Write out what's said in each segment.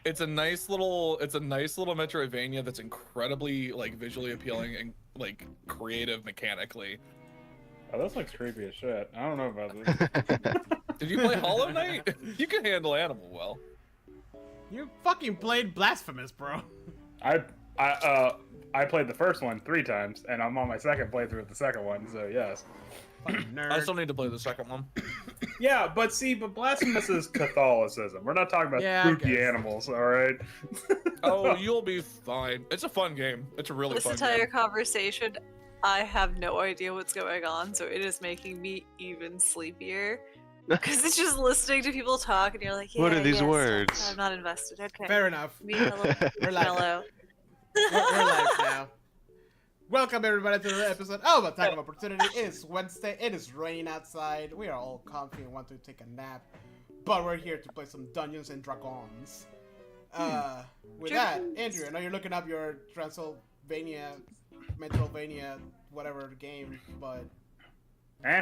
It's a nice little Metroidvania that's incredibly like visually appealing and like creative mechanically. Oh, this looks creepy as shit. I don't know about this. Did you play Hollow Knight? You can handle animal well. You fucking played Blasphemous, bro. I played the first one 3 times, and I'm on my second playthrough of the second one, so yes. Nerd. I still need to play the second one. Yeah, but Blasphemous is Catholicism. We're not talking about spooky animals, all right? Oh, you'll be fine. It's a fun game. It's a really fun game. This entire conversation, I have no idea what's going on, so it is making me even sleepier. Because it's just listening to people talk, and you're like, yeah, what are these yes, words? I'm not invested. Okay. Fair enough. Me a little We're live. mellow. We're live now. Welcome everybody to the episode of Attack of Opportunity. It is Wednesday. It is raining outside. We are all comfy and want to take a nap, but we're here to play some Dungeons and Dragons. With that, Andrew, I know you're looking up your Metrovania, whatever game, but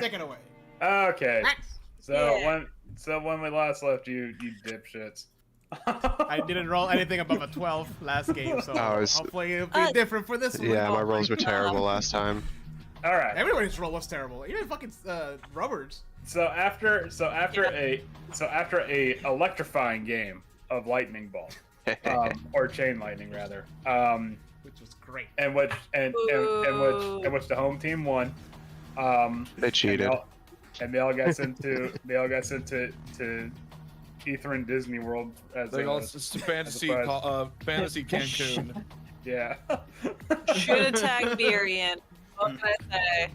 take it away. Okay. So Yeah. when we last left you dipshits. I didn't roll anything above a 12 last game, so hopefully it'll be different for this one. Yeah, my rolls were terrible last time. All right. Everybody's roll was terrible. Even fucking Roberts. So after a electrifying game of Lightning Bolt, or Chain Lightning rather, Which was great. and which the home team won. They cheated. And they all got sent to Etherin Disney World as They all fantasy Cancun. Yeah. Should attack Virian. What can I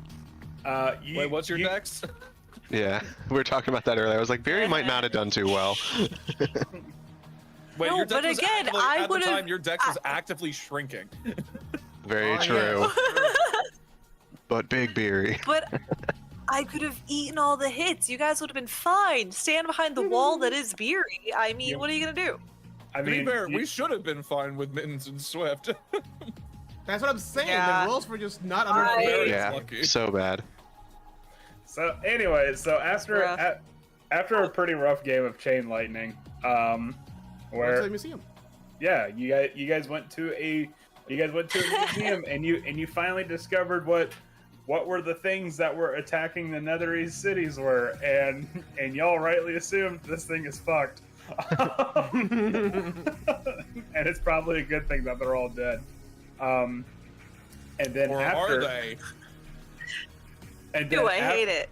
say? Wait, what's your dex? Yeah, we were talking about that earlier. I was like, Barry might not have done too well. Wait, No, your dex but was again, actively, I at the would've- time your dex was actively shrinking. Very true. But Big Beery. But I could have eaten all the hits. You guys would have been fine. Stand behind the wall that is Beery. I mean, what are you gonna do? I To be mean, fair, we should have been fine with Mittens and Swift. That's what I'm saying. Yeah. The rolls were just not I- under Very Yeah, lucky. so bad. So anyway, after a pretty rough game of Chain Lightning, where the museum. yeah, you guys went to a museum and you finally discovered what were the things that were attacking the Netherese cities were, and y'all rightly assumed this thing is fucked. And it's probably a good thing that they're all dead. And then Or after are they? and Do I hate it?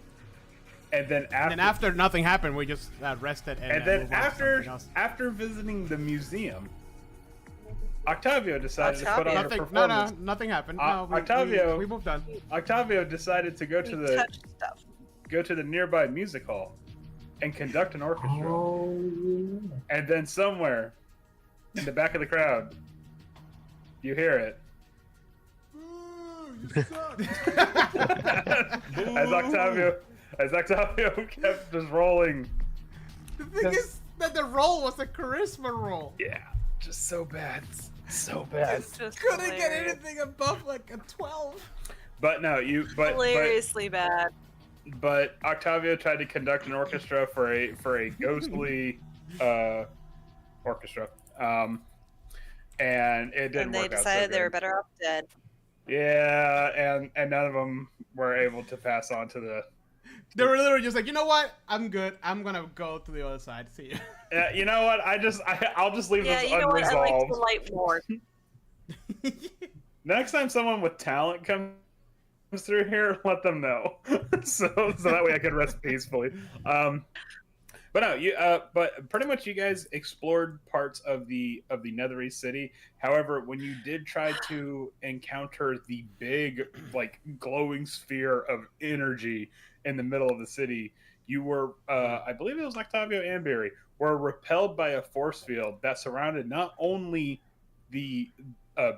And then after, And after nothing happened, we just rested and then moved on to something else. after visiting the museum, Octavio decided to put on a Nothing. performance. No, nothing happened. Uh, No, Octavio- we moved on. Octavio decided to go to We the touched stuff. nearby music hall and conduct an orchestra. Oh, And then somewhere in the back of the crowd, you hear it. as Octavio kept just rolling. The thing is that the roll was a charisma roll. Yeah, just so bad. So bad. Just Couldn't get hilarious. anything above like a 12. But no, Hilariously bad. but Octavio tried to conduct an orchestra for a ghostly orchestra. And it didn't And they work out so decided they were good. better off dead. Yeah, and none of them were able to pass on to the. They were literally just like, you know what? I'm good. I'm gonna go to the other side. See you. Yeah, you know what? I'll just leave Yeah, this you know what? I like unresolved. the light more. Next time someone with talent comes through here, let them know, so that way I can rest peacefully. But no, but pretty much you guys explored parts of the Netherese city. However, when you did try to encounter the big, like, glowing sphere of energy in the middle of the city, you were, I believe it was Octavio and Barry, were repelled by a force field that surrounded not only the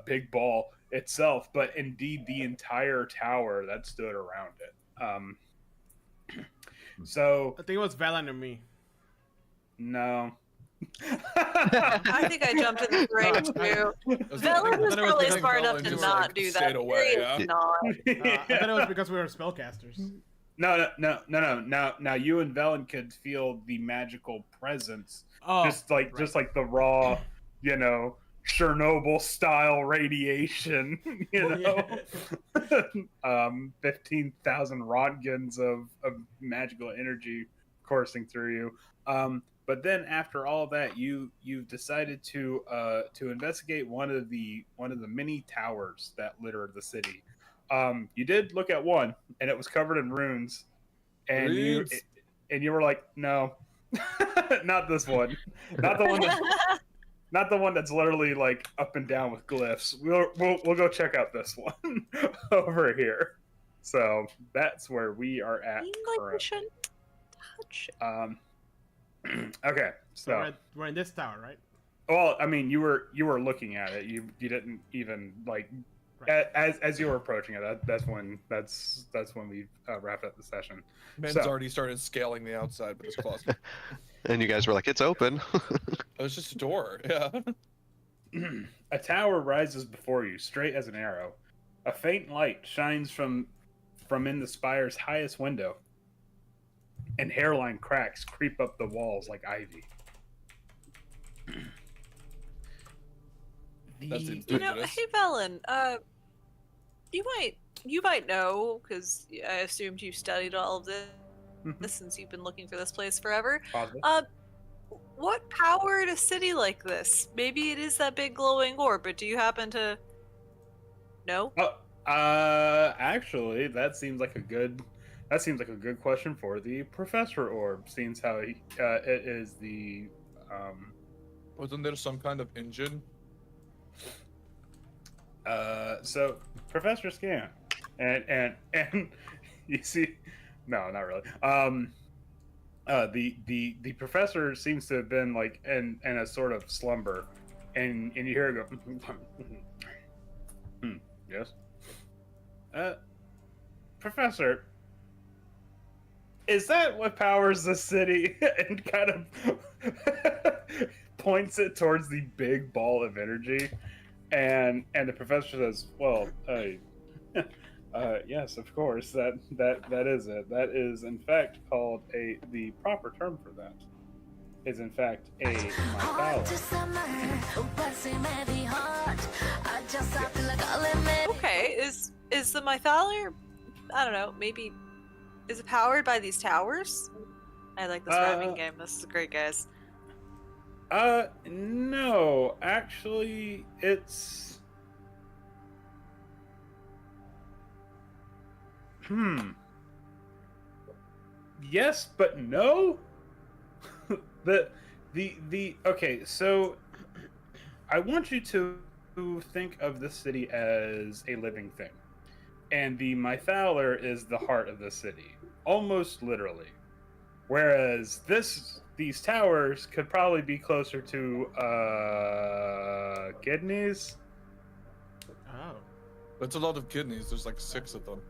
big ball itself, but indeed the entire tower that stood around it. So I think it was Valen and me. no. I think I jumped in the grave too. Velen was probably smart enough to not do that. Stayed away, Barry was not. I thought it was because we were spellcasters. No. Now you and Velen could feel the magical presence Oh, just like the raw, Chernobyl style radiation, 15,000 Rontgens of magical energy coursing through you. But then after all that, you've decided to investigate one of the many towers that litter the city. You did look at one, and it was covered in runes, and Runes. you were like, no, not this one, not the one that's not the one that's literally like up and down with glyphs. We'll go check out this one over here. So that's where we are at. Seemed like we currently. shouldn't touch it. Okay, So so we're in this tower, right? well, I mean, you were looking at it. You didn't even like Right. as you were approaching it. That's when we wrapped up the session. Men's So- already started scaling the outside with his closet. And you guys were like, it's open. It was just a door. Yeah. A tower rises before you, straight as an arrow. A faint light shines from in the spire's highest window, and hairline cracks creep up the walls like ivy. That seems You know, dangerous. hey Velen, you might know because I assumed you studied all of this Mhm. since you've been looking for this place forever. Possible. What powered a city like this? Maybe it is that big glowing orb, but do you happen to know? Actually, that seems like a good question for the professor orb. Seems how it is the Wasn't there some kind of engine? So Professor Scan, and you see, no, not really. The professor seems to have been like in a sort of slumber, and you hear it go, yes, Professor, is that what powers the city? And kind of points it towards the big ball of energy. And the professor says, "Well, yes, of course. That is it. That is, in fact, called the proper term for that is, in fact, a mythology." Okay, is the mythaler? I don't know. Maybe is it powered by these towers? I like this rhyming game. This is great, guys. No, actually, it's yes, but no. Okay, so I want you to think of the city as a living thing, and the mythaler is the heart of the city, almost literally. Whereas these towers could probably be closer to kidneys. Oh. That's a lot of kidneys. There's like 6 of them.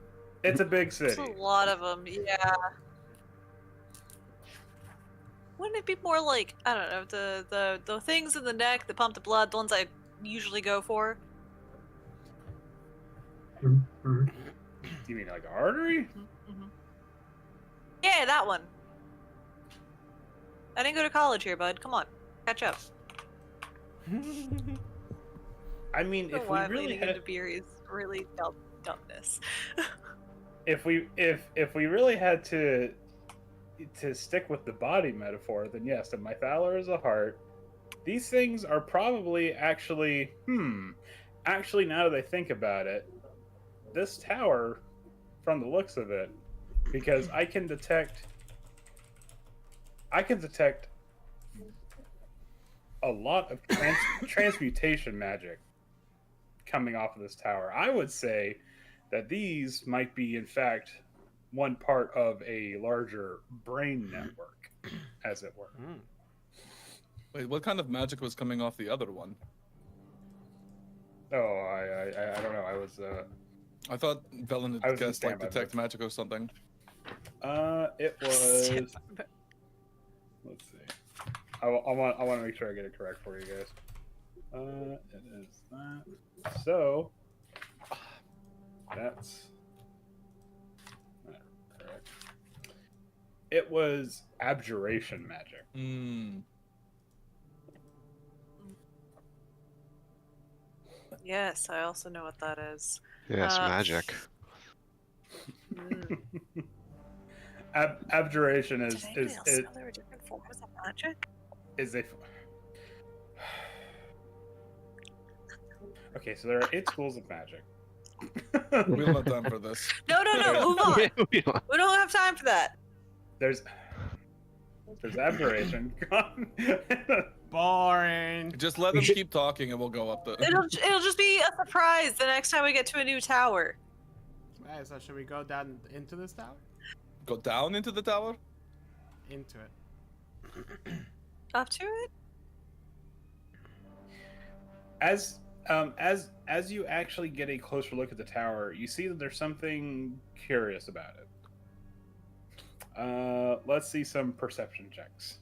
It's a big There's city. a lot of them. Yeah. Wouldn't it be more like, I don't know, the things in the neck that pump the blood, the ones I usually go for? You mean like artery? Mm-hmm. Yeah, that one. I didn't go to college here, bud. Come on, catch up. I mean, I don't know if why we I'm really leaning had, into Beery's really dumbness. if we really had to stick with the body metaphor, then yes, the mythaler is a heart. These things are probably actually, actually, now that I think about it, this tower, from the looks of it, because I can detect a lot of transmutation magic coming off of this tower. I would say that these might be, in fact, one part of a larger brain network, as it were. Mm. Wait, what kind of magic was coming off the other one? Oh, I don't know. I thought Velen I had was in guessed like standby detect magic or something. It was. Let's see. I want to make sure I get it correct for you guys. It is that. So that's not correct. It was abjuration magic. Yes, I also know what that is. Yes, magic. Mm. Abjuration Did anybody else know there were different forms of magic? is a. Okay, so there are 8 schools of magic. We don't have time for this. No, move on. Yeah, we don't- We don't have time for that. There's abjuration. Boring. Just let them keep talking and we'll go up the. It'll just be a surprise the next time we get to a new tower. Alright, so should we go down into this tower? Go down into the tower? Into it. Up to it? As you actually get a closer look at the tower, you see that there's something curious about it. Let's see some perception checks.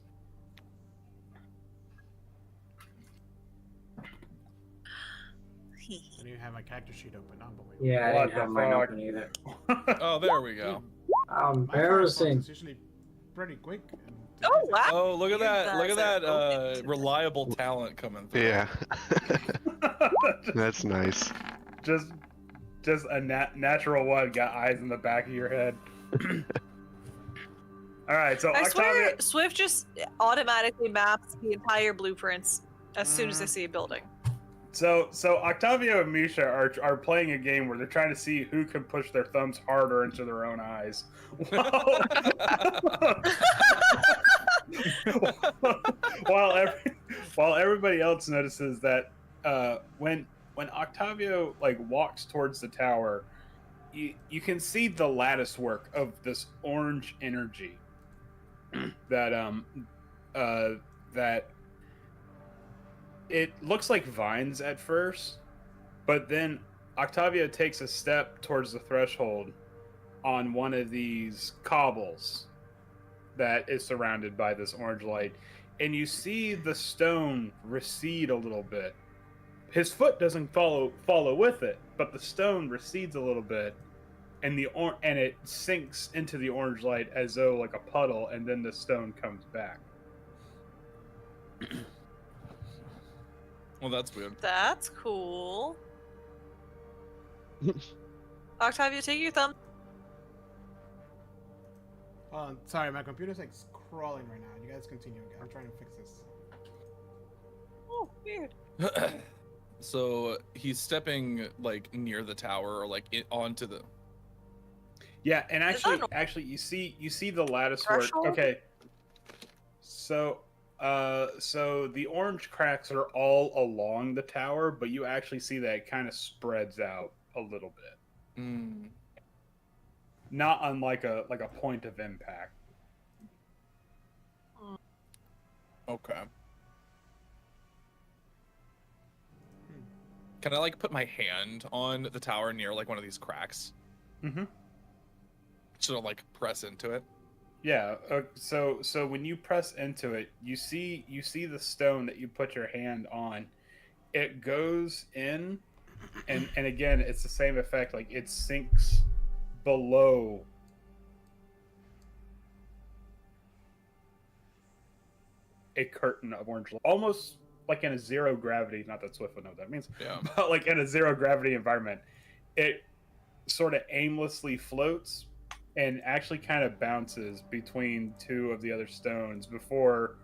I didn't even have my character sheet open. Unbelievable. Yeah, I What didn't have the mine fuck? open either. Oh, there we go. How My embarrassing. is usually pretty quick. And Oh, wow. Oh, look at that! Look at Guys are that! open to Reliable talent coming through. Yeah. That's nice. just a natural one got eyes in the back of your head. All right, so I swear, Octavia. Swift just automatically maps the entire blueprints as soon as they see a building. So Octavio and Misha are playing a game where they're trying to see who can push their thumbs harder into their own eyes. While everybody else notices that when Octavio walks towards the tower, you can see the lattice work of this orange energy that it looks like vines at first, but then Octavio takes a step towards the threshold on one of these cobbles that is surrounded by this orange light, and you see the stone recede a little bit. His foot doesn't follow with it, but the stone recedes a little bit, and it sinks into the orange light as though like a puddle, and then the stone comes back. Well, that's weird. That's cool. Octavia, take your thumb. Sorry, my computer's like crawling right now. You guys continue. I'm trying to fix this. Oh, weird. So he's stepping near the tower or onto the. Yeah, and Is that actually, you see the lattice work. Threshold? Okay, so the orange cracks are all along the tower, but you actually see that it kind of spreads out a little bit, Mm. not unlike a point of impact. Okay. Can I put my hand on the tower near one of these cracks? Mm-hmm. Should I press into it? Yeah. So when you press into it, you see the stone that you put your hand on. It goes in, and again, it's the same effect. It sinks below. A curtain of orange light, almost like in a zero gravity. Not that Swift would know what that means. Yeah. But in a zero gravity environment, it sort of aimlessly floats and actually kind of bounces between two of the other stones before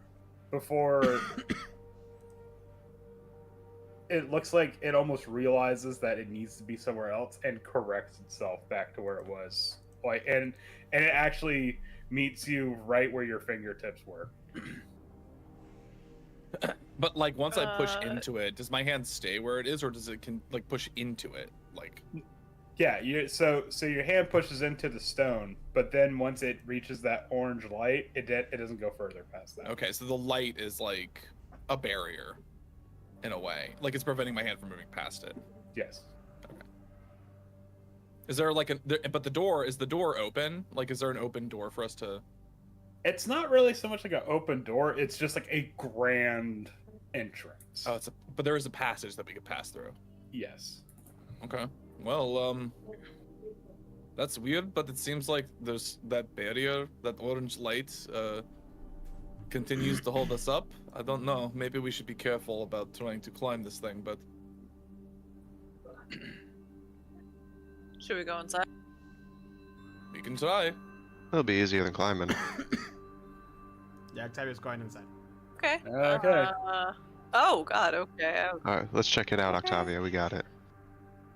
it looks like it almost realizes that it needs to be somewhere else and corrects itself back to where it was. And it actually meets you right where your fingertips were. But once I push into it, does my hand stay where it is, or does it push into it? Yeah, so your hand pushes into the stone, but then once it reaches that orange light, it doesn't go further past that. Okay, so the light is a barrier, in a way. It's preventing my hand from moving past it. Yes. Okay. Is there but is the door open? Is there an open door for us to? It's not really so much like an open door. It's just a grand entrance. Oh, but there is a passage that we could pass through. Yes. Okay. Well, that's weird, but it seems like there's that barrier, that orange light, continues to hold us up. I don't know. Maybe we should be careful about trying to climb this thing, but Should we go inside? You can try. It'll be easier than climbing. Yeah, Octavia's going inside. Okay. Okay. Oh God. Okay. All right, let's check it out, Okay. Octavia. We got it.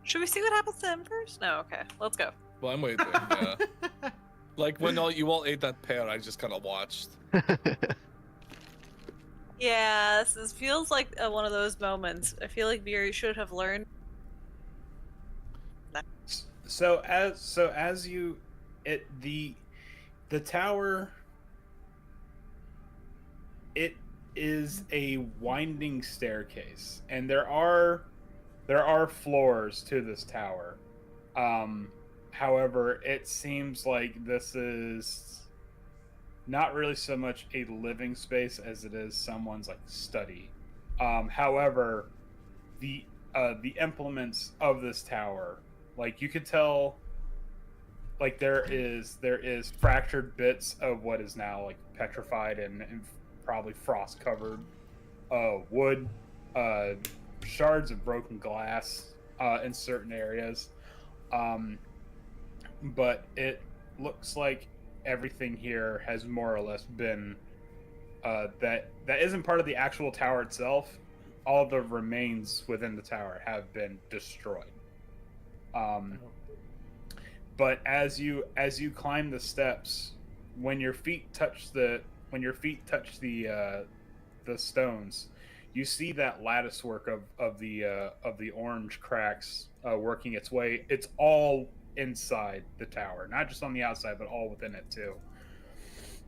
Should we see what happens to him first? No. Okay. Let's go. Well, I'm waiting. Yeah. Like when you all ate that pear, I just kind of watched. Yeah. This feels like one of those moments. I feel like Beery should have learned. So as you, the tower, it is a winding staircase, and there are floors to this tower. However, it seems like this is not really so much a living space as it is someone's like study. However, the implements of this tower, like you could tell, like there is fractured bits of what is now like petrified and probably frost covered wood, shards of broken glass in certain areas, but it looks like everything here has more or less been that isn't part of the actual tower itself. All the remains within the tower have been destroyed. But as you climb the steps, when your feet touch the stones, you see that lattice work of the orange cracks working its way. It's all inside the tower, not just on the outside, but all within it too.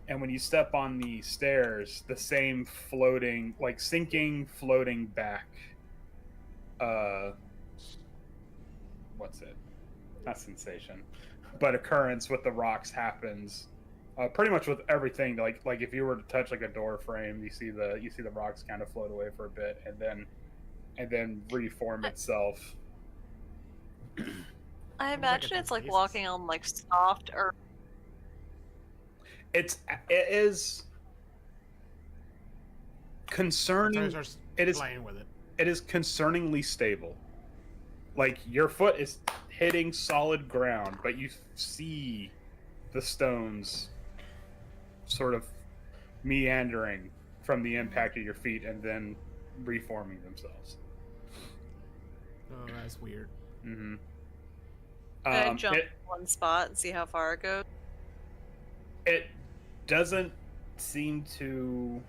And when you step on the stairs, the same floating, like sinking, floating back. What's it? Not sensation, but occurrence with the rocks happens. Pretty much with everything. Like if you were to touch like a door frame, you see the rocks kind of float away for a bit, and then reform itself. I like imagine it's it's like pieces. walking on like soft earth. It is concerning. Octavia's It is playing with it. it is concerningly stable. Like your foot is hitting solid ground, but you see the stones sort of meandering from the impact of your feet and then reforming themselves. Oh, that's weird. Mm-hmm. Can I jump in one spot and see how far it goes? It doesn't seem to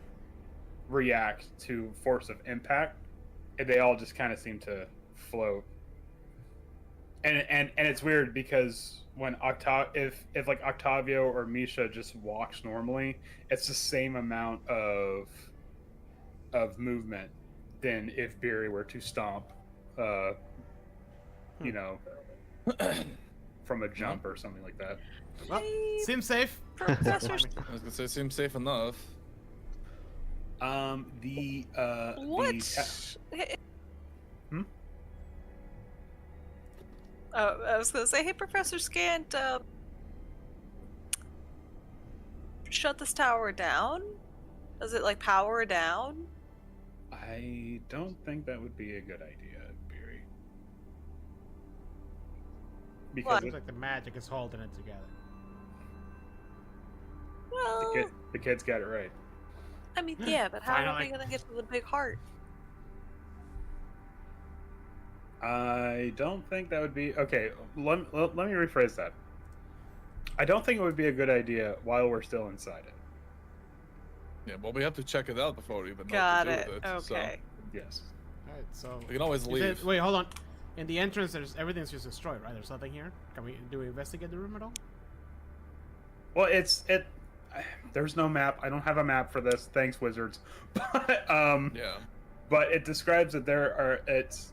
react to force of impact. They all just kind of seem to float. And it's weird because when if like Octavio or Misha just walks normally, it's the same amount of movement than if Beery were to stomp, you know, from a jump or something like that. Well, seems safe. Professor, I was gonna say, seems safe enough. what? Hmm? Oh, I was gonna say, hey, Professor Scant, shut this tower down? Does it like power down? I don't think that would be a good idea, Beery. Because Seems like the magic is holding it together. Well, the kid's got it right. I mean, yeah, but how are we Finally. gonna get to the big heart? I don't think that would be okay. Let me rephrase that. I don't think it would be a good idea while we're still inside it. Yeah, well, we have to check it out before we even know Got what to it. do with it. Okay. Yes. Alright, so. So we can always Is leave. it- wait, hold on. In the entrance, everything's just destroyed, right? There's nothing here. Do we investigate the room at all? Well, there's no map. I don't have a map for this. Thanks, wizards. But Yeah. but it describes that there are it's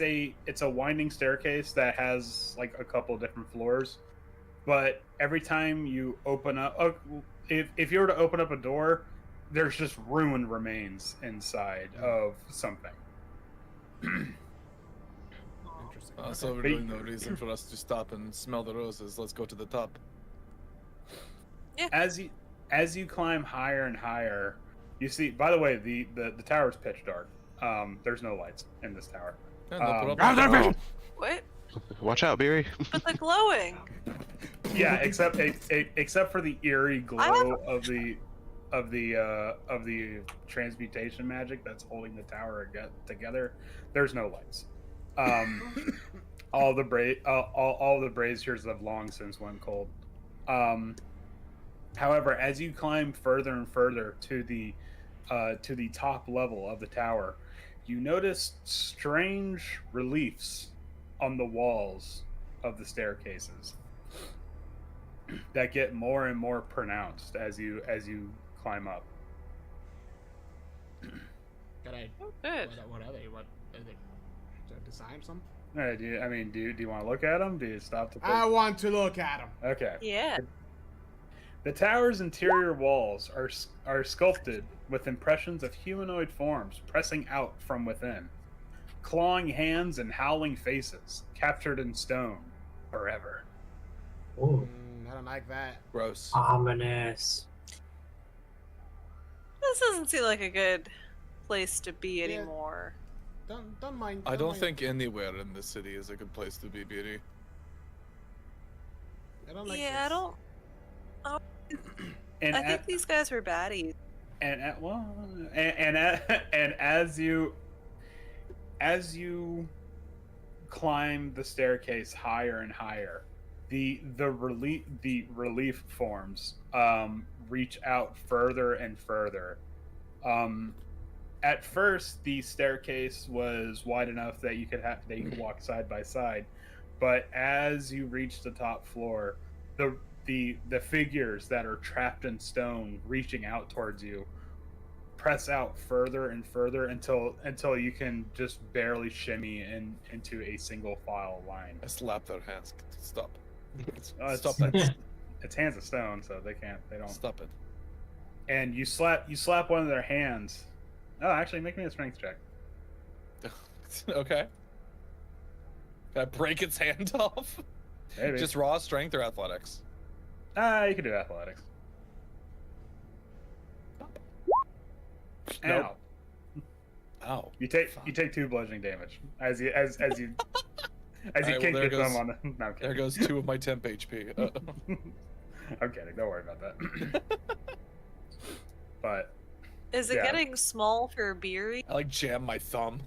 a winding staircase that has like a couple different floors. But every time you open up, if you were to open up a door, there's just ruined remains inside of something. Interesting. So Okay. really no reason for us to stop and smell the roses. Let's go to the top. As you climb higher and higher, you see. By the way, the tower is pitch dark. There's no lights in this tower. Yeah, no Um, problem. What? Watch out, Beery. But the glowing. Yeah, except for the eerie glow of the transmutation magic that's holding the tower together. There's no lights. All the braziers have long since went cold. However, as you climb further and further to the top level of the tower, you notice strange reliefs on the walls of the staircases that get more and more pronounced as you climb up. Can I? Oh, good. What are they? What are they? Design some? Do you want to look at them? Do you stop to? I want to look at them. Okay. Yeah. The tower's interior walls are sculpted with impressions of humanoid forms pressing out from within, clawing hands and howling faces, captured in stone forever. Oh, I don't like that. Gross. ominous. This doesn't seem like a good place to be Yeah. anymore. Don't mind. I don't mind. think anywhere in this city is a good place to be, Beauty. I don't like Yeah, I this. don't. And I think these guys were baddies. and as you climb the staircase higher and higher, the relief forms reach out further and further. At first, the staircase was wide enough that you could walk side by side, but as you reach the top floor, the figures that are trapped in stone reaching out towards you press out further and further until you can just barely shimmy into a single file line. I slapped their hands. Stop. Stop that. It's hands of stone, so they don't. Stop it. And you slap one of their hands. Oh, actually, make me a strength check. Okay. Can I break its hand off? Maybe. Just raw strength or athletics? You can do athletics. Nope. Ow. Ow. You take 2 bludgeoning damage as you Alright, kick well, your there thumb goes- on the. No, I'm There kidding. goes 2 of my temp HP. I'm kidding. Don't worry about that. But Is it Yeah. getting small for Beery? I like jam my thumb.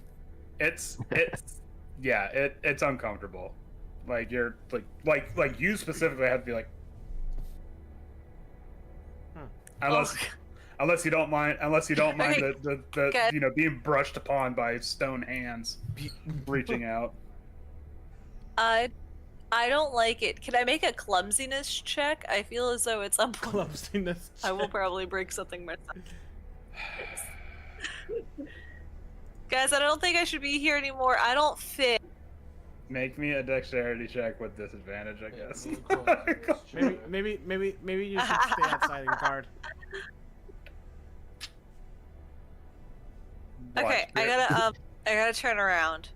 it's it's uncomfortable. Like you're like you specifically have to be like. Unless unless you don't mind Okay. the Good. being brushed upon by stone hands reaching out. I don't like it. Can I make a clumsiness check? I feel as though at some point Clumsiness. I will probably break something myself. Guys, I don't think I should be here anymore. I don't fit. Make me a dexterity check with disadvantage, I guess. Maybe you should stay outside and guard. Okay, I gotta turn around.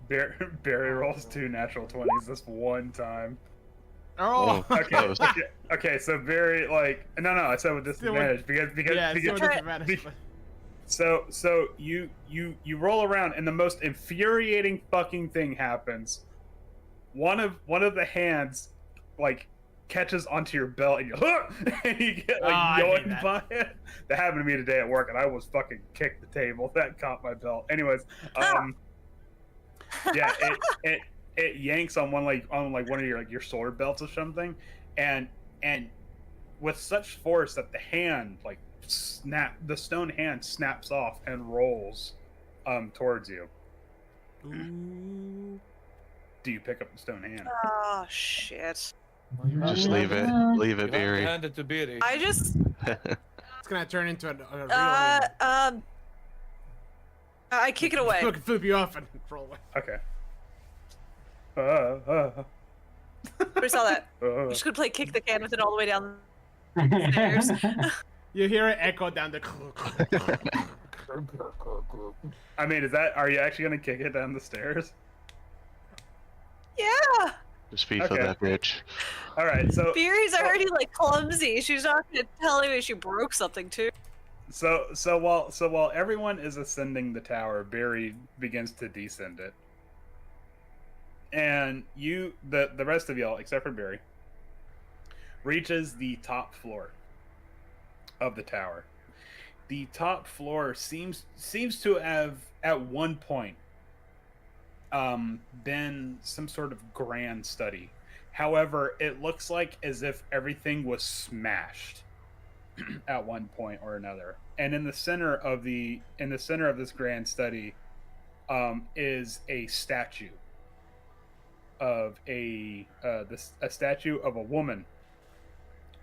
Barry rolls 2 natural 20s this one time. Oh. Whoa. Okay, Close. okay, so Barry no, I said with Still with- disadvantage because Yeah, still with Try- disadvantage, but- so you roll around and the most infuriating fucking thing happens. One of the hands like catches onto your belt and you get like I hate yoinked that. by it. That happened to me today at work and I was fucking kicked the table. That caught my belt. Anyways, yeah, it yanks on one of your sword belts or something, and with such force that the stone hand snaps off and rolls towards you. Ooh. Do you pick up the stone hand? Oh shit. Just leave it. Leave You it, have to Beery. hand it to Beery. I just It's gonna turn into a real. I kick it away. Look, flip you off and roll away. Okay. We saw that. I'm just gonna play kick the can with it all the way down the stairs. You hear it echo down the. I mean, are you actually gonna kick it down the stairs? Yeah. Just FIFA Okay. that bitch. All right, so Beery's already like clumsy. She's not gonna tell me she broke something too. while everyone is ascending the tower, Barry begins to descend it. and the rest of y'all, except for Barry, reaches the top floor of the tower. The top floor seems to have at one point been some sort of grand study. However, it looks like as if everything was smashed at one point or another. And in the center of this grand study is a statue of a statue of a woman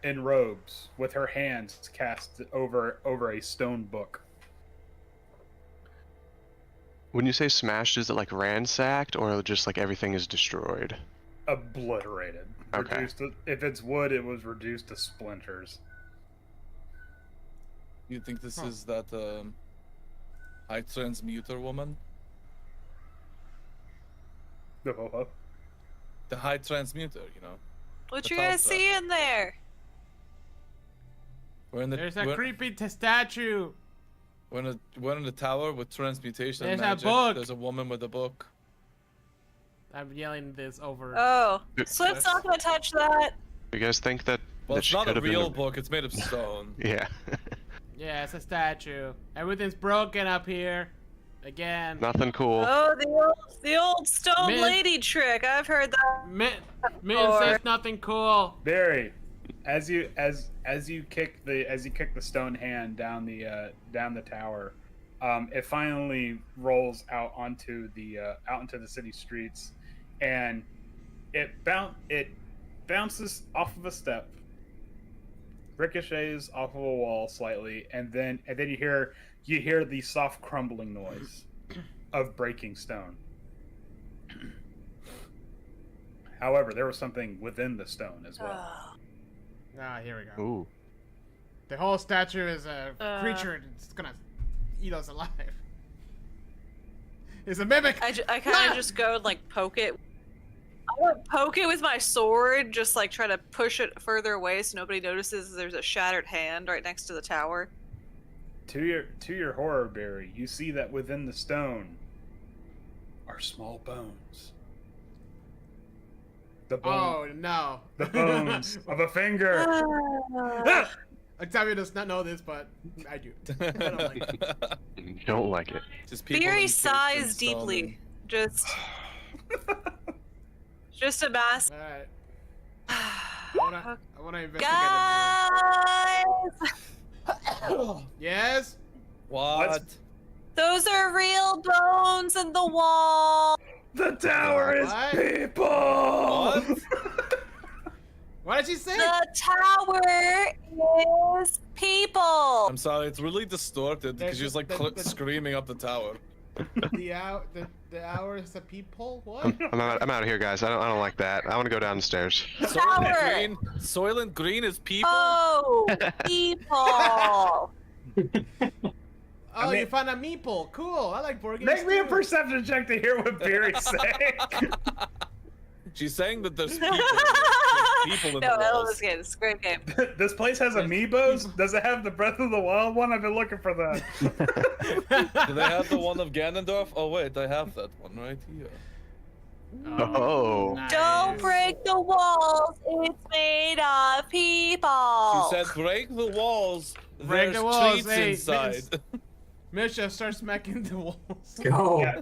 in robes with her hands cast over a stone book. When you say smashed, is it like ransacked or just like everything is destroyed? Obliterated. Okay. Reduced to, if it's wood, it was reduced to splinters. You think this is that high transmuter woman? The high transmuter, you know. What The you guys Tulsa. see in there? There's a creepy statue. We're in the tower with transmutation There's a magic. book. There's a woman with a book. I'm yelling this over. Oh, Good. Swift's not gonna touch that. You guys think that? Well, that it's she not could a have been real the- book. It's made of stone. Yeah. Yeah, it's a statue. Everything's broken up here. Again. Nothing cool. Oh, the old stone Min- lady trick. I've heard that. Min Or- says nothing cool. Barry, as you kick the stone hand down the tower, it finally rolls out onto the city streets, and it bounces off of a step, ricochets off of a wall slightly, and then you hear the soft crumbling noise of breaking stone. However, there was something within the stone as well. Oh. Ah, here we go. Ooh. The whole statue is a creature. Uh. It's gonna eat us alive. It's a mimic. I kind of just go and like poke it. I would poke it with my sword, just like try to push it further away so nobody notices there's a shattered hand right next to the tower. To your horror, Barry, you see that within the stone are small bones. The Oh no. the bones of a finger. Ah. Octavio does not know this, but I do. I don't like it. Don't like it. Just people Barry encased in sighs stone deeply. Just a mass. All right. I wanna investigate Guys, it. Yes. What? those are real bones in the wall. The tower is What? people. What? What did she say? The tower is people. I'm sorry, it's really distorted because There's she's like the- screaming up the tower. The hour is a peephole. What? I'm out of here, guys. I don't like that. I want to go downstairs. Soylent Green is people? Oh, people. Oh, mean- you found a meeple. Cool. I like board games. Make me a too. perception check to hear what Barry's saying. She's saying that there's people, there's people in No, the I love walls. this game. It's a great game. This place has amiibos. Does it have the Breath of the Wild one? I've been looking for that. Do they have the one of Ganondorf? Oh wait, I have that one right here. Oh. Nice. Don't break the walls. It's made of people. She said break the walls. Break There's the walls, treats hey, inside. Misha, start smacking the walls. Go. Yeah.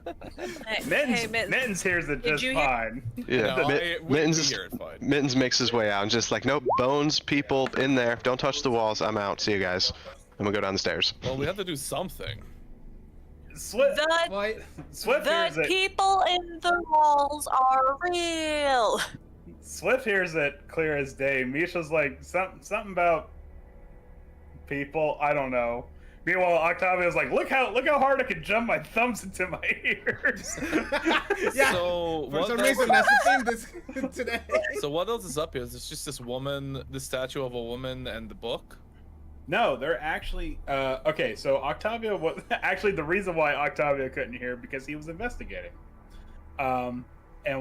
Hey, Mittens hears it Did just you hear- fine. Yeah. No, we Mittens, hear it fine. Mittens makes his way out and just like, nope, bones, people in there. Don't touch the walls. I'm out. See you guys. And we'll go down the stairs. Well, we have to do something. Swift What? hears The it. people in the walls are real. Swift hears it clear as day. Misha's like something about people. I don't know. Meanwhile, Octavio's like, look how hard I can jump my thumbs into my ears. Yeah. So For what some else, reason, that's the theme this today. so what else is up here? Is it just this woman, the statue of a woman, and the book? No, they're actually okay. So Octavio was actually the reason why Octavio couldn't hear because he was investigating. And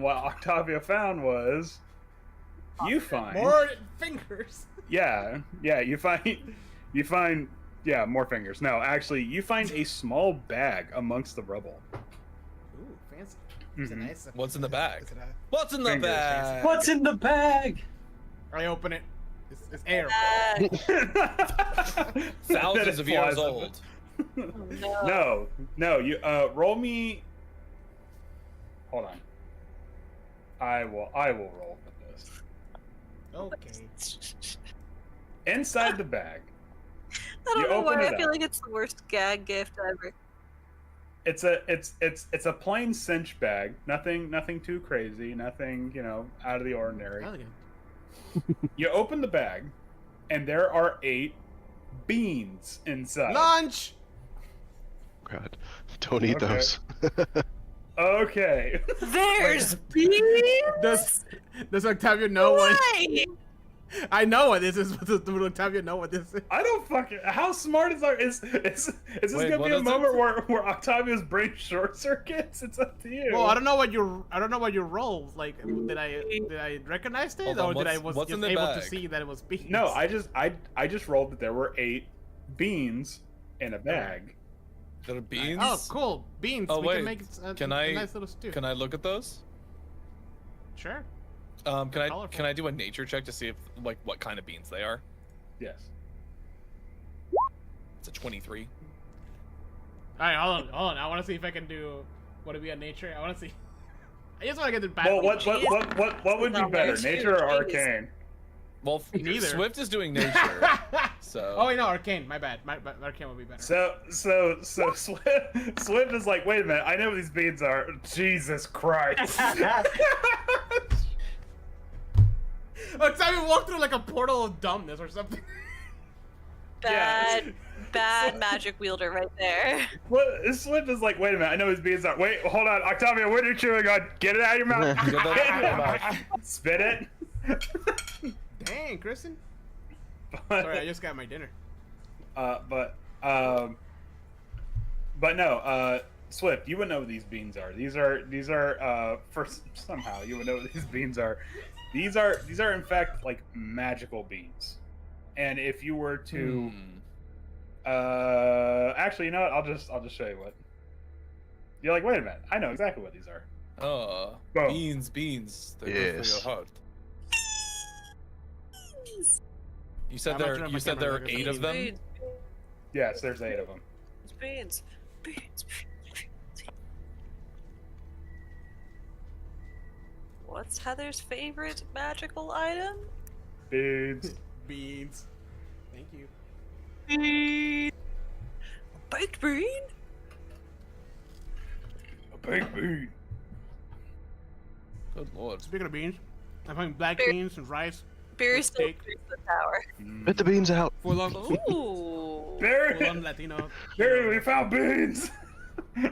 what Octavio found was you find More fingers. yeah, you find more fingers. No, actually, you find a small bag amongst the rubble. Ooh, fancy. It's a Mhm. nice. What's in the bag? Is it What's in the Fingers, bag? What's in the bag? I open it. It's air. Thousands of years old. No, no. You roll me. Hold on. I will roll for this. Okay. Inside the bag, I don't You know open why. it I feel up. like it's the worst gag gift ever. it's a plain cinch bag. Nothing too crazy. Nothing out of the ordinary. Elegant. You open the bag, and there are 8 beans inside. Lunch. God, don't eat Okay. those. Okay. There's beans. Does Octavia know what? Why? I know what this is. Does Octavia know what this is? I don't fucking. How smart is our? Is this Wait, gonna what be a is moment it? where Octavia's brain short circuits? It's up to you. Well, I don't know what you rolled. Like, did I recognize it, Hold on, or did I what's was in just the able to bag? see that it was beans? No, I just rolled that there were 8 beans in a bag. There are beans. Oh, cool, beans. Oh, we wait. can make Can a I- nice little stew. Can I look at those? Sure. Can colorful. I do a nature check to see if what kind of beans they are? Yes. It's a 23. All right, hold on. I want to see if I can do. Would it be a nature? I want to see. I just want to get the bad. Well, what Jeez. would be Not better, very nature or true. arcane? Well, Neither. Swift is doing nature, so. Oh wait, no, arcane. My bad. Arcane would be better. So Swift is like, wait a minute, I know what these beans are. Jesus Christ. Octavia walked through like a portal of dumbness or something. Yeah. Bad magic wielder right there. Swift is like, wait a minute, I know what these beans are. Wait, hold on, Octavia, what are you chewing on? Get it out of your mouth. Get that out of your mouth. Spit it. Dang, Kristen. Sorry, I just got my dinner. But no, Swift, you would know what these beans are. These are first somehow you would know what these beans are. These are in fact like magical beans. And if you were to actually, you know what? I'll just show you what. You're like, wait a minute, I know exactly what these are. Oh, Boom. beans. They're good for Yes. your heart. You said I'm not there. sure if You my said camera there are looks 8 of them. Beans, Yes, there's 8 of them. beans, beans. What's Heather's favorite magical item? Beans. Beans. Thank you. Bean. Baked bean? A baked bean. Good lord. Speaking of beans, I'm having black Beer- beans and rice. Barry still Steak. takes the tower. Spit the beans out. Full on, Ooh. full Barry, on Latino. Barry, we found beans. The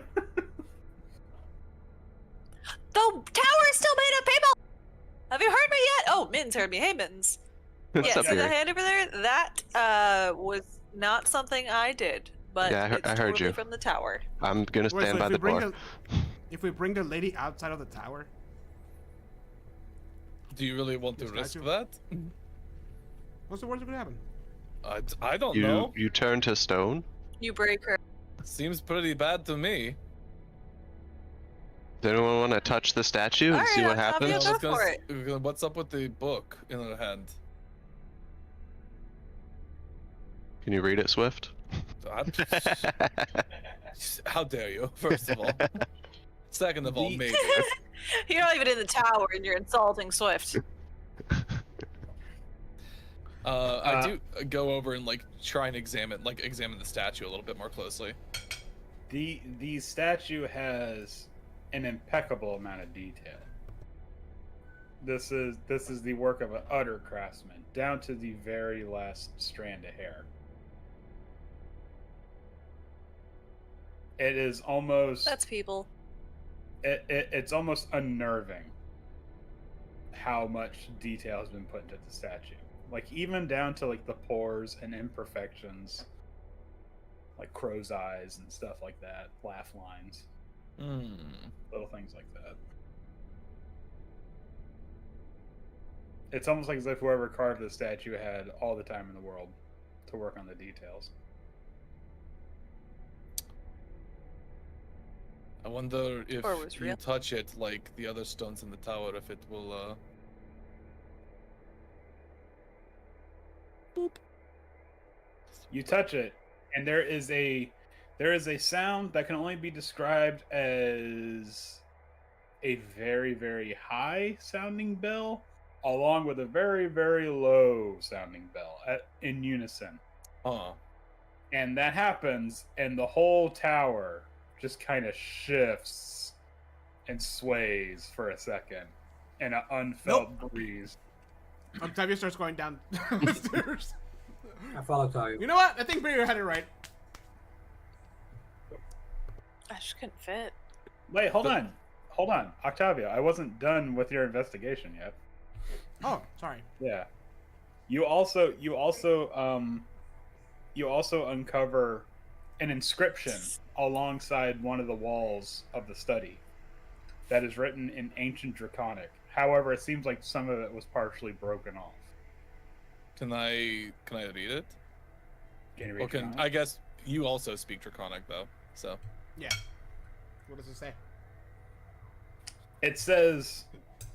tower is still made of people! Have you heard me yet? Oh, Mittens heard me. Hey, Mittens. What's Yeah, up, see that Barry? hand over there? That was not something I did, but Yeah, it's I heard totally you. from the tower. I'm gonna Wait, stand so by the door. if we bring the lady outside of the tower, Do you really want to Yes, risk got you. that? what's the worst that could happen? I don't know. You turn to stone. You break her. Seems pretty bad to me. Does anyone want to touch the statue and Alright, see what Octavia, happens? go I was gonna for s- What's up with the book in her hand? Can you read it, Swift? How dare you? First of all. Second of all, The- maybe. You're not even in the tower and you're insulting Swift. I do go over and try and examine the statue a little bit more closely. The statue has an impeccable amount of detail. This is the work of an utter craftsman, down to the very last strand of hair. It is almost That's people. it's almost unnerving how much detail has been put into the statue. Even down to the pores and imperfections, like crow's eyes and stuff like that, laugh lines, little things like that. It's almost like as if whoever carved the statue had all the time in the world to work on the details. I wonder if Or was you real. touch it like the other stones in the tower, if it will. Boop. You touch it, and there is a sound that can only be described as a very, very high sounding bell, along with a very, very low sounding bell in unison. Huh. And that happens, and the whole tower just kind of shifts and sways for a second in an unfelt breeze. Octavio starts going down the stairs. I follow Octavio. You know what? I think Brio had it right. I just couldn't fit. Wait, hold on, Octavio. I wasn't done with your investigation yet. Oh, sorry. Yeah. You also uncover an inscription alongside one of the walls of the study that is written in ancient Draconic. However, it seems like some of it was partially broken off. Can I read it? Can you Well, read Draconic? I guess you also speak Draconic though, so. Yeah. What does it say? It says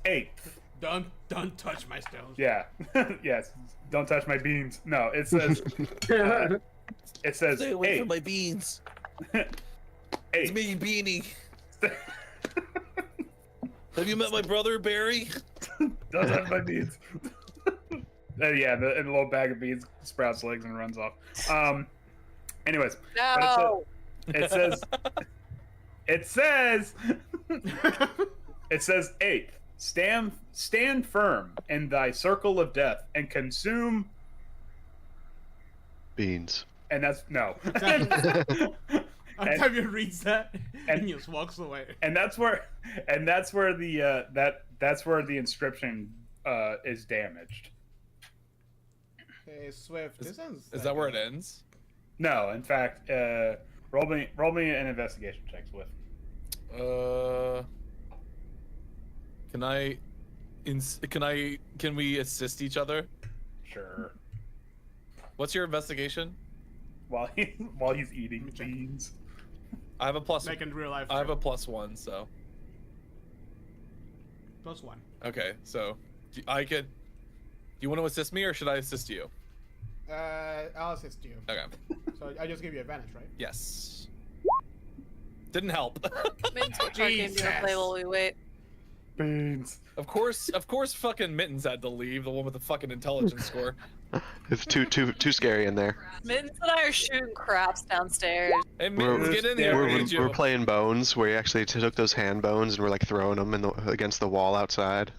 eighth. Don't touch my stones. Yeah. Yes. Don't touch my beans. No, it says it says Stay away eighth. from my beans. It's Eighth. me, Beanie. Have you met my brother, Barry? Don't touch my beans. Yeah, and the little bag of beans sprouts legs and runs off. Anyways, No. it says it says eighth. Stand firm in thy circle of death and consume. Beans. And that's no. Octavio reads that and and- he just walks away. and that's where the that's where the inscription is damaged. Hey, Swift. This ends. Is that where it ends? No, in fact, roll me an investigation check with. Can we assist each other? Sure. What's your investigation? While he's eating beans. I have a plus. Like in real life. I have a +1, so. +1. Okay, so do you want to assist me or should I assist you? I'll assist you. Okay. So I just give you advantage, right? Yes. Didn't help. Mittens, what card game do you want to play while we wait? Beans. Of course, fucking Mittens had to leave, the one with the fucking intelligence score. It's too scary in there. Mittens and I are shooting craps downstairs. Hey, Mittens, get in here. We're- We We're, need you. we're playing bones, where you actually took those hand bones and we're like throwing them against the wall outside.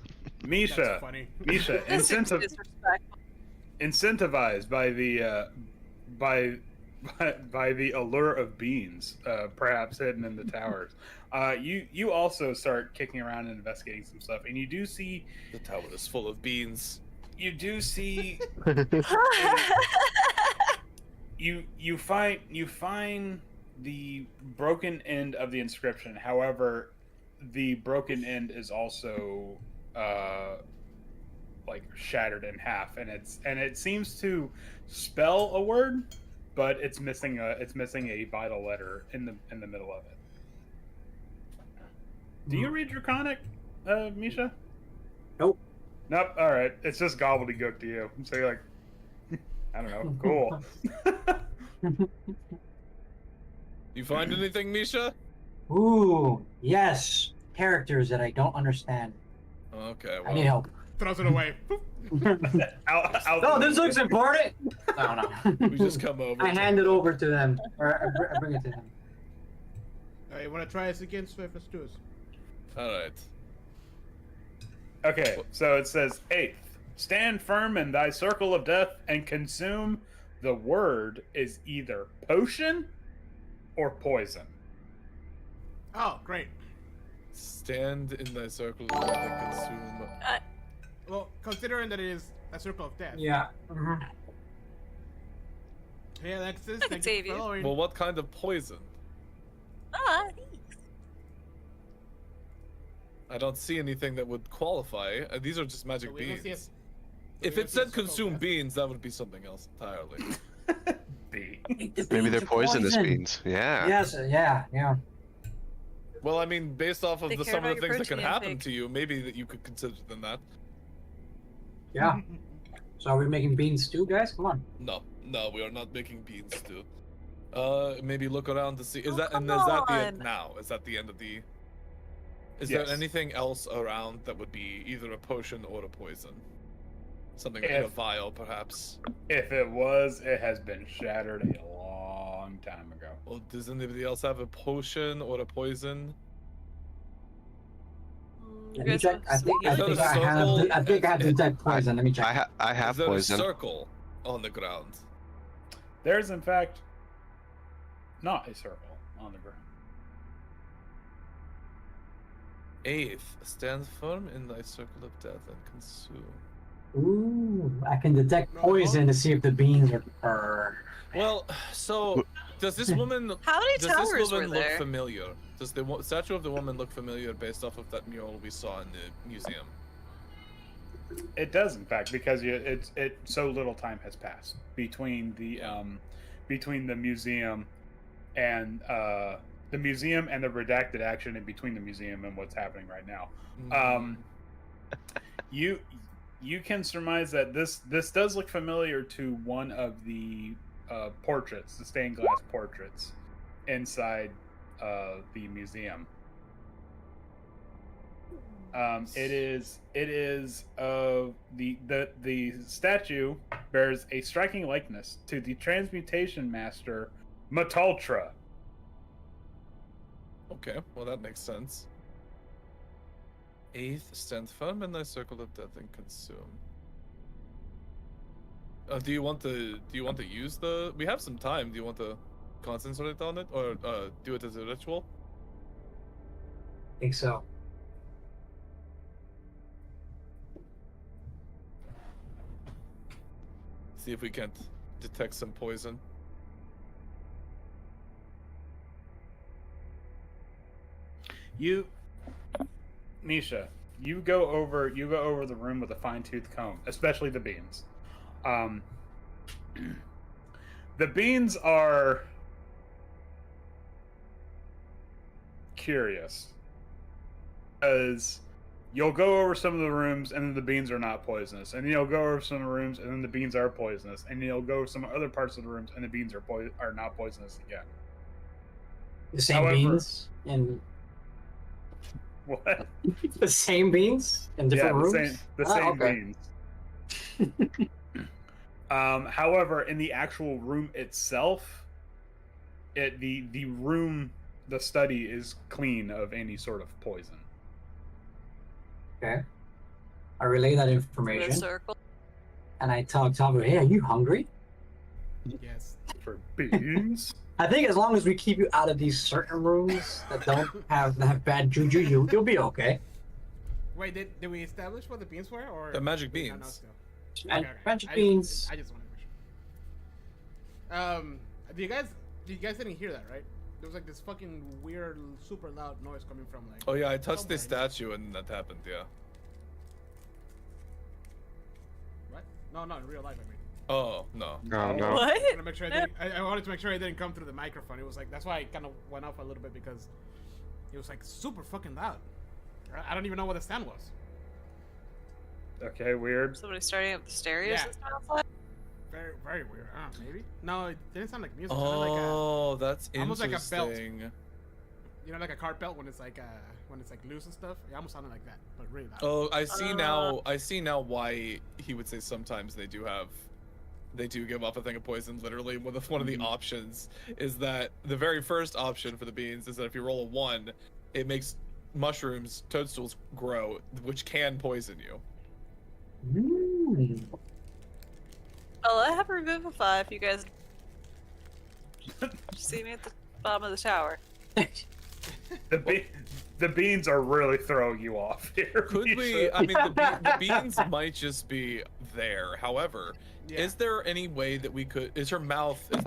Misha, That's funny. Misha, This seems disrespectful. incentivized by the by the allure of beans, perhaps hidden in the towers. You also start kicking around and investigating some stuff, and you do see The tower is full of beans. you find the broken end of the inscription. However, the broken end is also like shattered in half, and it seems to spell a word, but it's missing a vital letter in the middle of it. Do you read Draconic, Misha? Nope. Nope. All right, it's just gobbledygook to you. So you're like, I don't know. Cool. You find anything, Misha? Ooh, yes. Characters that I don't understand. Okay, I need well, help. Throws it away. Out No, this looks important. No, no. we just come over. I hand it over to them, or I bring it to them. Alright, you wanna try this again, Swift? Let's do this. Alright. Okay, so it says eighth. Stand firm in thy circle of death and consume. The word is either potion or poison. Oh, great. Stand in thy circle of death and consume. Well, considering that it is a circle of death. Yeah. Mhm. Hey, Alexis, I can thank save you you. for following. Well, what kind of poison? Ah, thanks. I don't see anything that would qualify. These are just magic So we don't see a- beans. so If we it don't see a said circle of consume death. beans, that would be something else entirely. B. The Maybe beans they're are poisonous poison. beans. Yeah. Yes, yeah, yeah. Well, I mean, based off of They the, care some of about the your things that can protein happen intake. to you, maybe that you could consider them that. Yeah. So are we making beans stew, guys? Come on. No, no, we are not making beans stew. Maybe look around to see. Is Oh, that and come is that the end on. now? Is that the end of the? Is Yes. there anything else around that would be either a potion or a poison? Something in a If- vial, perhaps. If it was, it has been shattered a long time ago. Well, does anybody else have a potion or a poison? You Let me guys check. have I some think I healing think I circle? have I think I have detect poison. Let me check. I have is there poison. a circle on the ground? There's, in fact, not a circle on the ground. 8th, stand firm in thy circle of death and consume. Ooh, I can detect poison to see if the beans are. Well, so does this woman? How many Does towers this were woman look there? familiar? Does the statue of the woman look familiar based off of that mural we saw in the museum? It does, in fact, because so little time has passed between the museum and the redacted action, and between the museum and what's happening right now. You can surmise that this does look familiar to one of the portraits, the stained glass portraits inside the museum. It is the statue bears a striking likeness to the transmutation master Mataltra. Okay, well that makes sense. 8th, stand firm in thy circle of death and consume. Do you want to use the? We have some time. Do you want to concentrate on it or do it as a ritual? I think so. See if we can't detect some poison. Nisha, you go over the room with a fine-tooth comb, especially the beans. The beans are curious, because you'll go over some of the rooms and then the beans are not poisonous, and then you'll go over some of the rooms and then the beans are poisonous, and you'll go over some other parts of the rooms and the beans are not poisonous again. The same However- beans in What? the same beans in different the rooms. the same Okay. beans. However, in the actual room itself, the study is clean of any sort of poison. Okay. I relay that The information, circle. and I tell Octavio, "Hey, are you hungry?" Yes. For beans? I think as long as we keep you out of these certain rooms that don't have bad juju, you'll be okay. Wait, did we establish what the beans were, or The magic do we not know beans. still? And Okay, okay. magic I beans. I just wanted to make sure. Do you guys didn't hear that, right? There was like this fucking weird, super loud noise coming from like. Oh yeah, I touched the somewhere. statue and that happened. Yeah. What? No, in real life, I mean. Oh no. Oh no. What? I wanted to make sure I wanted to make sure it didn't come through the microphone. It was like that's why I kind of went off a little bit, because it was like super fucking loud. I don't even know what the stand was. Okay, weird. Somebody starting up the stereos Yeah. and stuff like. Very, very weird. I don't know, maybe. No, it didn't sound like music. It sounded like Oh, that's almost like a belt. interesting. you know, like a car belt when it's like loose and stuff. It almost sounded like that, but really loud. Oh, I see now. I see now why he would say sometimes they do give off a thing of poison. Literally, one of the options is that the very first option for the beans is that if you roll a 1, it makes mushrooms, toadstools grow, which can poison you. Mm. Oh, I have Revivify if you guys see me at the bottom of the tower. The beans are really throwing you off here. Could we? I mean, the beans might just be there. However, Yeah. is there any way that we could? Is the mouth of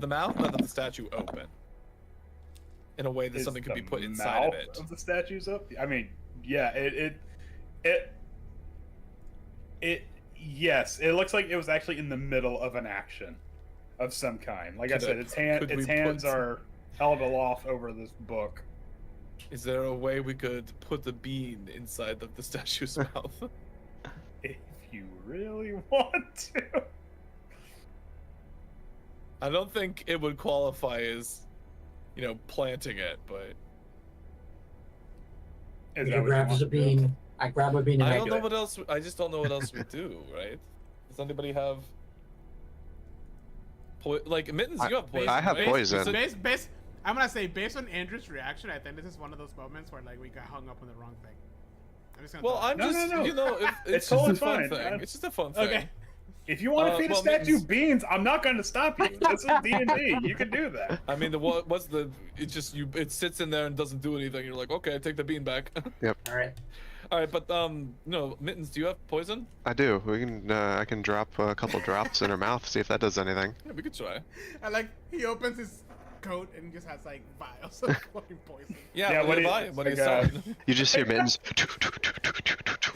the statue open? In a way that Is something could be the put inside of mouth it. of the statues up? I mean, yeah, yes, it looks like it was actually in the middle of an action of some kind. Like I Could said, it- its could we hands put- are held aloft over this book. Is there a way we could put the bean inside of the statue's mouth? If you really want to. I don't think it would qualify as, planting it, but Is You that what grab want a to do? bean. I grab a bean and I I don't do know it. what else. I just don't know what else we do, right? Does anybody have? Mittens, you have poison. I have right? poison. I'm gonna say, based on Andrew's reaction, I think this is one of those moments where like we got hung up on the wrong thing. I'm just gonna. Well, throw it I'm out. just, No. it's totally just a fun fine. thing. It's just a fun thing. Okay. If you want to feed a well, statue Mittens- beans, I'm not going to stop you. This is D&D. You can do that. I mean, what's the? It just it sits in there and doesn't do anything. You're like, okay, take the bean back. All right. All right, but no, Mittens, do you have poison? I do. We can. I can drop a couple drops in her mouth. See if that does anything. Yeah, we could try. I like he opens his coat and just has like vials of fucking poison. Yeah, Yeah, what what do you do you- buy? What do you like, sell? You just hear Mittens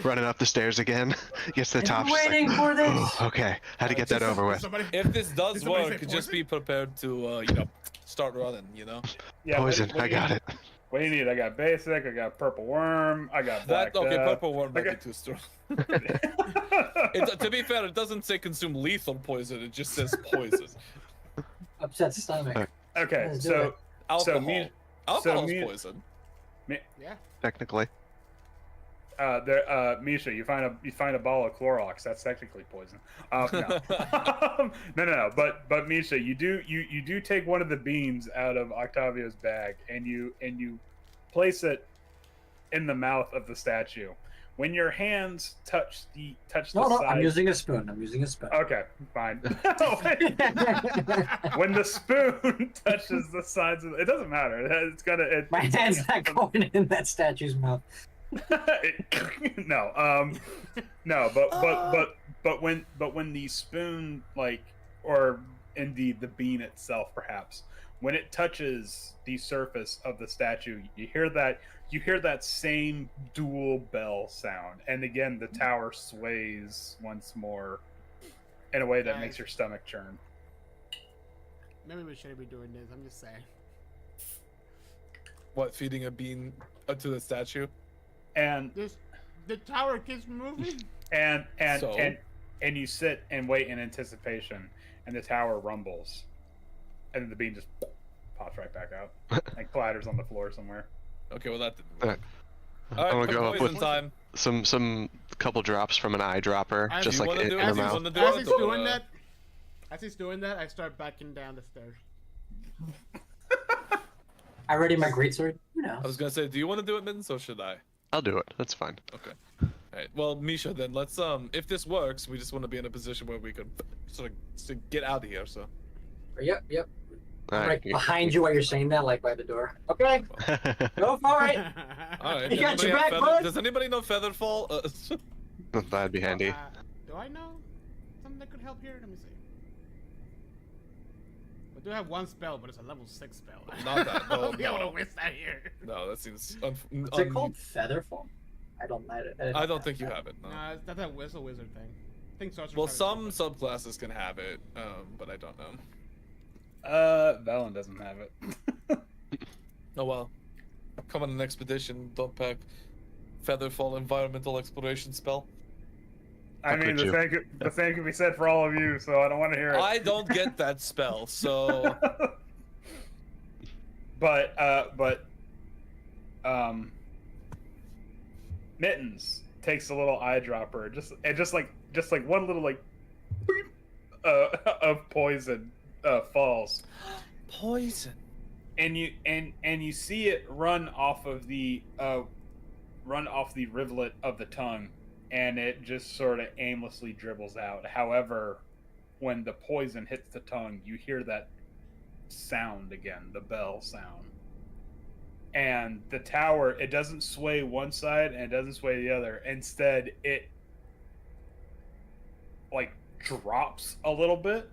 running up the stairs again. Gets to the top. I'm she's like, waiting for this. "Oh, okay, had to get that over with. Somebody, If this does Did somebody work, say just be poison? prepared to, start running. Yeah, Poison. what I do you got need? it. What do you need? I got basic. I got purple worm. I got black That okay? death. Purple worm might be Okay. too strong. To be fair, it doesn't say consume lethal poison. It just says poison. Upset stomach. Okay, Let's do so it. Alcohol. me- Alcohol's me- poison. yeah. Technically. Misha, you find a ball of Clorox. That's technically poison. No. no. But Misha, you do take one of the beans out of Octavio's bag and you place it in the mouth of the statue. When your hands touch the No, side. I'm using a spoon. I'm using a spoon. Okay, fine. When the spoon touches the sides of it doesn't matter. It's gonna. My hand's not going in that statue's mouth. No, but when the spoon or indeed the bean itself perhaps when it touches the surface of the statue, you hear that same dual bell sound, and again the tower sways once more in a way that makes your stomach churn. Maybe we shouldn't be doing this. I'm just saying. What, feeding a bean to the statue? And The tower keeps moving. and So? and you sit and wait in anticipation, and the tower rumbles, and then the bean just pops right back out and clatters on the floor somewhere. Okay, well that didn't Uh, work. I'm All right, gonna put go up poison with time. some couple drops from an eyedropper, As just you like wanna in do it, her as you mouth. wanna do As it, he's or, doing that, I start backing down the stairs. I ready my greatsword. You know. I was gonna say, do you want to do it, Mittens, or should I? I'll do it. That's fine. Okay. Alright. Well, Misha, then let's if this works, we just want to be in a position where we could sort of get out of here. So. Yep. All I'm right. right behind you while you're saying that, like by the door. Okay, go for it. All right. You got your anybody have back, feather- bud? Does anybody know Featherfall? That'd be handy. Do I know something that could help here? Let me see. We do have one spell, but it's a level 6 spell. Not that, I no, don't think I no. want to waste that here. No, that seems. What's it called? Featherfall? I don't know. I don't think you have it. No. No, it's not that whistle wizard thing. I think sorcerers Well, have it some too, subclasses can have it, but I don't know. Valen doesn't have it. Oh well. Come on an expedition. Don't pack Featherfall environmental exploration spell. I How mean, could you? the same could be said for all of you, so I don't want to hear it. I don't get that spell, so but Mittens takes a little eyedropper, just like one little of poison falls, poison. and you see it run off of the rivulet of the tongue, and it just sort of aimlessly dribbles out. However, when the poison hits the tongue, you hear that sound again, the bell sound. And the tower, it doesn't sway one side and it doesn't sway the other. Instead, it drops a little bit,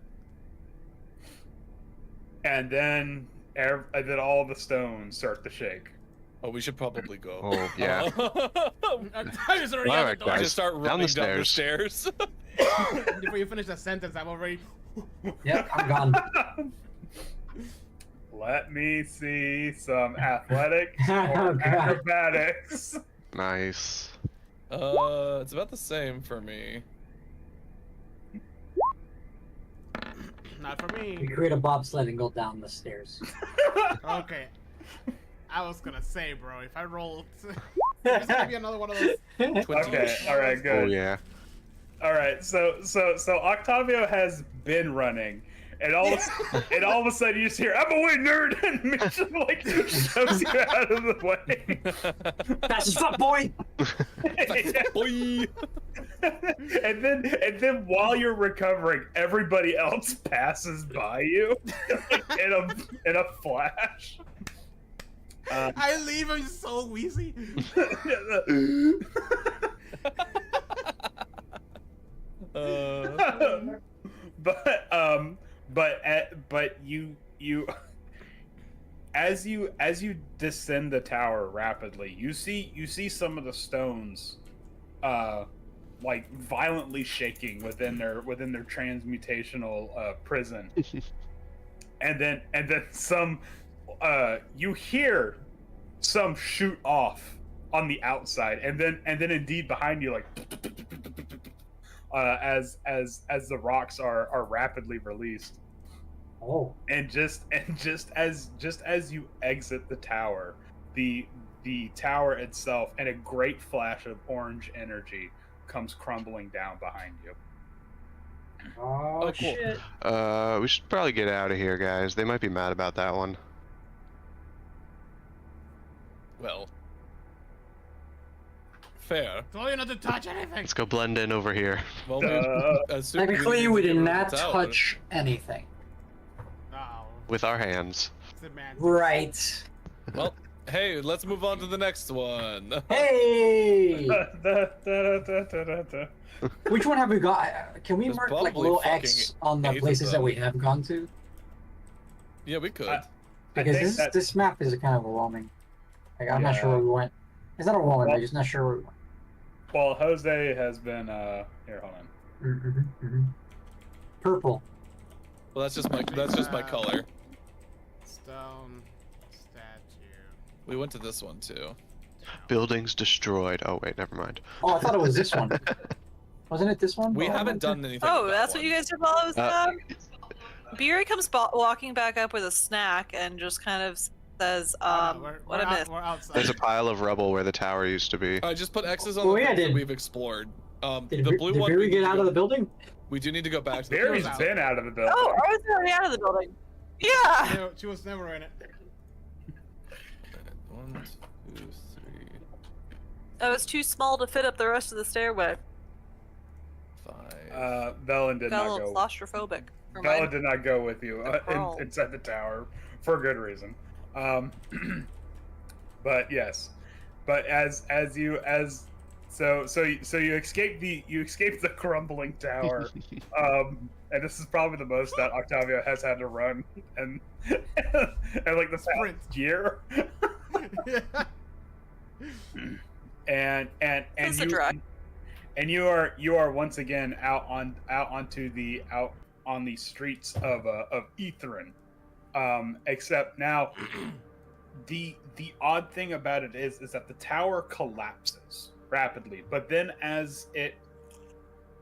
and then all the stones start to shake. Oh, we should probably go. Oh yeah. I was already All at right, the door. guys. Just start Down running the down the stairs. stairs. Before you finish that sentence, I'm already. Yep, I'm gone. Let me see some athletics Oh, or God. acrobatics. Nice. It's about the same for me. Not for We me. create a bobsled and go down the stairs. Okay. I was gonna say, bro, if I rolled, there's gonna be another one of those. Okay, all right, Oh good. yeah. All right, so Octavio has been running, and all of a sudden you just hear, "I'm away, nerd," and Mitchell like shoves you out of the way. Fast as fuck, boy! Boy. and then while you're recovering, everybody else passes by you in a flash. I leave him so wheezy. but you as you descend the tower rapidly, you see some of the stones like violently shaking within their transmutational prison. and then some you hear some shoot off on the outside, and then indeed behind you, like as the rocks are rapidly released. Oh. And just as you exit the tower, the tower itself and a great flash of orange energy comes crumbling down behind you. Oh, cool. shit. We should probably get out of here, guys. They might be mad about that one. Well, fair. Told you not to touch anything. Let's go blend in over here. Well, assume Technically, we did didn't not get rid of the tower. touch anything. Oh, With our hands. semantics. Right. Well, hey, let's move on to the next one. Hey! Da-da-da-da-da-da. Which one have we got? Can we There's mark like probably little fucking X on 8 the of places that them. we have gone to? Yeah, we could. Because think this map is kind of overwhelming. Like, I'm not Yeah. sure where we went. It's not overwhelming, Well- I'm just not sure where we went. Well, Jose has been here. Hold on. Mm-hmm. Purple. Well, that's just my color. Stone statue. We went to this one too. Buildings destroyed. Oh wait, never mind. Oh, I thought it was this one. Wasn't it this one? We Oh, I haven't went to- done anything. Oh, with that that's one. what you guys did while I was Uh, Beery comes walking back up with a snack and just kind of says, Oh, no, what I missed. we're outside. There's a pile of rubble where the tower used to be. I just put X's on Oh, the yeah, things that did- we've explored. Did, The blue did one. Barry we get need to out go- of the building? We do need to go back to the. Barry's out. been out of the building. Oh, I was already out of the building. Yeah. No, she was never in it. 1, 2, 3. I was too small to fit up the rest of the stairway. 5. Velen did Got a not little go. claustrophobic. Velen did not go with you crawl. inside the tower for good reason. But yes, but you escape the crumbling tower. And this is probably the most that Octavio has had to run and like the Sprint. past year. and It's a you drag. and you are once again out on the streets of Ethrin. Except now the odd thing about it is that the tower collapses rapidly, but then as it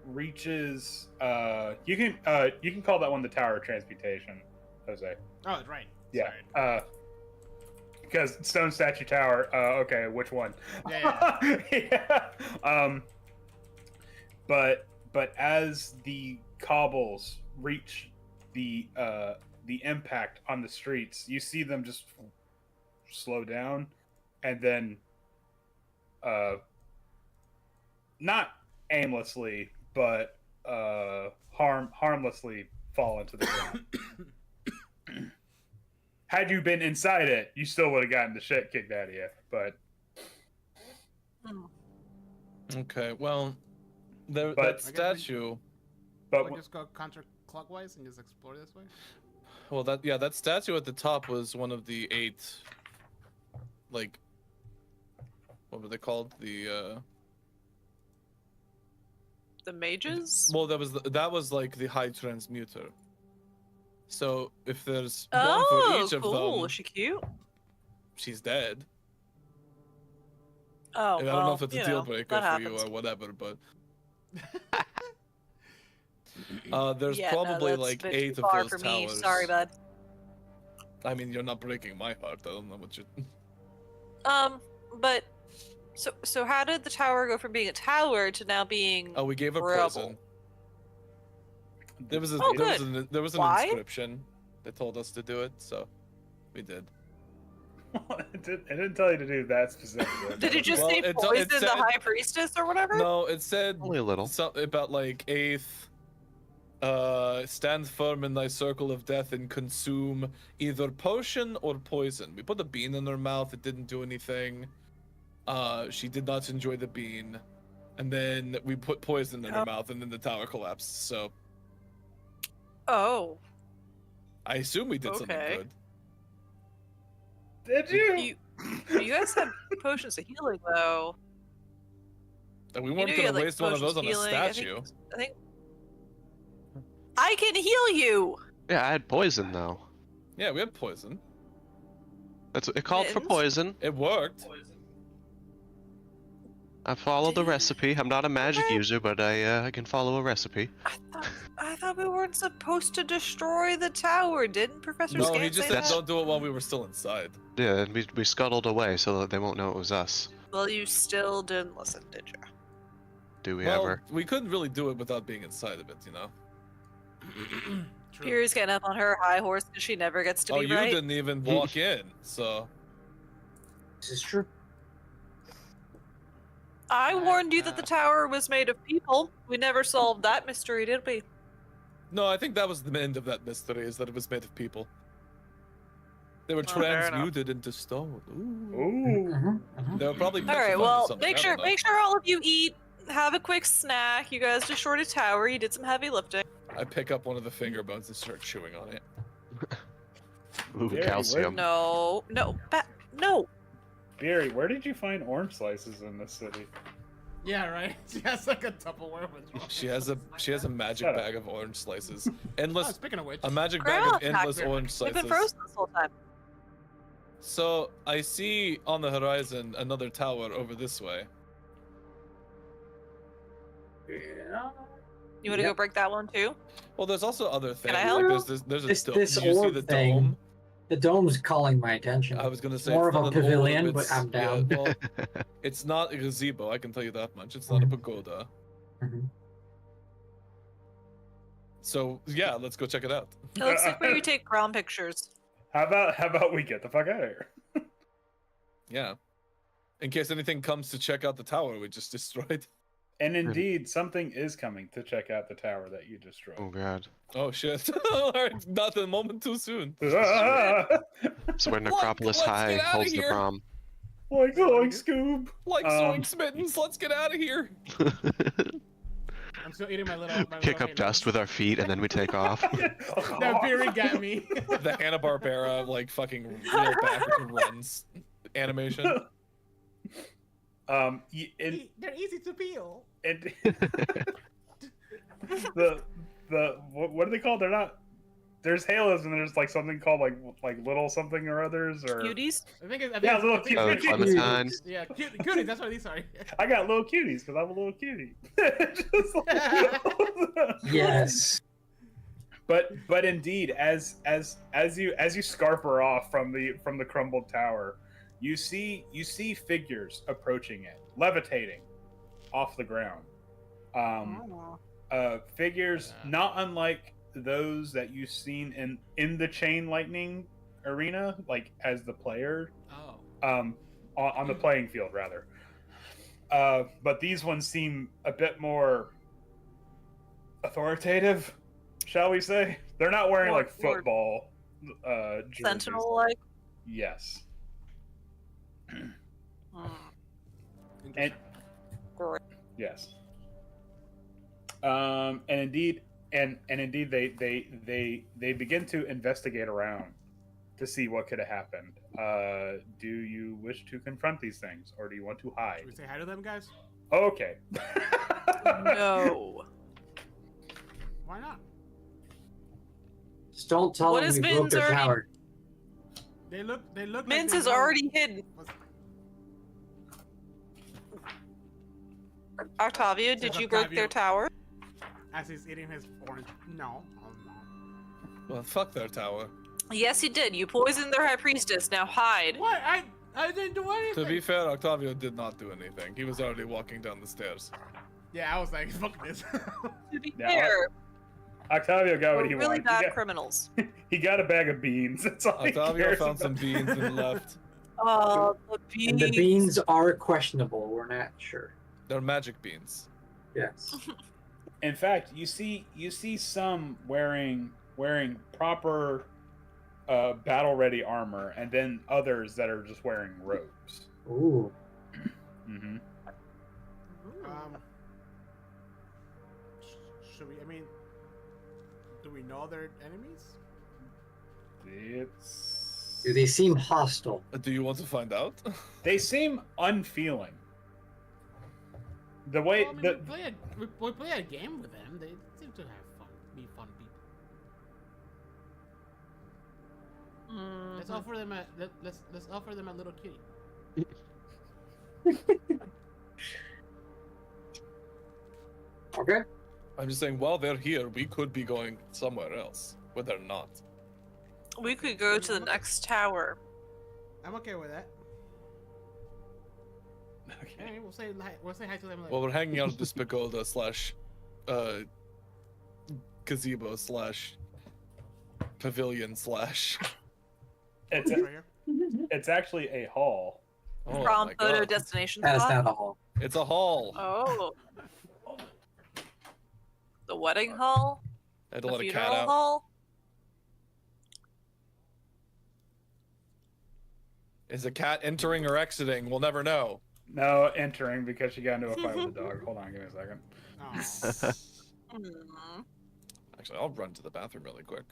reaches you can call that one the Tower of Transmutation, Jose. Oh, that's right. Yeah. Sorry. Because Stone Statue Tower, okay, which one? Yeah. Yeah. But as the cobbles reach the impact on the streets, you see them just slow down and then not aimlessly but harmlessly fall into the ground. Had you been inside it, you still would have gotten the shit kicked out of you. But Okay, well, But- that statue. but We'll just go counterclockwise and just explore this way. Well, that statue at the top was one of the 8. Like, what were they called? The The mages? well, that was like the high transmuter. So if there's one for Oh, each of cool. them, Is she cute? she's dead. Oh, I well, don't know if it's a you deal know, breaker that for you happens. or whatever, but there's Yeah, probably no, that's like a bit 8 too of far those for towers. me. Sorry, bud. I mean, you're not breaking my heart. I don't know what you. But so how did the tower go from being a tower to now being Oh, we gave her rubble? poison. There was a Oh, there was an Why? inscription that told us to do it, so we did. It didn't tell you to do that specifically. Did it just Well, say it poison said- the high priestess or whatever? No, it said Only a little. something about like 8th. Stand firm in thy circle of death and consume either potion or poison. We put a bean in her mouth. It didn't do anything. She did not enjoy the bean, and then we put poison in her mouth, and then the tower collapsed. So Oh, I assume we did something Okay. good. Did you? you guys had potions of healing though. And we You weren't knew you gonna had, like, waste one of those on potions a healing. statue. I think I can heal you. Yeah, I had poison though. Yeah, we had poison. It called for Mittens? poison. It worked. I followed the recipe. I'm not a magic Okay. user, but I can follow a recipe. I thought we weren't supposed to destroy the tower. Didn't Professor No, Scan he just say said that? don't do it while we were still inside. Yeah, and we scuttled away so that they won't know it was us. Well, you still didn't listen, did you? Do we Well, ever? we couldn't really do it without being inside of it, you know. True. Fury's getting up on her high horse because she never gets to Oh, be you right. didn't even walk in, so This is true. I warned you that the tower was made of people. We never solved that mystery, did we? no. I think that was the end of that mystery: is that it was made of people. They were Oh, fair enough. transmuted into stone. Ooh. Ooh. They were probably. All right. petrified or Well, something, make I sure don't know. all of you eat. Have a quick snack. You guys destroyed a tower. You did some heavy lifting. I pick up one of the finger bones and start chewing on it. Ooh, Yeah, calcium. No, no. Barry, where did you find orange slices in this city? Yeah, right. She has like a Tupperware with. She has a magic Shut up. bag of orange slices. Oh, Endless. speaking of which, A magic Grandma bag of endless packed it. orange They've slices. been frozen this whole time. So I see on the horizon another tower over this way. Yeah. You want to go break that one too? Well, there's also other things. I Like help? there's a This- dome. this Did you see orb the thing. dome? The dome's calling my attention. I was gonna say More it's of not a an orb, pavilion, but it's- I'm down. Yeah, well, it's not a gazebo. I can tell you that much. It's not a pagoda. Mhm. So yeah, let's go check it out. It looks like where you take ground pictures. How about we get the fuck out of here? Yeah. In case anything comes to check out the tower we just destroyed. And indeed, something is coming to check out the tower that you destroyed. Oh god. Oh shit! Alright, not a moment too soon. So where Look, Necropolis let's High get outta holds the here. prom. Like Scoob. Like Zoinks mittens, let's get out of here. I'm still eating my little. My Kick little up dust with our feet and then we take off. That Fury got me. The Hanna-Barbera like fucking real back runs animation. And They're easy to peel. the what are they called? They're not. There's halos and there's like something called like little something or others or. Cuties? I think it's. Yeah, it's- little I think Oh, it's- Clementine. Yeah, cuties. That's what these are. I got little cuties because I'm a little cutie. Just like- Yes. But indeed, as you scarp her off from the crumbled tower, you see figures approaching it, levitating off the ground. Figures not unlike those that you've seen in the chain lightning arena, like as the player, Oh. on the playing field rather. But these ones seem a bit more authoritative, shall we say? They're not wearing like More football jerseys. Sentinel like? Yes. Hmm. And Great. yes. And indeed they begin to investigate around to see what could have happened. Do you wish to confront these things or do you want to hide? Should we say hi to them, guys? Okay. No. Why not? Just don't tell What them is we broke Min's their already- tower. They look like Min's they is know already hidden. what's- Octavio, did Says you break Octavio. their tower? As he's eating his orange. No. Oh, no. Well, fuck their tower. Yes, you did. You poisoned their high priestess. Now hide. What? I didn't do anything. To be fair, Octavio did not do anything. He was already walking down the stairs. Yeah, I was like, fuck this. To be Yeah, fair, Octavio got what we're he really wanted. bad criminals. He got a bag of beans. That's all he Octavio cares found some about. beans and left. Oh, the beans. And the beans are questionable. We're not sure. They're magic beans. Yes. In fact, you see some wearing proper battle ready armor, and then others that are just wearing robes. Ooh. Mm-hmm. Should we? I mean, do we know they're enemies? It's Do they seem hostile? Do you want to find out? they seem unfeeling. The way Well, I mean, the we play a game with them. They seem to have fun, be fun people. Let's Mhm. offer them a let's offer them a little kitty. Okay. I'm just saying, while they're here, we could be going somewhere else, where they're not. We could go to the next tower. I'm okay with that. okay. Hey, we'll say hi to them later. Well, we're hanging out at this pagoda slash gazebo slash pavilion slash. It's Right here. it's actually a hall. Oh Prom my photo God. destination That is spot. not a hall. It's a hall. Oh. The wedding hall? I had to The let a funeral cat out. hall? Is a cat entering or exiting? We'll never know. No, entering because she got into a fight with the dog. Hold on, give me a second. Aw. Hmm. Actually, I'll run to the bathroom really quick,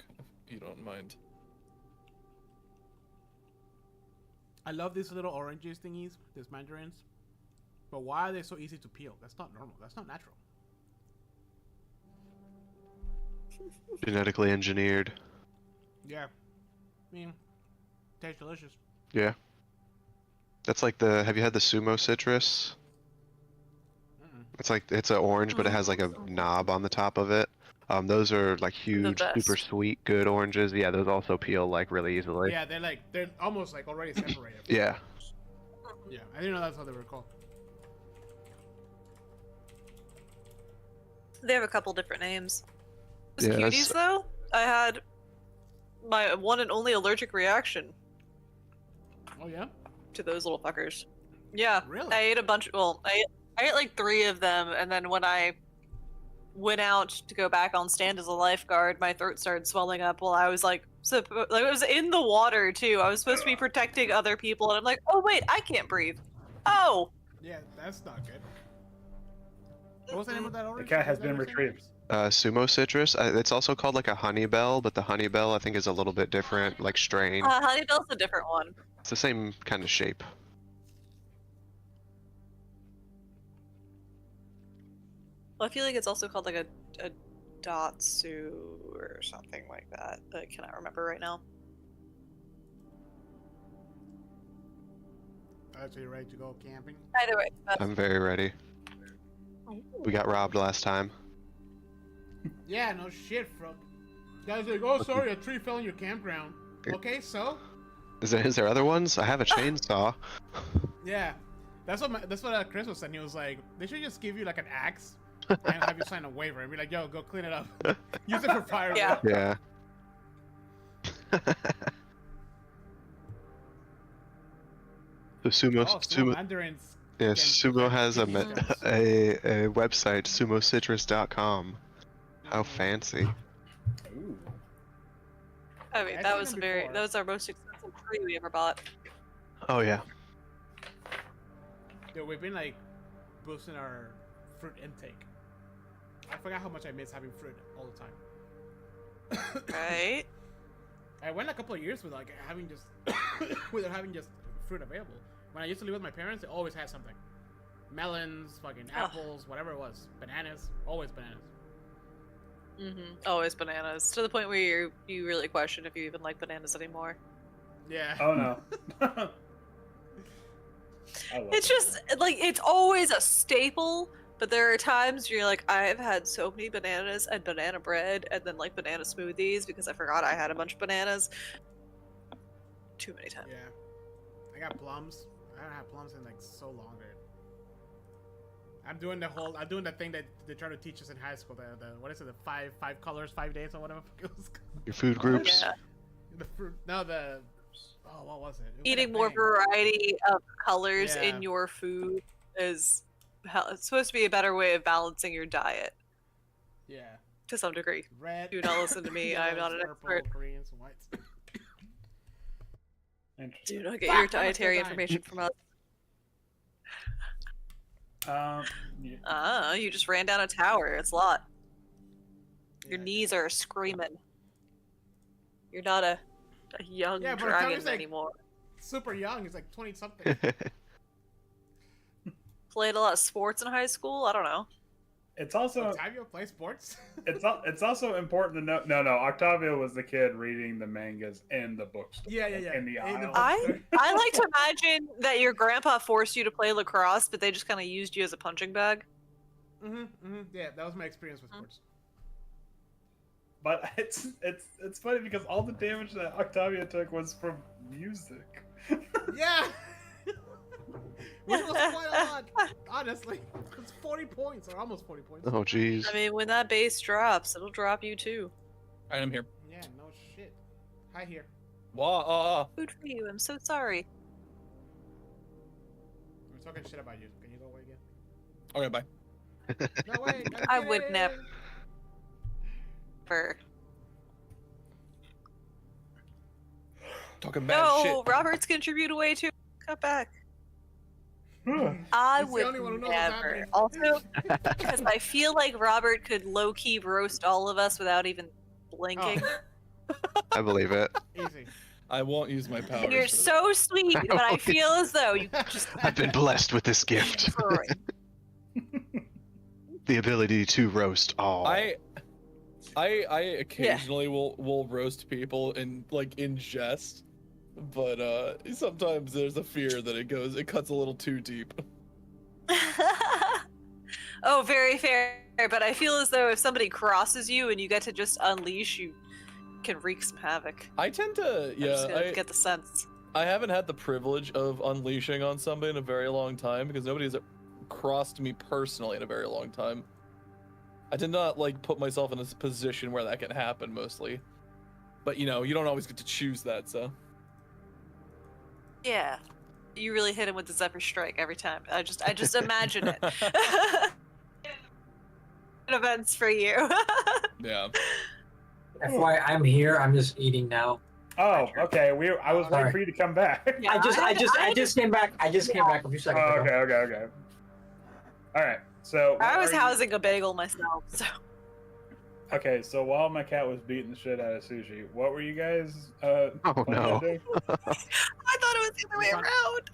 if you don't mind. I love these little oranges thingies, these mandarins. But why are they so easy to peel? That's not normal. That's not natural. Genetically engineered. Yeah. I mean, tastes delicious. Yeah. That's like the. Have you had the sumo citrus? Mm-mm. It's like it's an orange, but it has like a knob on the top of it. Those are like huge, super best. sweet, good oranges. Yeah, those also peel like really easily. Yeah, they're almost like already separated. Yeah. Yeah, I didn't know that's how they were called. They have a couple different names. Those Yeah, cuties, that's- though, I had my one and only allergic reaction Oh yeah. to those little fuckers. Yeah, Really? I ate a bunch. Well, I ate like 3 of them, and then when I went out to go back on stand as a lifeguard, my throat started swelling up while I was like, like it was in the water too. I was supposed to be protecting other people, and I'm like, oh wait, I can't breathe. Oh. Yeah, that's not good. What was the name of that orange? cat has Was that been what you said? retrieved. Sumo citrus. It's also called like a honey bell, but the honey bell I think is a little bit different, like strain. Honeybell's a different one. It's the same kind of shape. Well, I feel like it's also called like a Datsu or something like that. I cannot remember right now. Alright, so you're ready to go camping? Either way, I'm very ready. We got robbed last time. Yeah, no shit, bro. Guys like, oh sorry, a tree fell in your campground. Okay, so? Is there other ones? I have a chainsaw. Yeah. That's what Chris was saying. He was like, they should just give you like an axe and have you sign a waiver and be like, yo, go clean it up. Use it for fire. Yeah. Yeah. The sumo, Oh, sumo, mandarins. yeah, can sumo protect has a, citizens. a website, sumocitrus.com. How fancy. Ooh. I mean, I've that seen was them very. before. That was our most expensive tree we ever bought. Oh yeah. Dude, we've been like boosting our fruit intake. I forgot how much I miss having fruit all the time. Right? I went a couple of years with like having just without having just fruit available. When I used to live with my parents, they always had something. Melons, fucking Ugh. apples, whatever it was. Bananas, always bananas. Always bananas. To the point where you really question if you even like bananas anymore. Yeah. Oh no. I love It's it. just like it's always a staple, but there are times where you're like, I've had so many bananas and banana bread and then like banana smoothies because I forgot I had a bunch of bananas. Too many times. Yeah. I got plums. I haven't had plums in like so long, dude. I'm doing the thing that they try to teach us in high school. The what is it? The five colors, 5 days, or whatever it was. Your food groups. Yeah. The fruit. No, the. Oh, what was it? It was like a Eating more thing. variety of colors Yeah. in your food is it's supposed to be a better way of balancing your diet Yeah. to some degree. Red. Do not listen to me. I'm not an yellows, purple, expert. greens, whites. Interesting. Do not get Fuck, your I'm still dietary dying. information from us. Yeah. You just ran down a tower. It's a lot. Your Yeah, knees are screaming. You're not a young Yeah, but dragon Tommy's like- anymore. Super young. He's like 20 something. Played a lot of sports in high school. I don't know. It's also Octavio play sports. it's also important to know. No, Octavio was the kid reading the mangas in the bookstore. Yeah. In the In the aisle. I like to imagine that your grandpa forced you to play lacrosse, but they just kind of used you as a punching bag. Yeah, that was my experience with sports. But it's funny because all the damage that Octavio took was from music. Yeah. Which was quite a lot, honestly. It's 40 points, or almost 40 points. Oh jeez. I mean, when that bass drops, it'll drop you too. Alright, I'm here. Yeah, no shit. Hi here. Whoa, Food for you. I'm so sorry. We're talking shit about you. Can you go away again? okay, bye. No way. I would never. Talking bad No, shit. Robert's contribute away too. Cut back. Hmm. I He's the would only one who knows what's never. happening. Also, because I feel like Robert could low-key roast all of us without even blinking. I believe it. Easy. I won't use my powers. And you're for that. so sweet, but I feel as though you just I've been blessed with this gift. destroy. The ability to roast all. I occasionally will roast people in jest, but sometimes there's a fear that it cuts a little too deep. Oh, very fair. But I feel as though if somebody crosses you and you get to just unleash, you can wreak some havoc. I tend to I just yeah. get the sense. I haven't had the privilege of unleashing on somebody in a very long time because nobody's crossed me personally in a very long time. I did not put myself in this position where that can happen mostly. But you don't always get to choose that, so. Yeah. You really hit him with the Zephyr Strike every time. I just imagine it. Events for you. Yeah. FYI, I'm here. I'm just eating now. Oh, okay. I was waiting Sorry. for you to come back. Yeah, I just came back. I just came back a few seconds Oh, ago. okay. All right. So I was what are you- housing a bagel myself, so Okay, so while my cat was beating the shit out of Sushi, what were you guys? Oh planning no. on doing? I thought it was the other way around.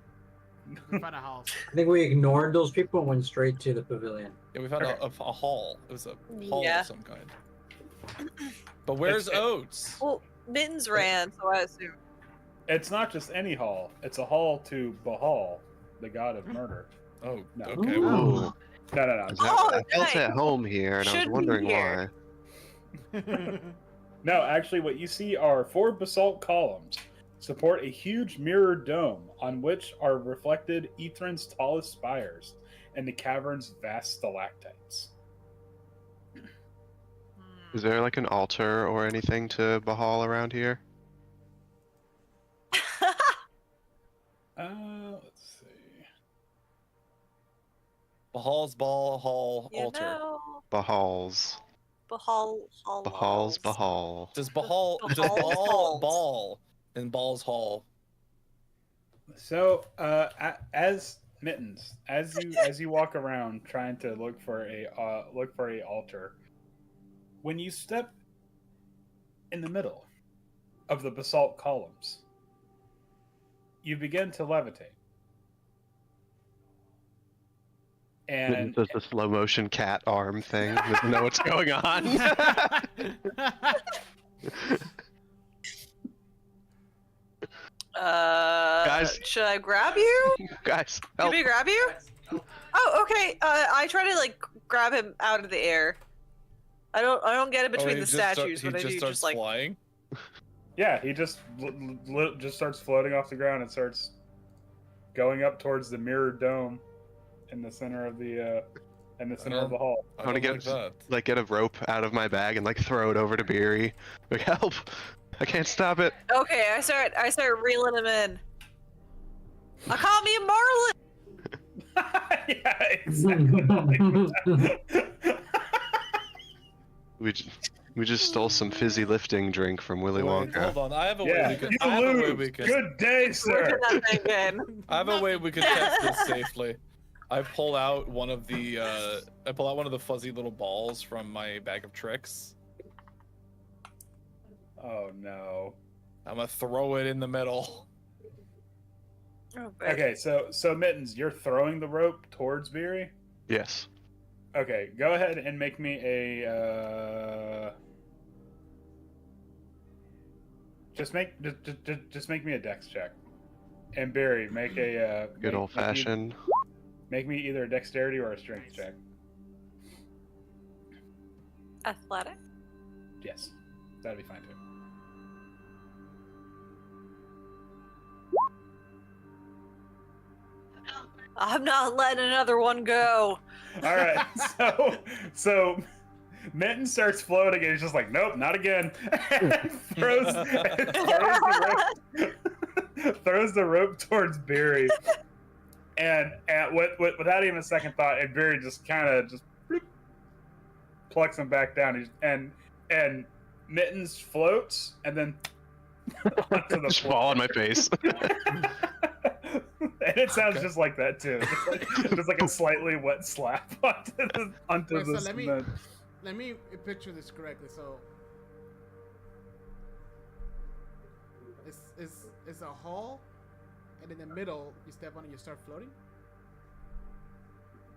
We found a house. I think we ignored those people and went straight to the pavilion. Yeah, we found Okay. a hall. It was a hall Yeah. of some kind. But where's It's- Oats? Well, Mittens ran, so I assume. It's not just any hall. It's a hall to Bahal, the god of murder. Oh, No. okay. Ooh. Ooh. No. Oh, I felt nice. at home here, and I was Should be wondering here. why. No, actually, what you see are 4 basalt columns support a huge mirror dome on which are reflected Ethrin's tallest spires and the cavern's vast stalactites. Is there like an altar or anything to Bahal around here? Let's see. Bahal's Ball Hall You altar. know, Bahal's. Bahal's Bahal. Does Bahal does Bahal's Ball halls. Ball in Ball's Hall? So, as Mittens, as you walk around trying to look for a altar, when you step in the middle of the basalt columns, you begin to levitate. And does the slow motion cat arm thing. Doesn't know what's going on. Guys. Should I grab you? Guys, Can help. we grab you? Oh, okay. I try to like grab him out of the air. I don't get it between the statues, but I do starts just like. flying. yeah, he just just starts floating off the ground and starts going up towards the mirrored dome in the center of the of the hall. I I want to don't get like that. like get a rope out of my bag and like throw it over to Beery. Like help! I can't stop it. Okay, I start reeling him in. I call me a marlin. yeah, exactly. We just stole some fizzy lifting drink from Willy Wait, Wonka. hold on. I have a yeah, way we could. you I have a way lose. we could. Good day, Look sir. at that thing again. I have a way we could test this safely. I pull out one of the fuzzy little balls from my bag of tricks. Oh no. I'm gonna throw it in the middle. Oh, boy. Okay, so Mittens, you're throwing the rope towards Beery? Yes. Okay, go ahead and make me a just make me a dex check. And Barry, make a Good old fashioned. Make me either a dexterity or a strength check. Athletic. Yes. That'd be fine too. I'm not letting another one go. All right. So Minton starts floating and he's just like, nope, not again. And throws the rope towards Barry. And without even a second thought, and Barry just kind of bloop, plucks him back down. And Mittens floats and then onto the Just floor. fall on my face. And it sounds just like that too. Just like a slightly wet slap onto Wait, so the let cement. me picture this correctly. So it's a hall, and in the middle you step on and you start floating.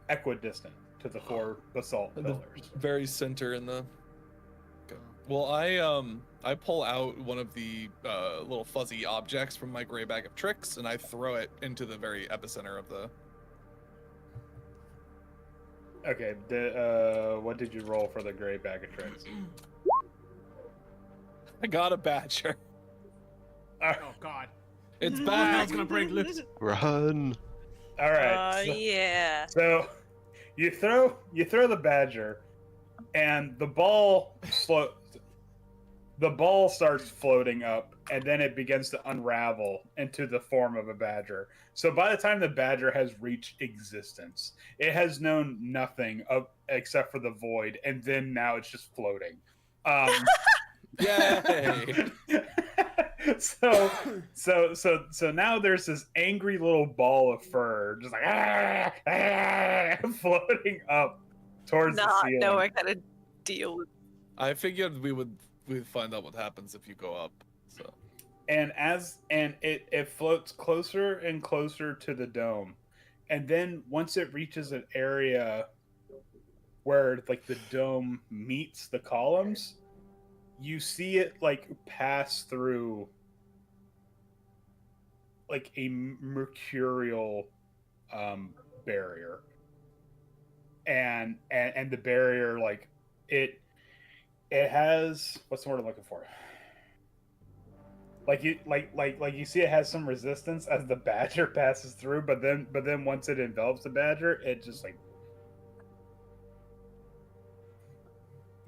Equidistant to the four basalt The pillars. very center in the. Okay. Well, I pull out one of the little fuzzy objects from my gray bag of tricks, and I throw it into the very epicenter of the. Okay, what did you roll for the gray bag of tricks? I got a badger. Oh God! It's I back. was gonna break loose. Run. All right. Yeah. So you throw the badger, and the ball starts floating up, and then it begins to unravel into the form of a badger. So by the time the badger has reached existence, it has known nothing except for the void, and then now it's just floating. Yay! So now there's this angry little ball of fur, just like floating up towards the Not ceiling. knowing how to deal with. I figured we'd find out what happens if you go up. So And it floats closer and closer to the dome, and then once it reaches an area where like the dome meets the columns, you see it like pass through like a mercurial barrier, and the barrier, like it has, what's the word I'm looking for? Like you you see it has some resistance as the badger passes through, but then once it envelops the badger, it just like,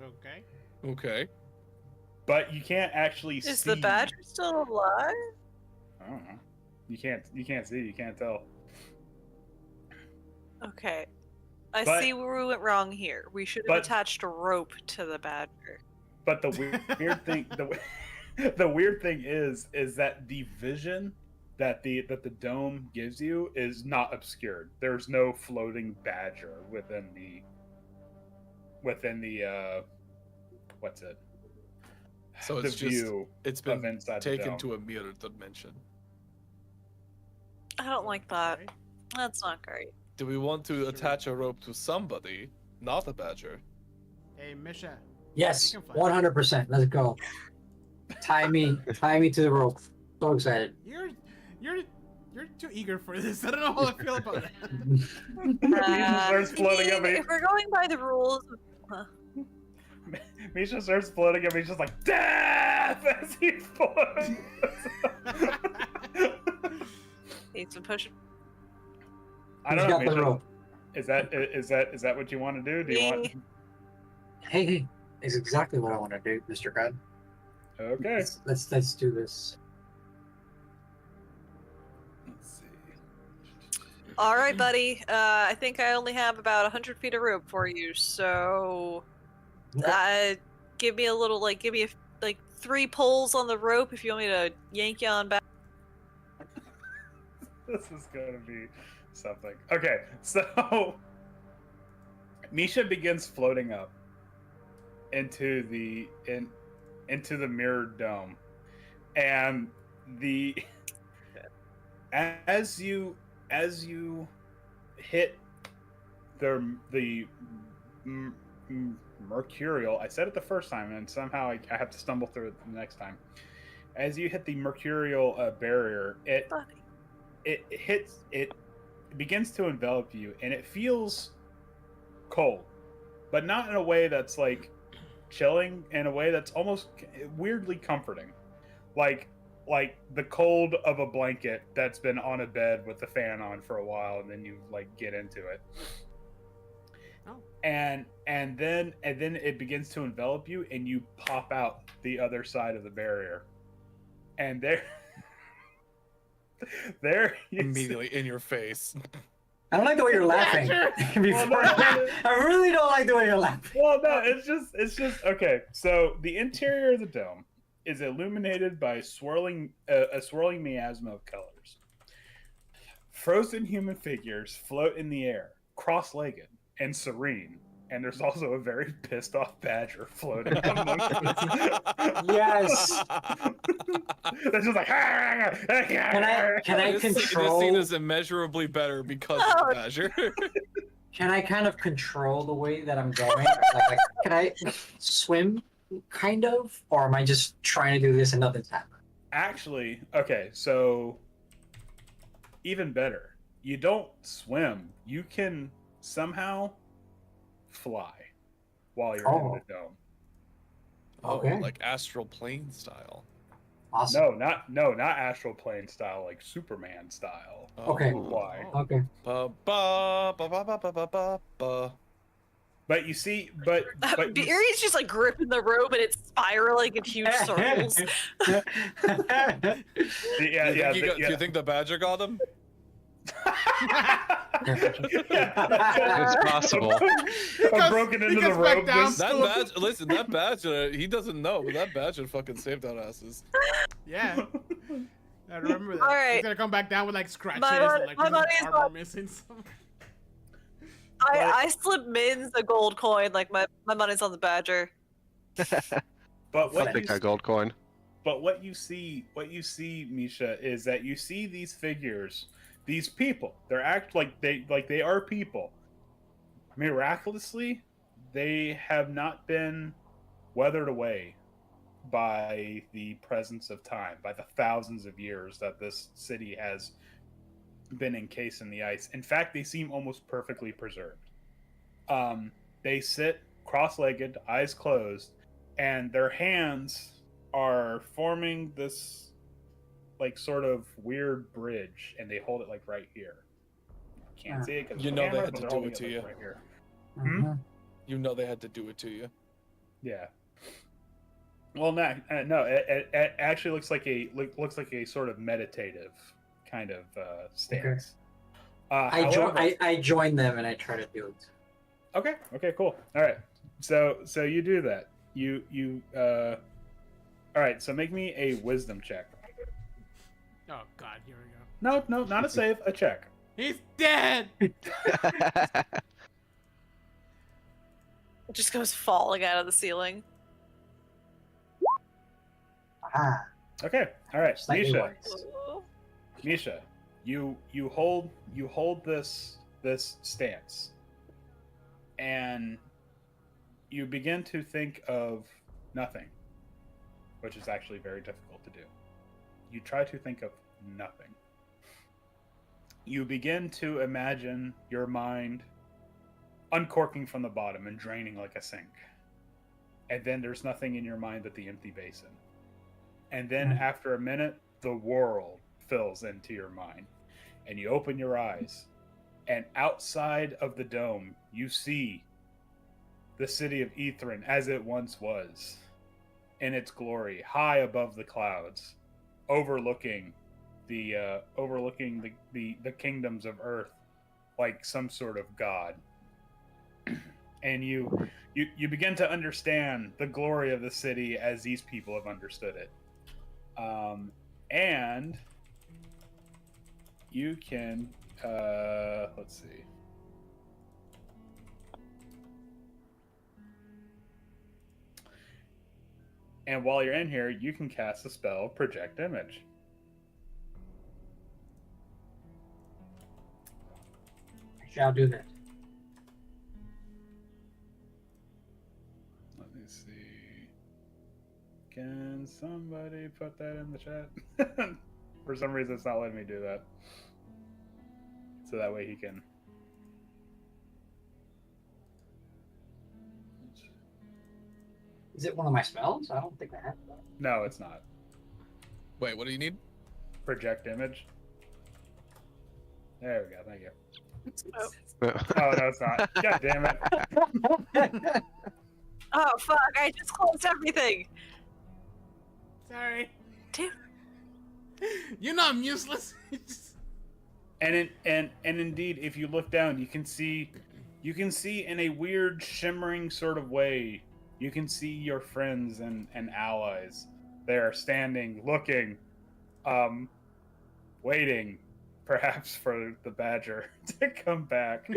Okay. okay. but you can't actually see. Is the badger still alive? I don't know. You can't see. You can't tell. Okay. I But- see where we went wrong here. We should have attached a rope to the badger. But the weird thing, the weird thing is that the vision that the dome gives you is not obscured. There's no floating badger within the what's it? So The it's just view it's of been inside the taken dome. to a mirror dimension. I don't like that. Okay. That's not great. Do we want to attach a rope to somebody, not a badger? Hey, Misha. Yes, You can fly. 100%. Let's go. Tie me to the rope. So excited. You're too eager for this. I don't know how I feel about that. Misha starts floating up. if we're going by the rules, Misha starts floating up. He's just like death as he floats. need some push. I Who's don't know. got the Misha, rope? is that what you want to do? Do you want? Me. Hey, it's exactly what I want to do, Mr. God. Okay. Let's do this. Let's see. All right, buddy. I think I only have about 100 feet of rope for you, so give me a little, give me 3 pulls on the rope if you want me to yank you on back. This is gonna be something. Okay, so Misha begins floating up into the mirrored dome, and as you hit the mercurial, I said it the first time, and somehow I have to stumble through it the next time. As you hit the mercurial barrier, it begins to envelop you, and it feels cold, but not in a way that's like chilling, in a way that's almost weirdly comforting, like the cold of a blanket that's been on a bed with the fan on for a while, and then you get into it. Oh. And then it begins to envelop you, and you pop out the other side of the barrier, and there you Immediately in your face. I don't like the way you're laughing. Well, no, I really don't like the way you're laughing. Well, no, it's just okay. So the interior of the dome is illuminated by a swirling miasma of colors. Frozen human figures float in the air, cross-legged and serene, and there's also a very pissed off badger floating amongst them. Yes. That's just like. Can I This scene control? is immeasurably better because of the badger. Can I kind of control the way that I'm going? Like, can I swim, kind of, or am I just trying to do this and nothing's happening? Actually, okay, so even better. You don't swim. You can somehow fly while you're in the dome. Okay. Like astral plane style. Awesome. No, not astral plane style, like Superman style. Okay. Fly. Okay. Ba, ba, ba, ba, ba, ba, ba, ba, ba. But you see, but you Beery's just gripping the rope and it's spiraling in huge circles. Do you think the badger got him? It's possible. I'm broken into the rope. That badger, he doesn't know, but that badger fucking saved our asses. Yeah. I remember that. All right. He's gonna come back down with scratches My and money is armor on- missing. I slip Mins a gold coin, my money's on the badger. But I'll what take that gold coin. But what you see, Misha, is that you see these figures, these people. They act like they are people. Miraculously, they have not been weathered away by the presence of time, by the thousands of years that this city has been encased in the ice. In fact, they seem almost perfectly preserved. They sit cross-legged, eyes closed, and their hands are forming this sort of weird bridge, and they hold it right here. Can't see it because You know they had to do it to you. right here. Mhm. You know they had to do it to you. Yeah. Well, no. It actually looks like a sort of meditative kind of stance. I join them and I try to do it. Okay, cool. All right. So you do that. You all right, so make me a wisdom check. Oh god, here we go. No, not a save, a check. He's dead! It just goes falling out of the ceiling. Ah, Okay. All right. slightly Misha, worse. Ooh. Misha, you hold this this stance, and you begin to think of nothing, which is actually very difficult to do. You try to think of nothing. You begin to imagine your mind uncorking from the bottom and draining like a sink. And then there's nothing in your mind but the empty basin. And then after a minute, the world fills into your mind. And you open your eyes. And outside of the dome, you see the city of Ethrin as it once was, in its glory, high above the clouds, overlooking the kingdoms of Earth, like some sort of god. And you begin to understand the glory of the city as these people have understood it. And you can let's see. And while you're in here, you can cast the spell Project Image. I shall do that. Let me see. Can somebody put that in the chat? For some reason, it's not letting me do that. So that way he can. Is it one of my spells? I don't think I have that. No, it's not. Wait, what do you need? Project Image. There we go. Thank you. Oh. Oh, no, it's not. God damn it. Oh fuck! I just closed everything. Sorry. Dude. You know I'm useless. And indeed, if you look down, you can see in a weird shimmering sort of way, you can see your friends and allies there standing, looking, waiting, perhaps for the badger to come back.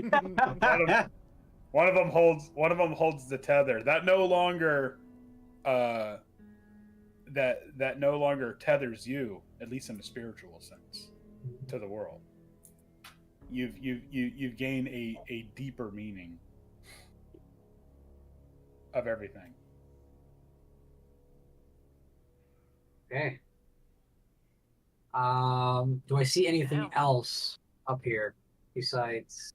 One of them holds the tether that no longer that no longer tethers you, at least in a spiritual sense, to the world. You've gained a deeper meaning of everything. Okay. Do I see anything else up here besides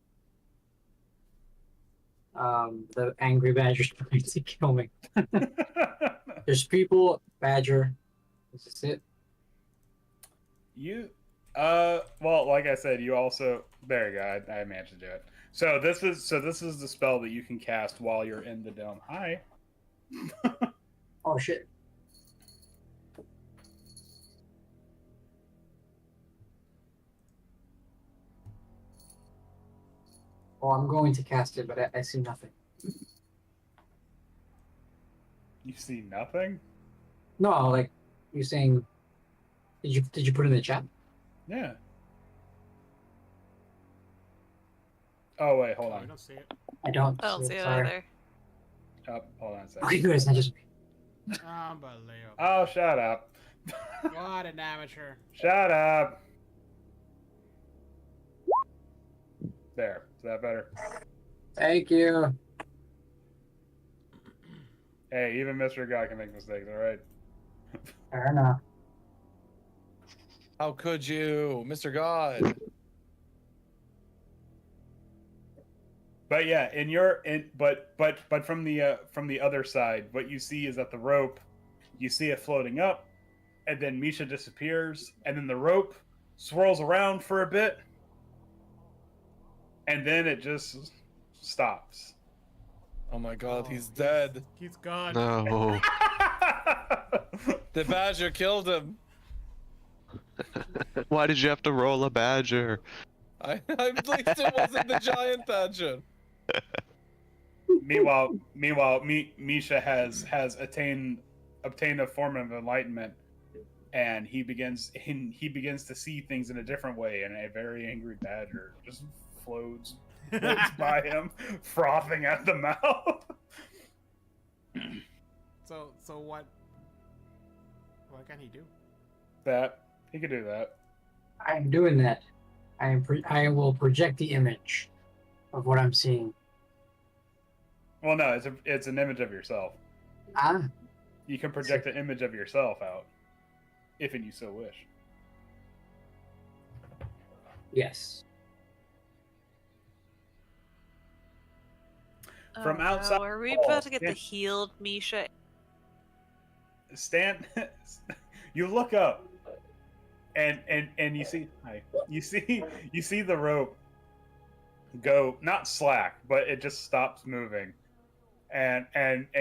the angry badger's trying to kill me? There's people, badger. Is this it? Well, like I said, you also there you go. I managed to do it. So this is the spell that you can cast while you're in the dome. Hi. Oh shit. Oh, I'm going to cast it, but I see nothing. You see nothing? No, like you're saying. Did you put it in the chat? Yeah. Oh wait, hold Oh, I on. don't see it. I don't. I don't see it sorry. either. Oh, hold on a second. Okay, good. It's not just me. Unbelievable. Oh, shut up. What an amateur. Shut up. There. Is that better? Thank you. Hey, even Mr. God can make mistakes, alright? Fair enough. How could you, Mr. God? But yeah, but from the other side, what you see is that the rope, you see it floating up, and then Misha disappears, and then the rope swirls around for a bit, and then it just stops. Oh my God, Oh, he's dead. He's gone. No. The badger killed him. Why did you have to roll a badger? I'm pleased it wasn't the giant badger. Meanwhile, Misha has obtained a form of enlightenment, and he begins to see things in a different way, and a very angry badger just floats by him, frothing at the mouth. So what can he do? That he could do that. I'm doing that. I will project the image. of what I'm seeing. Well, no, it's an image of yourself. Ah, You can project an image of yourself out, if and you so wish. yes. From Oh, outside no. Are we the wall, about to get the yeah. healed Misha? Stand. You look up, and you see. Hi. You see the rope go, not slack, but it just stops moving. And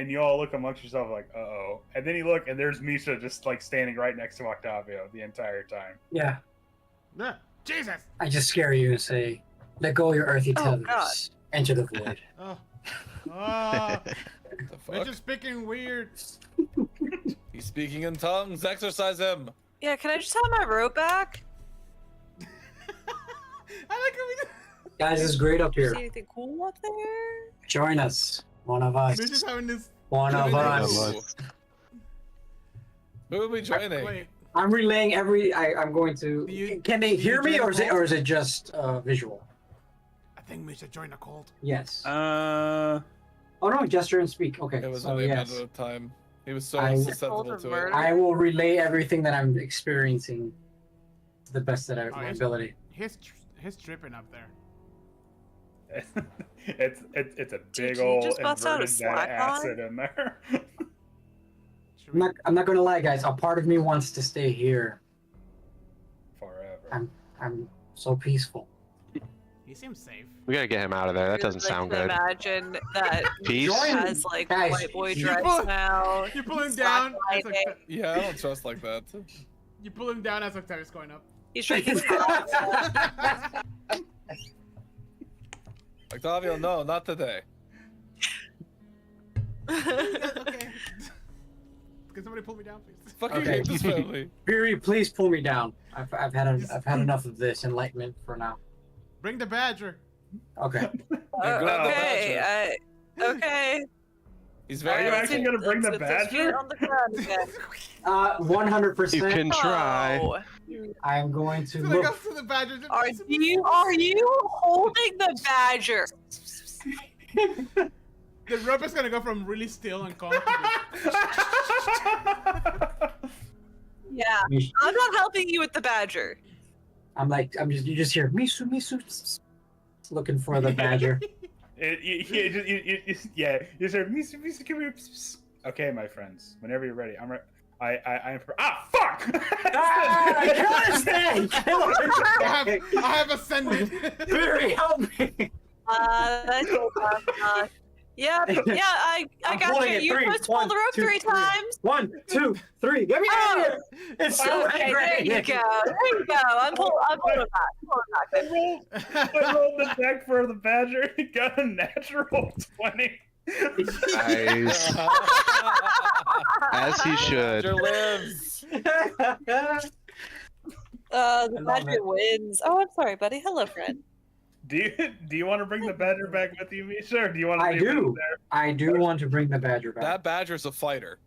you all look amongst yourself like, uh-oh. And then you look, and there's Misha just like standing right next to Octavio the entire time. Yeah. Yeah. Jesus! I just scare you and say, let go of your earthy Oh, tethers. God. Enter the void. Oh. Oh. The They're fuck? just speaking weird. He's speaking in tongues. Exercise him. Yeah, can I just have my rope back? I like how we Guys, it's great up See here. anything cool up there? Join us. One of us. We're just having this. One of Join us. us. Who are we joining? Wait. I'm relaying I'm going to. Do you- Can they do you hear me, join or the is it just visual? I think we should join a cult. Yes. Uh, Oh no, gesture and speak. Okay. It was So only a yes, minute of time. He was so I- susceptible Told to her it. I will relay everything that I'm experiencing to the best that my yes. ability. He's tripping up there. it's a Did big you old just bust out a inverted slack acid in there. Should we- I'm not gonna lie, guys. A part of me wants to stay here. Forever. I'm so peaceful. He seems safe. We gotta get him out of there. That Really doesn't like sound to good. Imagine that Peace? Misha has like Guys, white boy you dress pull- now. You pull him Slack down. As lighting. Yeah, I don't trust like that. You pull him down as Octavius going up. He's drinking coffee. Octavio, no, not today. Okay. Can somebody pull me down, please? Fucking Okay. hate this family. Fury, please pull me down. I've had enough of this enlightenment for now. Bring the badger. Okay. Yeah, grab the Okay, okay. He's Are very you Alright, actually helpful. gonna bring the let's get his feet badger? on the ground again. 100%. You can try. Oh. I'm going to So they go look. to the badger. Are you holding the badger? The rope is gonna go from really still and calm to Yeah, I'm not helping you with the badger. You just hear Misu, looking for the badger. Yeah, you said, Misa, come here. Okay, my friends, whenever you're ready, I'm ready. I'm. Ah, fuck! Kill this thing! Kill I it! have ascended. Fury, help me! That's yeah, I I'm got pulling you. it. You're Three, supposed to pull one, the rope two, 3 three. times. 1, 2, 3. Get me out of here! It's so Okay, angry. there you go. There you go. I'm pulling it back. I rolled the deck for the badger. He got a natural 20. Nice. As he should. Badger lives. The love badger it. wins. Oh, I'm sorry, buddy. Hello, friend. Do you want to bring the badger back with you, Misha, or do you want to I leave him do. there? I do want to bring the badger back. That badger's a fighter.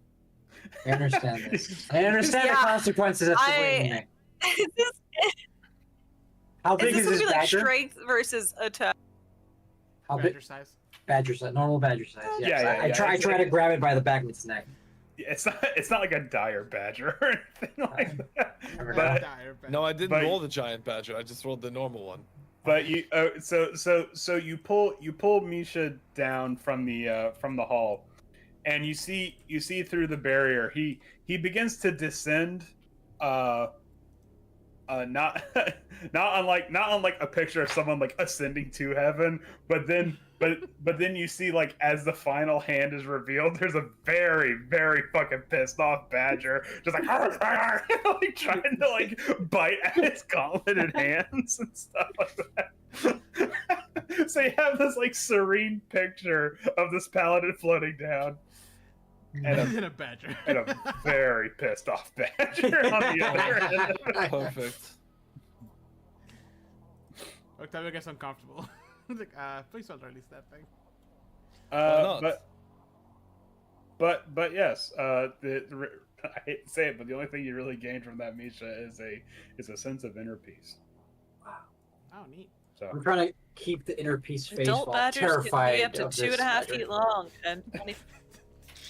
I understand this. I understand the Yeah, consequences that's awaiting me. Is this, How is big this is gonna this be like badger? strength versus attack? How big? Badger size. Badger size, normal badger size. Yes. Yeah, I try it's to like- grab it by the back of its neck. It's not like a dire badger or anything like that. Never But Dire badger. No, I didn't But- roll the giant badger. I just rolled the normal one. But you so you pull Misha down from the hall, and you see through the barrier he begins to descend, not unlike a picture of someone like ascending to heaven, but then you see, like, as the final hand is revealed, there's a very, very fucking pissed off badger just like, like trying to like bite at his gauntleted hands and stuff like that. So you have this like serene picture of this paladin floating down And a badger. and a very pissed off badger on the other end. Perfect. Octavio gets uncomfortable. He's like, please don't release that thing. Why not? But yes, I hate to say it, but the only thing you really gain from that, Misha, is a sense of inner peace. Oh, neat. So I'm trying to keep the inner peace face Adult while badgers can terrified be up to of 2.5 this feet badger. long and 20.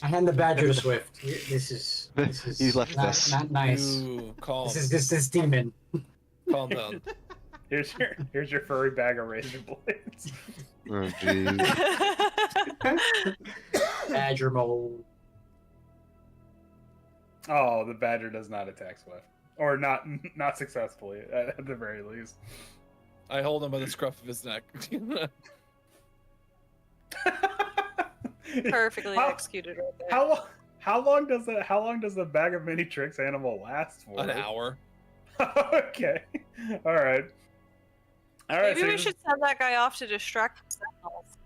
I hand the badger to Swift. This is You left not, this. not nice. Ooh, calm. This is demon. Calm down. here's your furry bag of razor blades. Oh jeez. Badger mode. Oh, the badger does not attack Swift, or not successfully at the very least. I hold him by the scruff of his neck. Perfectly How- executed right there. How long does the bag of mini tricks animal last for? An hour. Okay. All right. Maybe So we you- should send that guy off to distract the sentinels.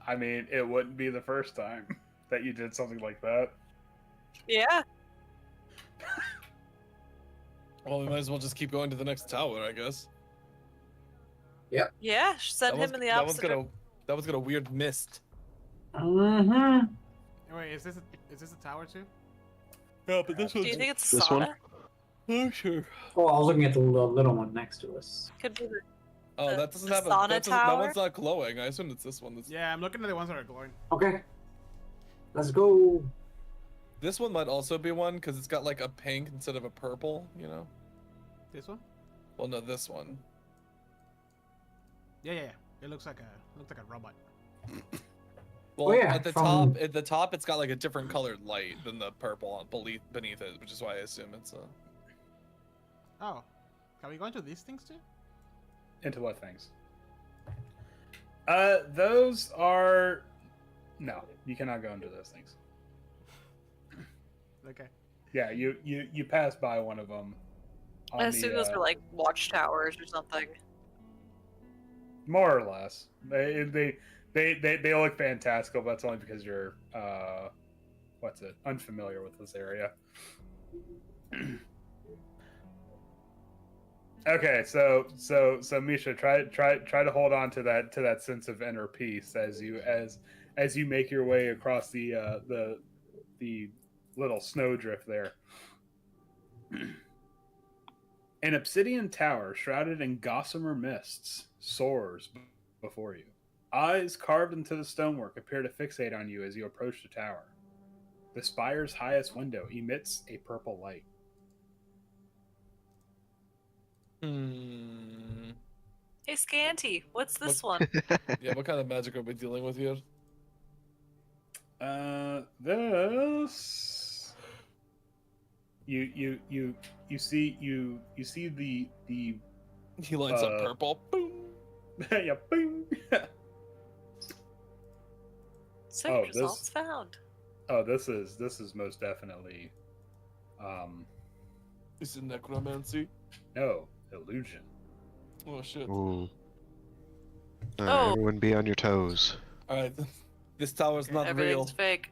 I mean, it wouldn't be the first time that you did something like that. Yeah. Well, we might as well just keep going to the next tower, I guess. Yeah, send him in the opposite. That one's got a weird mist. Mm-hmm. Wait, is this a tower too? Yeah, but this Do you think it's This sauna? one? Oh, sure. Oh, I was looking at the little one next to us. Could be the Oh, The- that doesn't the have a. sauna That tower? one's not glowing. I assume it's this one. Yeah, I'm looking at the ones that are glowing. Okay. Let's go. This one might also be one because it's got like a pink instead of a purple. You know. This one? Well, no, this one. Yeah. It looks like a robot. Well, yeah, at the from- top, it's got like a different colored light than the purple on beneath it, which is why I assume it's a. Oh, can we go into these things too? Into what things? Those are. No, you cannot go into those things. Okay. Yeah, you pass by one of them. I assume those are like watchtowers or something. More or less. They look fantastical, but that's only because you're unfamiliar with this area. Okay, so Misha, try to hold on to that sense of inner peace as you make your way across the little snowdrift there. An obsidian tower shrouded in gossamer mists soars before you. Eyes carved into the stonework appear to fixate on you as you approach the tower. The spire's highest window emits a purple light. Hmm. Hey, Scanty, what's this one? Yeah, what kind of magic are we dealing with here? This you see the He lights up purple. Boom. yeah, boom. Save Oh, results found. Oh, this is most definitely Is it necromancy? no illusion. Oh shit! Ooh. Oh. Everyone be on your toes. All right, this tower's not real. Everything's fake.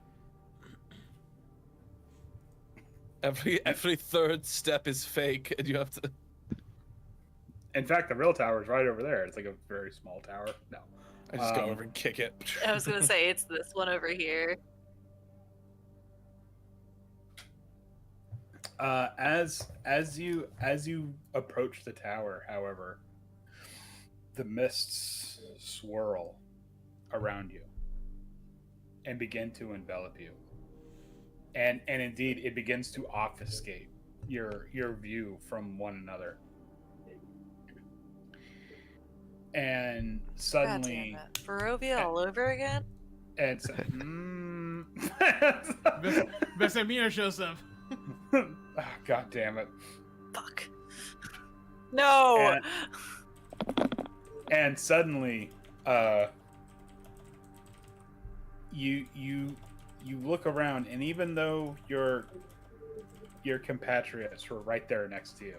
Every third step is fake, and you have to. In fact, the real tower is right over there. It's like a very small tower. No. I just go over and kick it. I was gonna say it's this one over here. As you approach the tower, however, the mists swirl around you and begin to envelop you. And indeed, it begins to obfuscate your view from one another. And suddenly, God damn it. Barovia all over again? and Vesemir shows up. God damn it. Fuck. No! And suddenly, you look around, and even though your compatriots were right there next to you,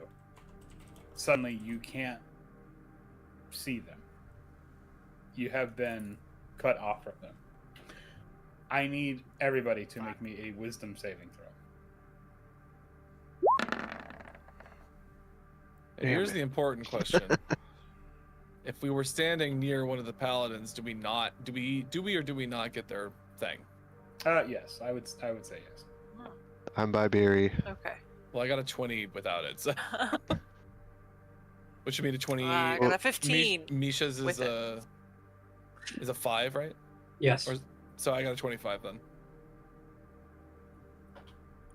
suddenly you can't see them. You have been cut off from them. I need everybody to make me a wisdom saving throw. And here's the important question: if we were standing near one of the paladins, do we not get their thing? Yes, I would say yes. I'm by Beery. Okay. Well, I got a 20 without it. So. Which should be the 20. I got a 15. Misha's with is a 5, right? Yes. Or, so I got a 25 then.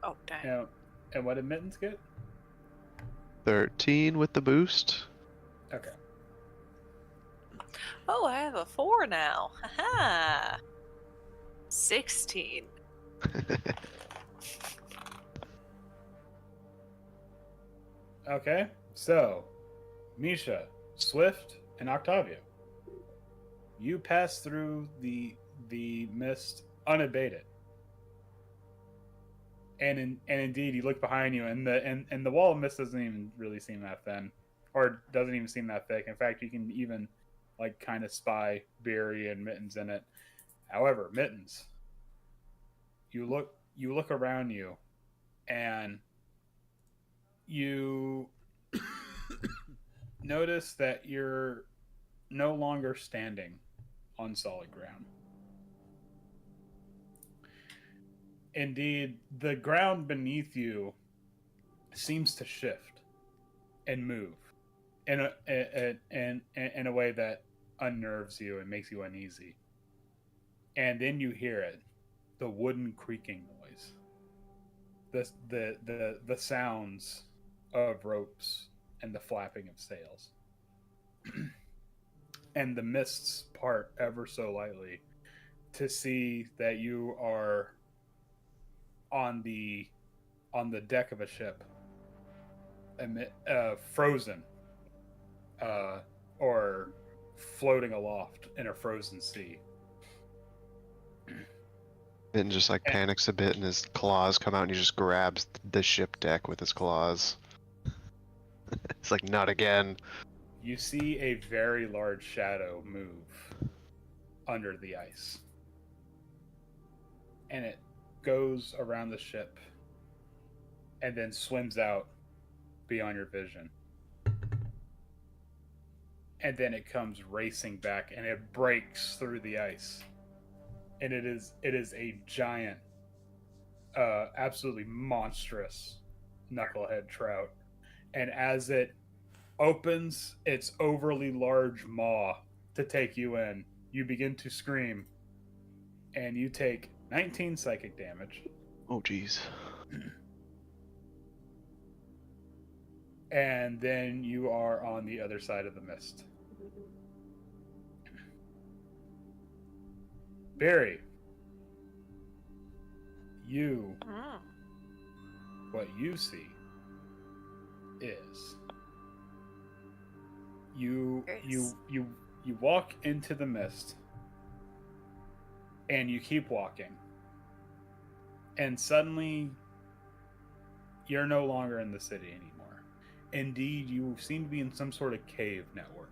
Oh, dang. Yeah. And what did Mittens get? 13 with the boost. Okay. Oh, I have a 4 now. Haha. 16. Okay. So, Misha, Swift, and Octavia, you pass through the mist unabated. And indeed, you look behind you, and the wall of mist doesn't even really seem that thin, or doesn't even seem that thick. In fact, you can even like kind of spy Beery and Mittens in it. However, Mittens, you look around you, and you notice that you're no longer standing on solid ground. Indeed, the ground beneath you seems to shift and move in a way that unnerves you and makes you uneasy. And then you hear it, the wooden creaking noise, the sounds of ropes and the flapping of sails. And the mists part ever so lightly to see that you are on the deck of a ship, frozen, or floating aloft in a frozen sea. And just like panics a bit, and his claws come out, and he just grabs the ship deck with his claws. It's like, not again. You see a very large shadow move under the ice, and it goes around the ship and then swims out beyond your vision. And then it comes racing back, and it breaks through the ice. And it is a giant, absolutely monstrous knucklehead trout. And as it opens its overly large maw to take you in, you begin to scream, and you take 19 psychic damage. Oh, jeez. And then you are on the other side of the mist. Barry, Mm. what you see is you walk into the mist, and you keep walking, and suddenly you're no longer in the city anymore. Indeed, you seem to be in some sort of cave network.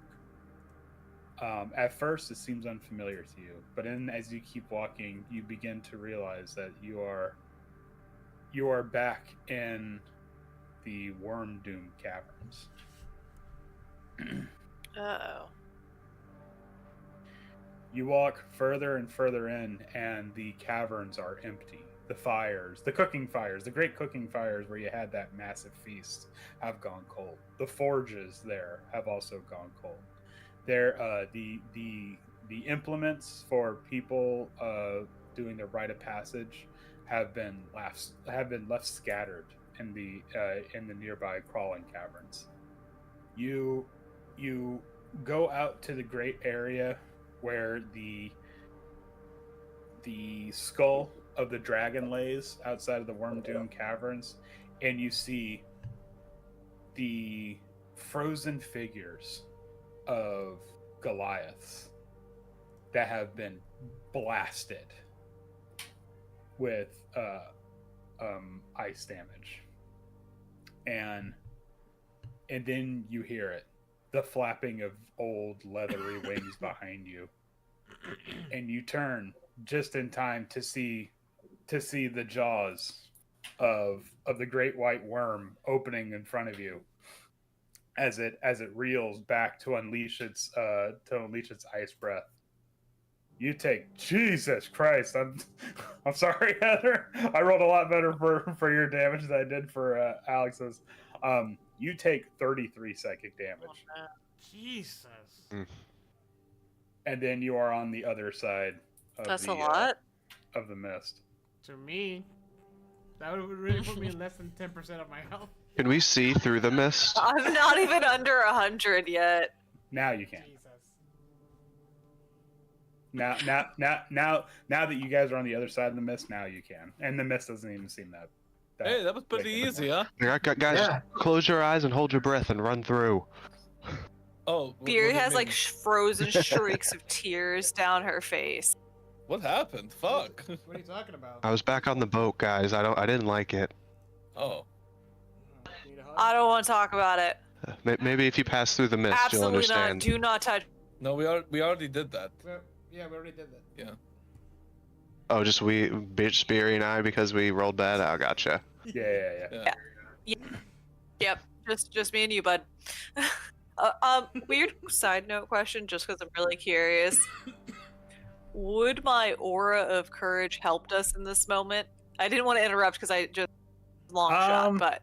At first, it seems unfamiliar to you, but then as you keep walking, you begin to realize that you are back in the Worm Doom Caverns. Uh-oh. You walk further and further in, and the caverns are empty. The fires, the cooking fires, the great cooking fires where you had that massive feast, have gone cold. The forges there have also gone cold. There, the implements for people doing the rite of passage have been left scattered in the nearby crawling caverns. You go out to the great area where the skull of the dragon lays outside of the Worm Doom Caverns, and you see the frozen figures of Goliaths that have been blasted with ice damage, and then you hear it, the flapping of old leathery wings behind you, and you turn just in time to see the jaws of the great white worm opening in front of you as it reels back to unleash its ice breath. You take, Jesus Christ, I'm sorry, Heather. I rolled a lot better for your damage than I did for Alex's. You take 33 psychic Oh, damage, no. Jesus. and then you are on the other side of That's the a lot. of the mist. To me, that would really put me in less than 10% of my health. Can we see through the mist? I'm not even under 100 yet. Now you can. Jesus. Now that you guys are on the other side of the mist, now you can. And the mist doesn't even seem that. Hey, that was pretty big easy, anymore. huh? Guys, Yeah. close your eyes and hold your breath and run through. Oh, what do Beard you has like mean? frozen shrieks of tears down her face. What happened? Fuck. What are you talking about? I was back on the boat, guys. I didn't like it. Oh. Need a hug? I don't want to talk about it. Maybe if you pass through the mist, you'll Absolutely not. understand. Do not touch. No, we already did that. Yeah, we already did that. Oh, just bitch, Speary and I, because we rolled bad. Oh, gotcha. Yeah. Yep, just me and you, bud. Weird side note question, just because I'm really curious. Would my aura of courage helped us in this moment? I didn't want to interrupt because I just long shot, but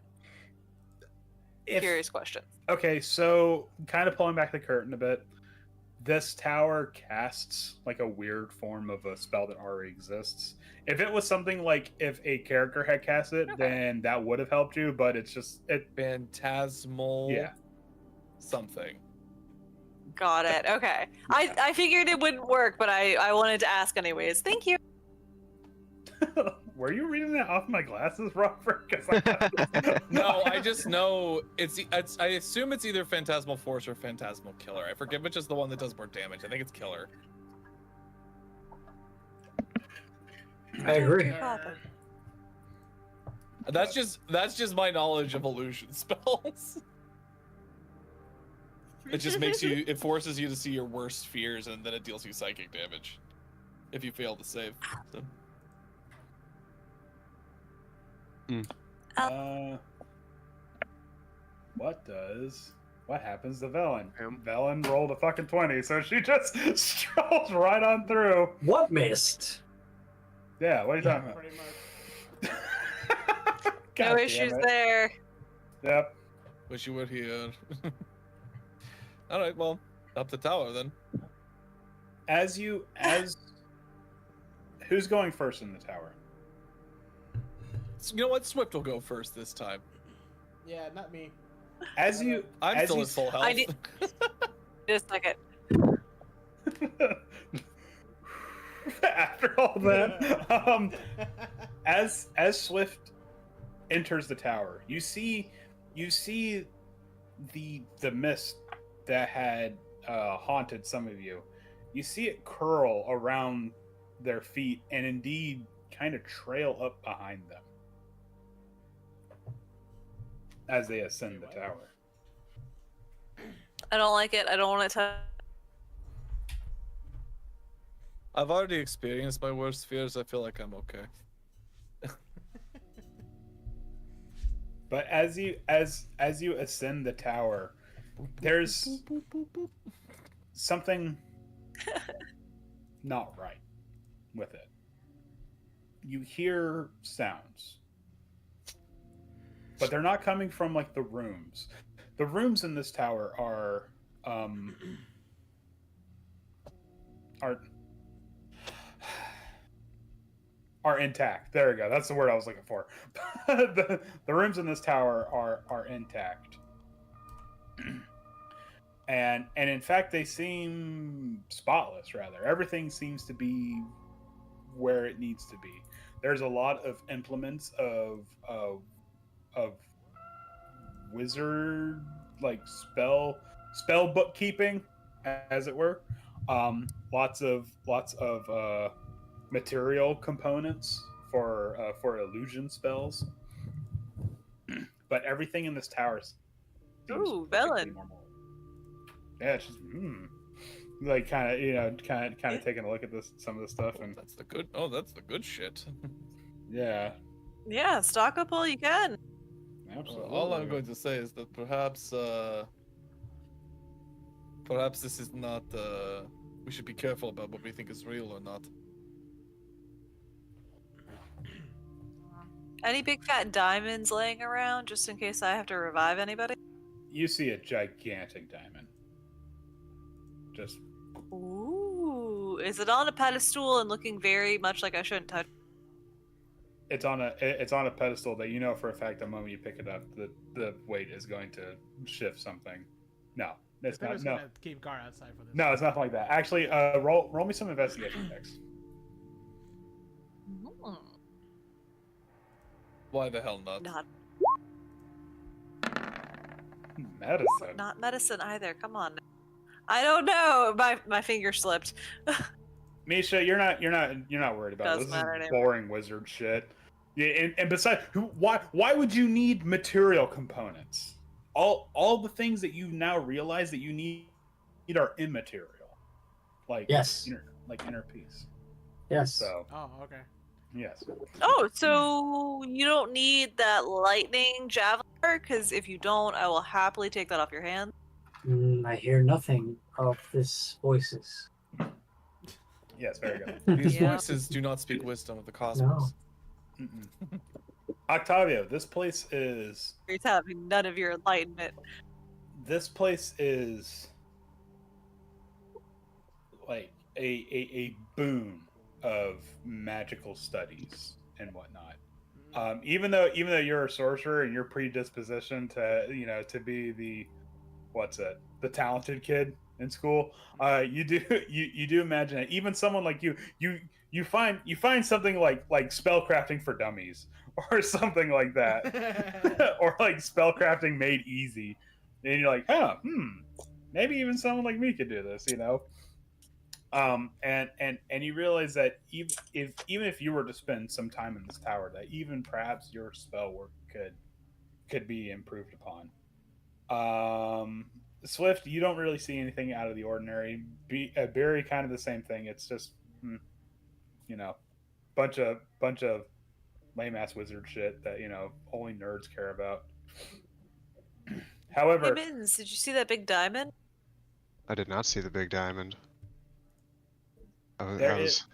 curious question. Okay, so kind of pulling back the curtain a bit. This tower casts like a weird form of a spell that already exists. If it was something like if a character had cast it, Okay. then that would have helped you. But it's just Phantasmal. Yeah. Something. Got it. Okay. I figured it wouldn't work, but I wanted to ask anyways. Thank you. Were you reading that off my glasses, Robert? 'Cause No, I just know it's. I assume it's either Phantasmal Force or Phantasmal Killer. I forget which is the one that does more damage. I think it's Killer. I agree. Papa. That's just my knowledge of illusion spells. It just makes you. It forces you to see your worst fears, and then it deals you psychic damage if you fail to save. So. What happens to Velen? Him. Velen rolled a fucking 20, so she just strolls right on through. What missed? Yeah, what are you talking about? Pretty much. God No damn issues it. there. Yep. Wish you were here. All right, well, up the tower then. Who's going first in the tower? So, you know what? Swift will go first this time. Yeah, not me. As you I'm as still you at full health. I did- Just a second. after all that, as Swift enters the tower, you see the mist that had haunted some of you. You see it curl around their feet and indeed kind of trail up behind them as they ascend the tower. I don't like it. I don't want to. I've already experienced my worst fears. I feel like I'm okay. But as you ascend the tower, there's something not right with it. You hear sounds, but they're not coming from like the rooms. The rooms in this tower are intact. There we go. That's the word I was looking for. the rooms in this tower are intact. And in fact they seem spotless rather. Everything seems to be where it needs to be. There's a lot of implements of wizard like spell bookkeeping, as it were. Lots of material components for illusion spells. But everything in this tower seems Ooh, perfectly Velen. normal. Yeah, it's just like kind of taking a look at some of this stuff, and That's the good. Oh, that's the good shit. yeah, Yeah, stock up all you can. absolutely. All I'm going to say is that perhaps this is not. We should be careful about what we think is real or not. Any big fat diamonds laying around, just in case I have to revive anybody? You see a gigantic diamond. Just Ooh, is it on a pedestal and looking very much like I shouldn't touch? it's on a pedestal that you know for a fact the moment you pick it up, the weight is going to shift something. No, it's I not. was No, gonna keep guard outside for this. no, it's nothing like that. Actually, roll me some investigation checks. Hmm, Why the hell not? Not Medicine. not medicine either. Come on. I don't know. My finger slipped. Misha, you're not worried about it. Doesn't This is matter anymore. boring wizard shit. Yeah, and besides, why would you need material components? All the things that you now realize that you need are immaterial, like Yes. inner peace. Yes. So Oh, okay. yes, Oh, so you don't need that lightning javelin? Because if you don't, I will happily take that off your hand. I hear nothing of this voices. yes, very good. These Yeah. voices do not speak wisdom of the cosmos. Mm-mm. Octavio, this place is You're having none of your enlightenment. Like a boon of magical studies and whatnot. Even though you're a sorcerer and you're predispositioned to be the talented kid in school, you do imagine that even someone like you find something like spellcrafting for dummies or something like that, or like spellcrafting made easy, and you're like, maybe even someone like me could do this, and you realize that even if you were to spend some time in this tower, that even perhaps your spell work could be improved upon. Swift, you don't really see anything out of the ordinary. Barry, kind of the same thing. It's just, bunch of lame ass wizard shit that only nerds care about. Hey, However, Mittens, did you see that big diamond? I did not see the big diamond. I there was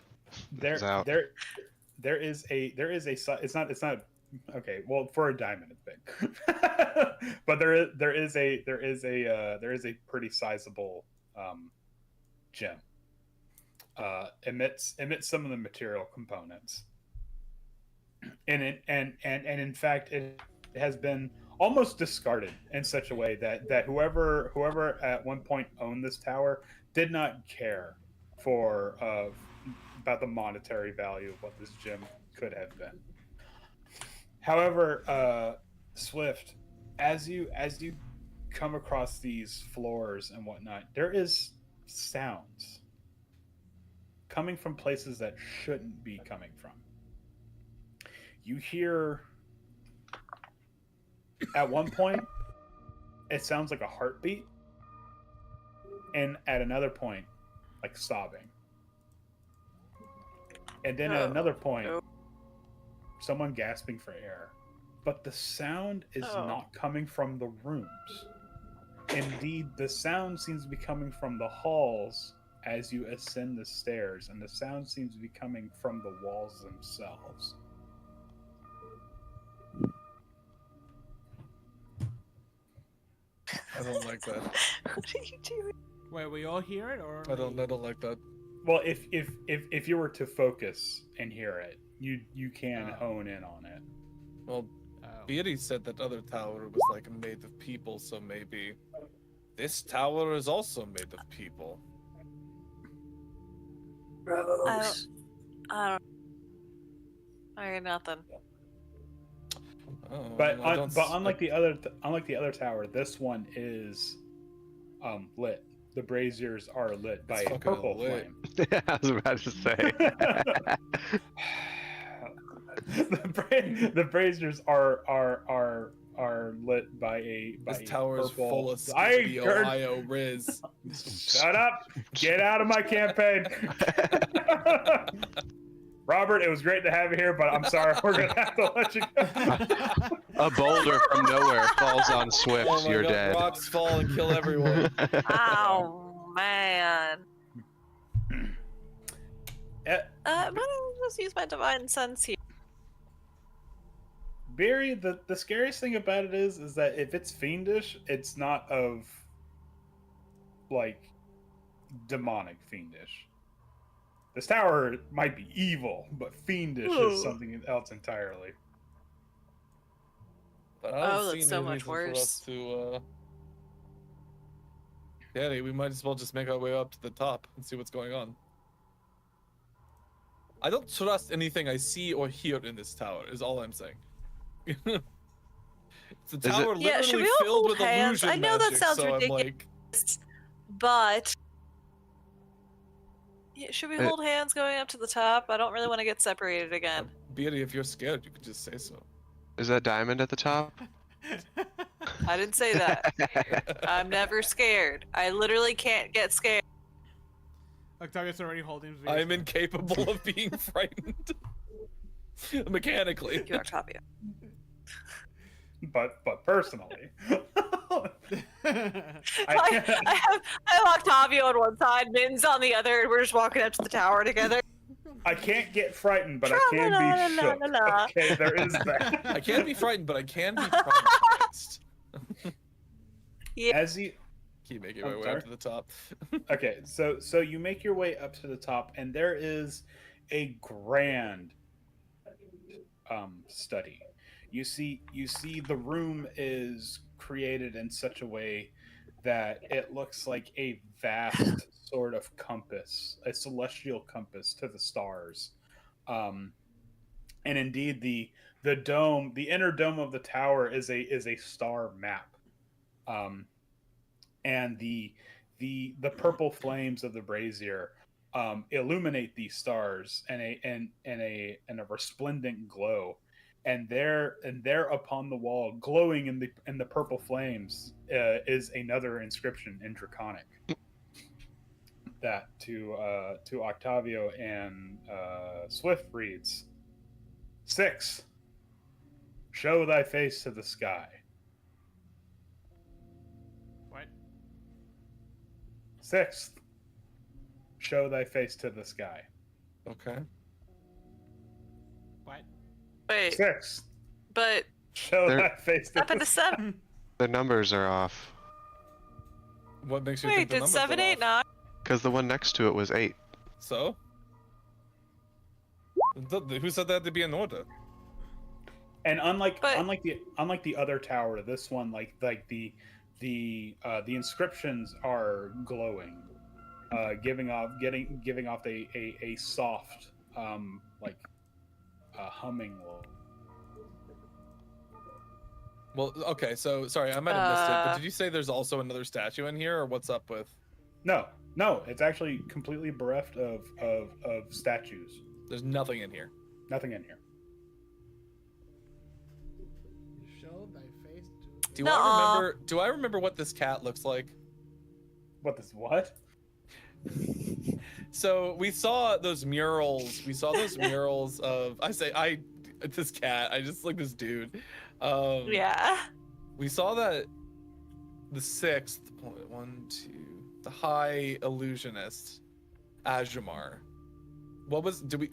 out. there is a it's not okay. Well, for a diamond, it's big, but there is a pretty sizable gem. Emits some of the material components, and in fact it has been almost discarded in such a way that whoever at one point owned this tower did not care for about the monetary value of what this gem could have been. However, Swift, as you come across these floors and whatnot, there is sounds coming from places that shouldn't be coming from. You hear, at one point, it sounds like a heartbeat, and at another point, like sobbing. And then at another point, someone gasping for air. But the sound is not coming from the rooms. Indeed, the sound seems to be coming from the halls as you ascend the stairs, and the sound seems to be coming from the walls themselves. I don't like that. What are you doing? Wait, we all hear it, or I don't like that. Well, if you were to focus and hear it, you can hone in on it. Well, Oh. Beatty said that other tower was like made of people, so maybe this tower is also made of people. Gross. I hear nothing. Oh, But I don't s- unlike the other tower, this one is lit. The braziers are lit by It's a fucking purple lit. flame. I was about to say. The braziers are lit by a this tower is purple. full of I Skippy, heard- Ohio Riz. Shut up! Get out of my campaign. Robert, it was great to have you here, but I'm sorry, we're gonna have to let you go. A boulder from nowhere falls on Swift. Oh my You're God, dead. rocks fall and kill everyone. Oh man. Eh, Why don't I just use my divine sense here? Barry, the scariest thing about it is that if it's fiendish, it's not of like demonic fiendish. This tower might be evil, but fiendish is something else entirely. But I don't Oh, see that's any so much reason for worse. us to. Yeah, we might as well just make our way up to the top and see what's going on. I don't trust anything I see or hear in this tower. Is all I'm saying. It's a tower Yeah, should literally we all filled hold with hands? illusion I know that magic, sounds so ridiculous. I'm like, But yeah, should we hold hands going up to the top? I don't really want to get separated again. Beardy, if you're scared, you could just say so. Is that diamond at the top? I didn't say that. I'm never scared. I literally can't get scared. Octavius already holding. his I'm incapable of being frightened. Mechanically. Thank you, Octavia. But personally, I have Octavio on one side, Mittens on the other, and we're just walking up to the tower together. I can't get frightened, but I can be shook. Tra-la-la-la-la-la. Okay, there is that. I can't be frightened, but I can be traumatized. Yeah. As you Keep making my I'm way sorry? up to the top. okay, so you make your way up to the top, and there is a grand study. You see the room is created in such a way that it looks like a vast sort of compass, a celestial compass to the stars. And indeed, the dome, the inner dome of the tower is a star map. And the purple flames of the brazier illuminate these stars in a resplendent glow. And there upon the wall, glowing in the purple flames, is another inscription in Draconic. That to Octavio and Swift reads, 6. Show thy face to the sky. What? 6th. Show thy face to the sky. Okay. What? Wait, 6th. but Show There- thy face to happened the to 7. The numbers are off. What makes you Wait, think the did numbers 7, are 8, off? 9? Because the one next to it was 8. So? Who said that had to be in order? And unlike But- unlike the other tower, this one the inscriptions are glowing, giving off a soft humming. Well, okay, so sorry, I might have missed it, but Uh. did you say there's also another statue in here, or what's up with? No, it's actually completely bereft of statues. There's nothing in here. Nothing in here. Show thy face to. Do I remember what this cat looks like? What? So we saw those murals. We saw those murals of this cat. I just like this dude. Yeah. We saw that the 6th, the High Illusionist, Ajamar.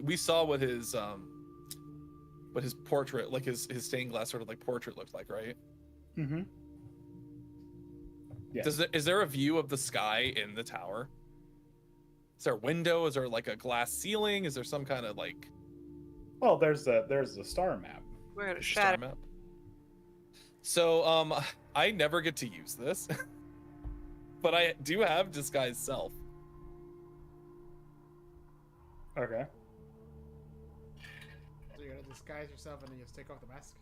We saw what his portrait, like his stained glass sort of like portrait looked like, right? Mm-hmm. Yeah. Is there a view of the sky in the tower? Is there a window? Is there like a glass ceiling? Is there some kind of like Well, there's the star map. We're gonna star shatter. map? So I never get to use this, but I do have disguise self. Okay. So you're gonna disguise yourself and then just take off the mask?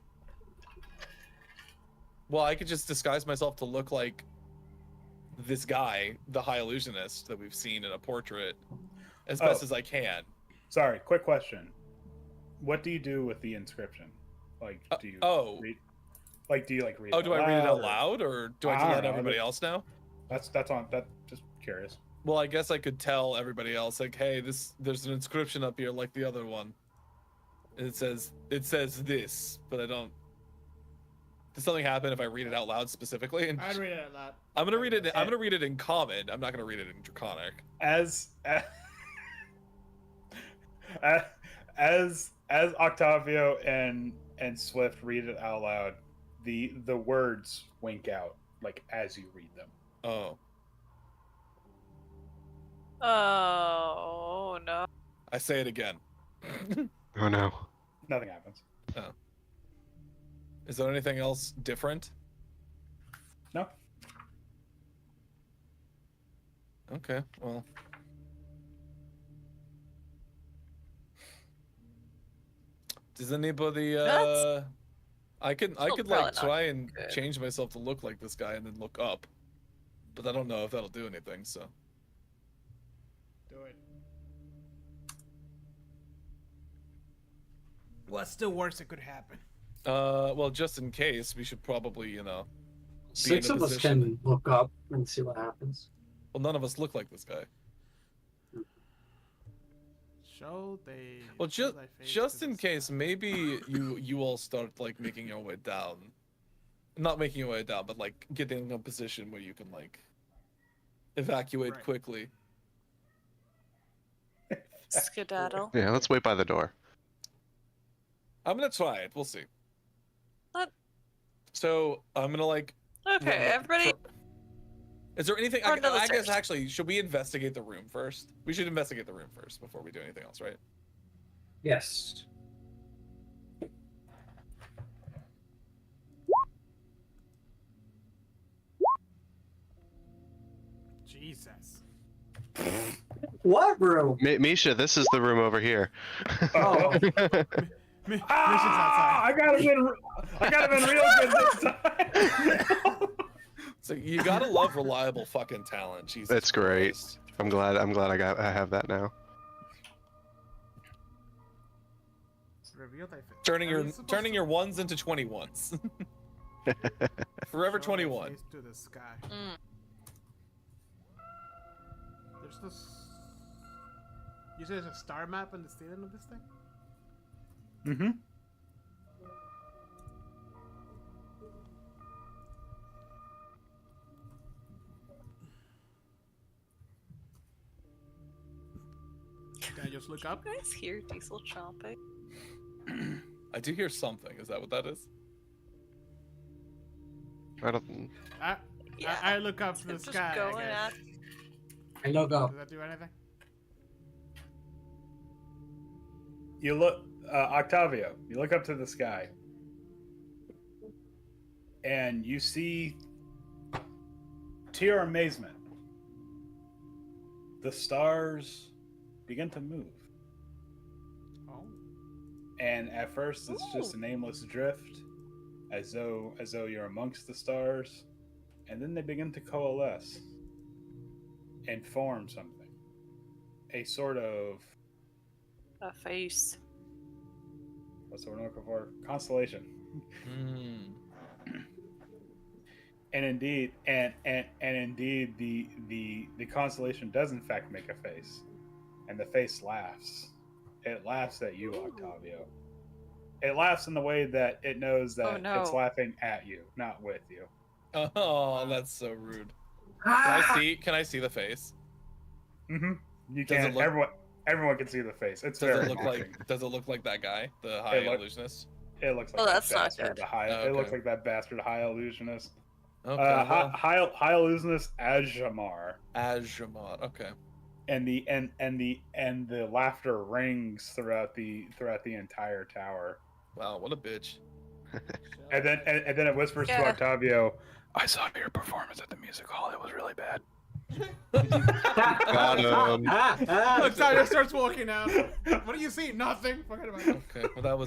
Well, I could just disguise myself to look like this guy, the High Illusionist that we've seen in a portrait, as best as I can. Sorry, quick question. What do you do with the inscription? Like, do you read? Like, do you like read? Oh, it do I read it out or- loud, or do I I just don't let know, everybody that's- else know? That's on. That just curious. Well, I guess I could tell everybody else, like, hey, there's an inscription up here like the other one. And it says this, but I don't. Does something happen if I read it out loud specifically? And I'd read it a lot. I'm gonna read it. I'm gonna read it in Common. I'm not gonna read it in Draconic. As Octavio and Swift read it out loud, the words wink out like as you read them. Oh, Oh no. I say it again. Oh no. Nothing happens. Is there anything else different? No. Okay, well. Does anybody That's I could still like probably not try and good. change myself to look like this guy and then look up. But I don't know if that'll do anything, so. Do it. What's the worst that could happen? Well, just in case, we should probably, you know. Six in a of us position- can look up and see what happens. Well, none of us look like this guy. Show they. Well, show thy face just to in the case, sky. maybe you all start like making your way down. Not making your way down, but like getting in a position where you can like evacuate Right. quickly. Skedaddle. Yeah, let's wait by the door. I'm gonna try it. We'll see. What? So I'm gonna like. Okay, run up everybody. Is there anything? Run down the I guess stairs. actually, should we investigate the room first? We should investigate the room first before we do anything else, right? Yes. Jesus. What room? Misha, this is the room over here. Oh. Mission's Ah, outside. I got him in real good this time. So you gotta love reliable fucking talent. Jesus. That's great. Christ. I'm glad I have that now. Reveal thy face. Turning your ones into 21s. Forever 21. To the sky. Mm. There's this. You say there's a star map on the ceiling of this thing? Mm-hmm. Can I just look up? You guys hear diesel chomping? I do hear something. Is that what that is? I don't. Yeah. I look up to the It's just sky. I going guess. I look up. Does that do anything? You look, Octavio. You look up to the sky, and you see, to your amazement, the stars begin to move. Oh. And at first, it's just a nameless drift, as though you're amongst the stars, and then they begin to coalesce and form something, a sort of A face. what's the word I'm looking for? Constellation. Hmm. And indeed, the constellation does in fact make a face, and the face laughs. It laughs at you, Octavio. It laughs in the way that it knows that Oh, no. it's laughing at you, not with you. Oh, that's so rude. Ah! Can I see the face? Mm-hmm. You Does it can. look- Everyone can see the face. It's Does very it look haunting. like Does it look like that guy, the high It look- illusionist? It looks like Oh, that that's not bastard, good. the high. Oh, It looks okay. like that bastard high illusionist. Okay. High illusionist Ajamar. Ajamot. Okay. And the laughter rings throughout the entire tower. Wow, what a bitch. And then it whispers to Yeah. Octavio, "I saw your performance at the music hall. It was really bad." Got him. Octavio starts walking out. What do you see? Nothing. Forget about it. Okay. Well, that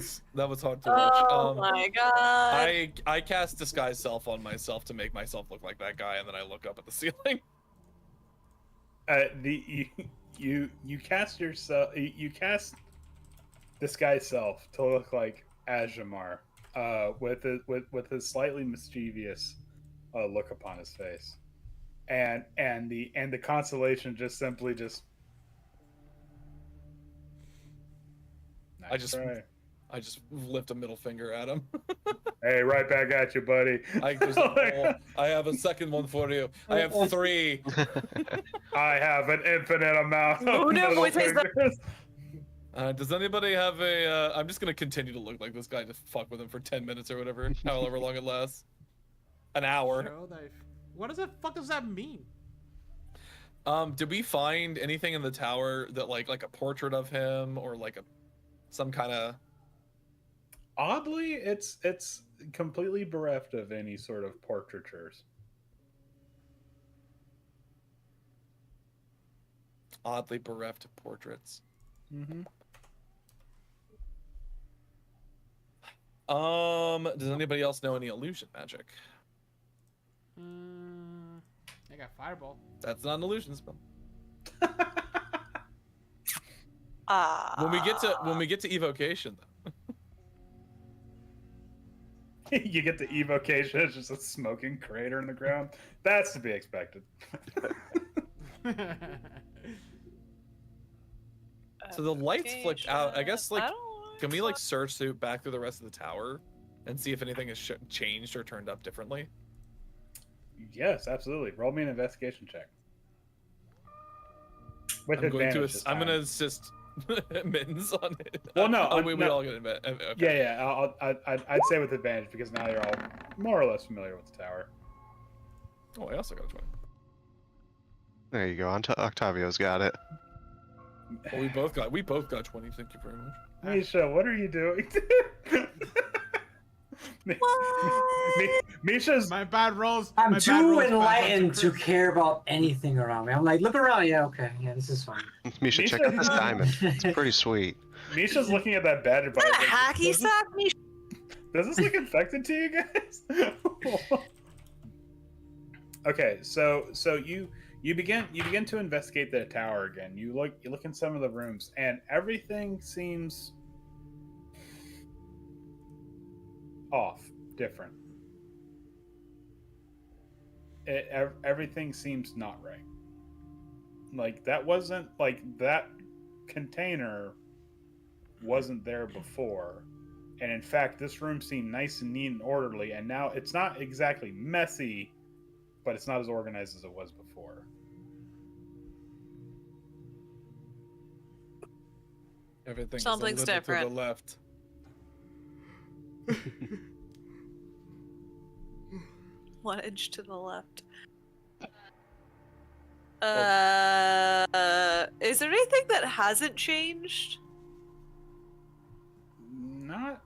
was hard to watch. Oh my god. I cast disguise self on myself to make myself look like that guy, and then I look up at the ceiling. You cast yourself. You cast disguise self to look like Ajamar, with a slightly mischievous look upon his face, and the constellation just simply just. I just- try. I just lift a middle finger at him. Hey, right back at you, buddy. I have a second one for you. I have 3. I have an infinite amount. Oh, of no, middle boys, face up. fingers. Does anybody have a? I'm just gonna continue to look like this guy to fuck with him for 10 minutes or whatever, however long it lasts. An hour. Show knife. What the fuck does that mean? Did we find anything in the tower that like a portrait of him or like some kind of? Oddly, it's completely bereft of any sort of portraitures. Oddly bereft of portraits. Mm-hmm. Does anybody else know any illusion magic? I got fireball. That's not an illusion spell. Ah. When we get to evocation, though. You get the evocation, it's just a smoking crater in the ground. That's to be expected. So the lights flicked out. I guess like, don't can we like search through back through the rest of the tower and see if anything has changed or turned up differently? Yes, absolutely. Roll me an investigation check. With I'm going advantage. to. I'm going to assist Mittens on it. Well, no, Oh, we no. all get advantage. Okay. Yeah, I'd say with advantage because now you're all more or less familiar with the tower. Oh, I also got a 20. There you go. Octavio's got it. Well, we both got 20. Thank you very much. Misha, what are you doing? Misha's My bad rolls. I'm my bad too rolls enlightened to Chris. care about anything around me. I'm like, look around. Yeah, okay. Yeah, this is fine. Misha, check out this diamond. It's pretty sweet. Misha's looking at that bed. Is that a hacky sack? Does this look infected to you guys? Okay, so you begin to investigate the tower again. You look in some of the rooms, and everything seems off, different. Everything seems not right. Like that wasn't like that container wasn't there before. And in fact, this room seemed nice and neat and orderly, and now it's not exactly messy, but it's not as organized as it was before. Everything Something's is a little different. to the left. One edge to the left. Is there anything that hasn't changed? Not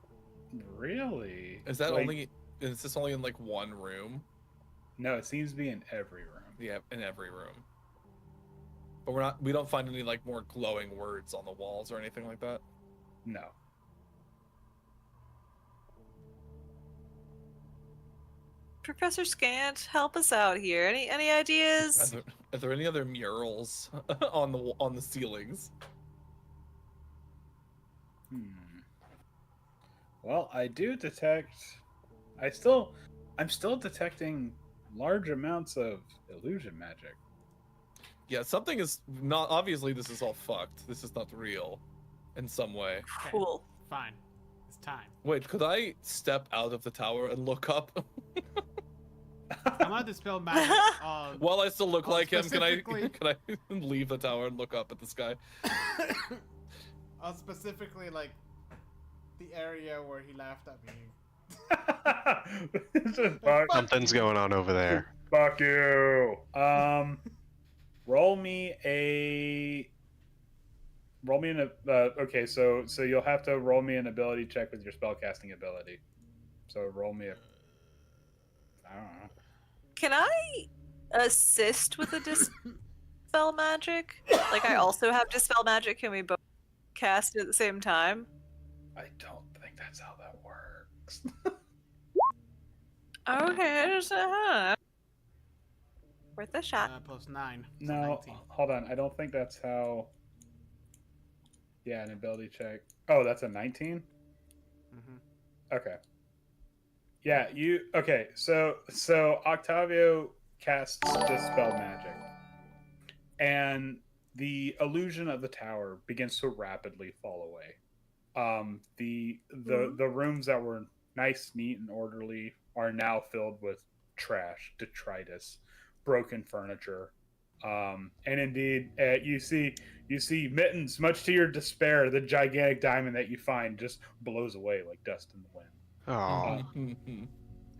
really. Is that Like, only? Is this only in like one room? No, it seems to be in every room. Yeah, in every room. But we don't find any like more glowing words on the walls or anything like that. No. Professor Scant, help us out here. Any ideas? Are there any other murals on the ceilings? Well, I do detect. I'm still detecting large amounts of illusion magic. Yeah, something is not. Obviously, this is all fucked. This is not real, in some way. Okay, Cool. Fine. It's time. Wait, could I step out of the tower and look up? I'm gonna dispel magic on. While I still look like him, can I specifically- leave the tower and look up at the sky? Specifically, like the area where he laughed at me. Fuck, Something's going on over there. fuck you. Roll me an okay, so you'll have to roll me an ability check with your spellcasting ability. So roll me I don't know. Can I assist with the dispel magic? Like I also have dispel magic. Can we both cast it at the same time? I don't think that's how that works. Okay, I just worth a shot. Plus 9. So No, 19. hold on. I don't think that's how. Yeah, an ability check. Oh, that's a 19? Mm-hmm. Okay. Yeah, you okay, so Octavio casts Dispel Magic. And the illusion of the tower begins to rapidly fall away. The rooms that were nice, neat, and orderly are now filled with trash, detritus, broken furniture, And indeed, you see Mittens, much to your despair, the gigantic diamond that you find just blows away like dust in the wind. Oh, Mm-hmm.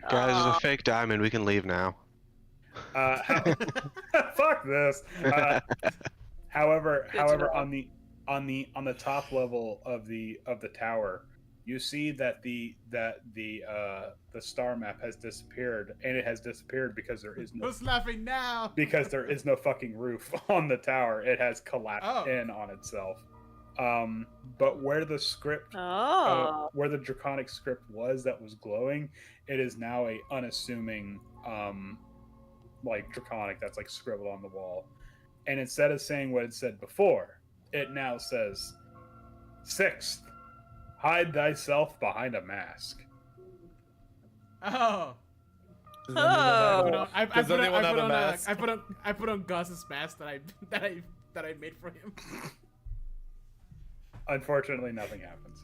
guys, it's Aw. a fake diamond. We can leave now. Fuck this. However, Good to know. on the top level of the tower, you see that the star map has disappeared, and it has disappeared because there is no Who's laughing now? fucking roof on the tower. It has collapsed in on itself. But where the script, Oh. where the draconic script was that was glowing, it is now a unassuming, like draconic that's like scribbled on the wall. And instead of saying what it said before, it now says, "Sixth, hide thyself behind a mask." Oh. Oh. I Does anyone have a mask? put on Gus's mask that I made for him. Unfortunately, nothing happens.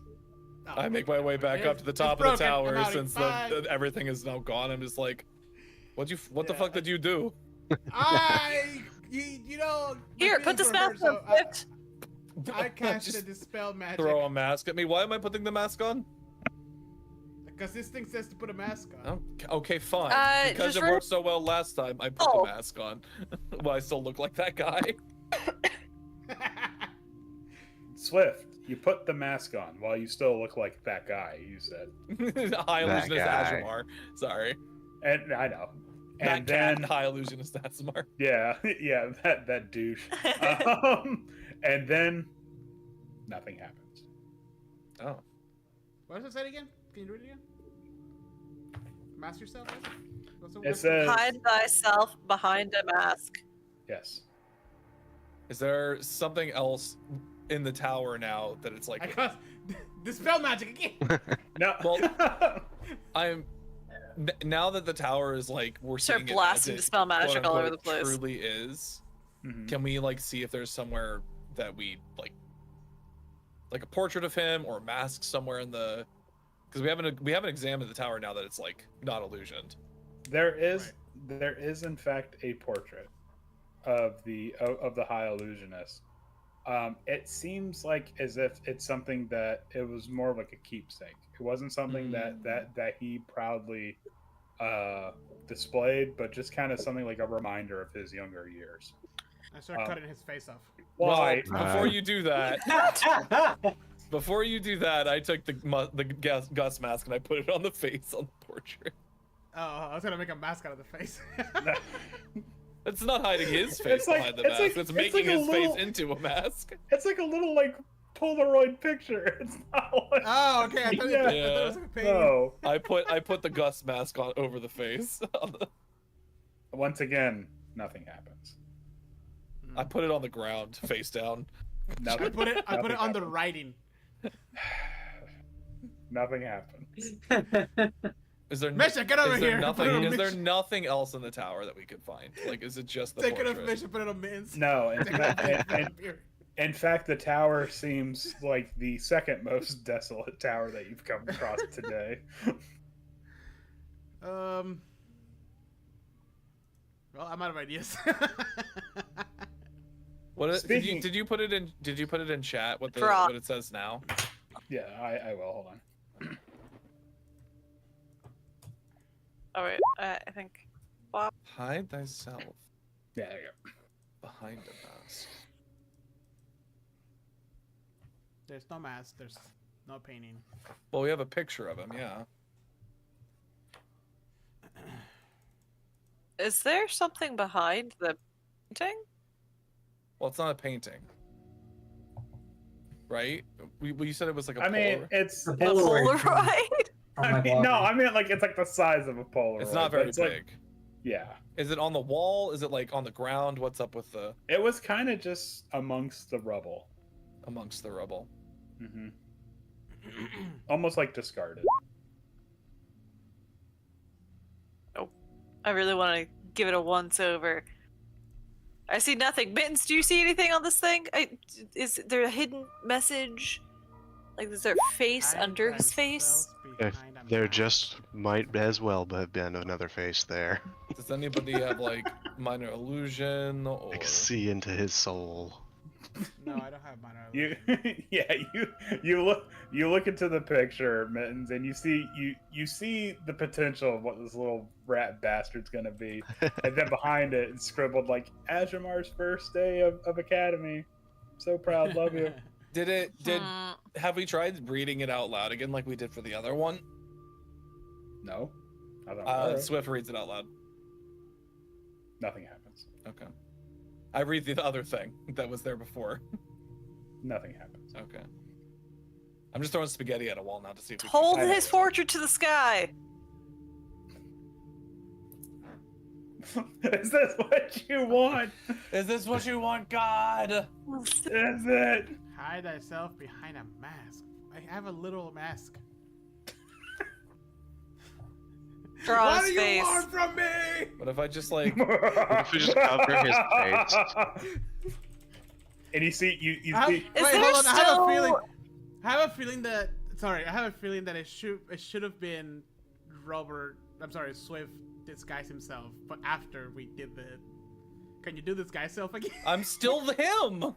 Oh, I make my way back up to the it's top of the broken. I'm tower outie. since Bye. everything is now gone. I'm just like, what the Yeah. fuck did you do? You know. my Here, put feelings this were hurt, mask on, so Swift. I Just casted dispel magic. throw a mask at me. Why am I putting the mask on? Because this thing says to put a mask on. Okay, fine. Because just it worked so well last time, I put Oh. the mask on. Well, I still look like that guy. Swift, you put the mask on while you still look like that guy. You said, High That illusionist guy. Azumar. Sorry. and I know. Not And cat, then, high illusionist Azumar. yeah, that douche. And then nothing happens. Oh. What does it say again? Can you read it again? Mask yourself? What's the It word? says, Hide thyself behind a mask. yes. Is there something else in the tower now that it's I like got dispel magic again. No. Well, now that the tower is like we're Start seeing it blasting as it, dispel magic all over the quote-unquote, place. truly is. Mhm. Can we like see if there's somewhere that we like a portrait of him or a mask somewhere in the, because we haven't examined the tower now that it's like not illusioned. There is in fact a portrait of the high illusionist. It seems like as if it's something that it was more like a keepsake. It wasn't something that he proudly displayed, but just kind of something like a reminder of his younger years. I start cutting his face off. Why? Well, before you do that, I took the Gus mask and I put it on the face on the portrait. Oh, I was gonna make a mask out of the face. It's not hiding his face It's like- behind the it's mask. like- It's it's making like a his little- face into a mask. It's like a little like Polaroid picture. It's not like Oh, okay. I thought, Yeah. I thought it was like a painting. no. I put the Gus mask on over the face. Once again, nothing happens. I put it on the ground, face down. I Nothing. put it on the happens. writing. Nothing happens. Is there Misha, get over is there here. nothing? Put it on Is there Misha. nothing else in the tower that we could find? Like, is it just the Take it off portrait? Misha, put it on Mittens. No, Take it off Misha, put it in, on here. in fact, the tower seems like the second most desolate tower that you've come across today. Well, I'm out of ideas. Speaking- Did you put it in? Did you put it in chat? What Frog. what it says now? Yeah, I will. Hold on. Oh wait, I think. Hide thyself Yeah, there you go. behind a mask. There's no mask. There's no painting. Well, we have a picture of him. Yeah. Is there something behind the painting? Well, it's not a painting, right? We said it was like a. I mean, Polaroid. it's. The A Polaroid. Polaroid? From I my mean, no, blog. I mean like it's like the size of a Polaroid. It's not but very it's big. like- yeah, Is it on the wall? Is it like on the ground? What's up with the it was kind of just amongst the rubble. amongst the rubble? Hmm Almost like discarded. I really want to give it a once over. I see nothing. Mittens, do you see anything on this thing? Is there a hidden message? Like, is there face Hide under his face? thyself There, behind a there mask. just might as well have been another face there. Does anybody have like minor illusion or? I can see into his soul. No, I don't have minor You, illusion. yeah, you look into the picture, Mittens, and you see the potential of what this little rat bastard's gonna be, and then behind it, it's scribbled like Ajamar's first day of academy. So proud, love you. Did Hmm. have we tried reading it out loud again like we did for the other one? No, I don't know. Swift reads it out loud. Nothing happens. Okay. I read the other thing that was there before. Nothing happens. Okay. I'm just throwing spaghetti at a wall now to see if we Hold I know. his portrait to the sky. Is this what you want? Is this what you want, God? Is it? Hide thyself behind a mask. I have a little mask. Draw What his do you face. want from me? What if I just like If we just cover his face. And you see, you I have- see. Is wait, there hold on. I have a still- feeling. I have a feeling that. Sorry, I have a feeling that it should have been Robert. I'm sorry, Swift disguised himself, but after we did the. Can you do this guy self again? I'm still him?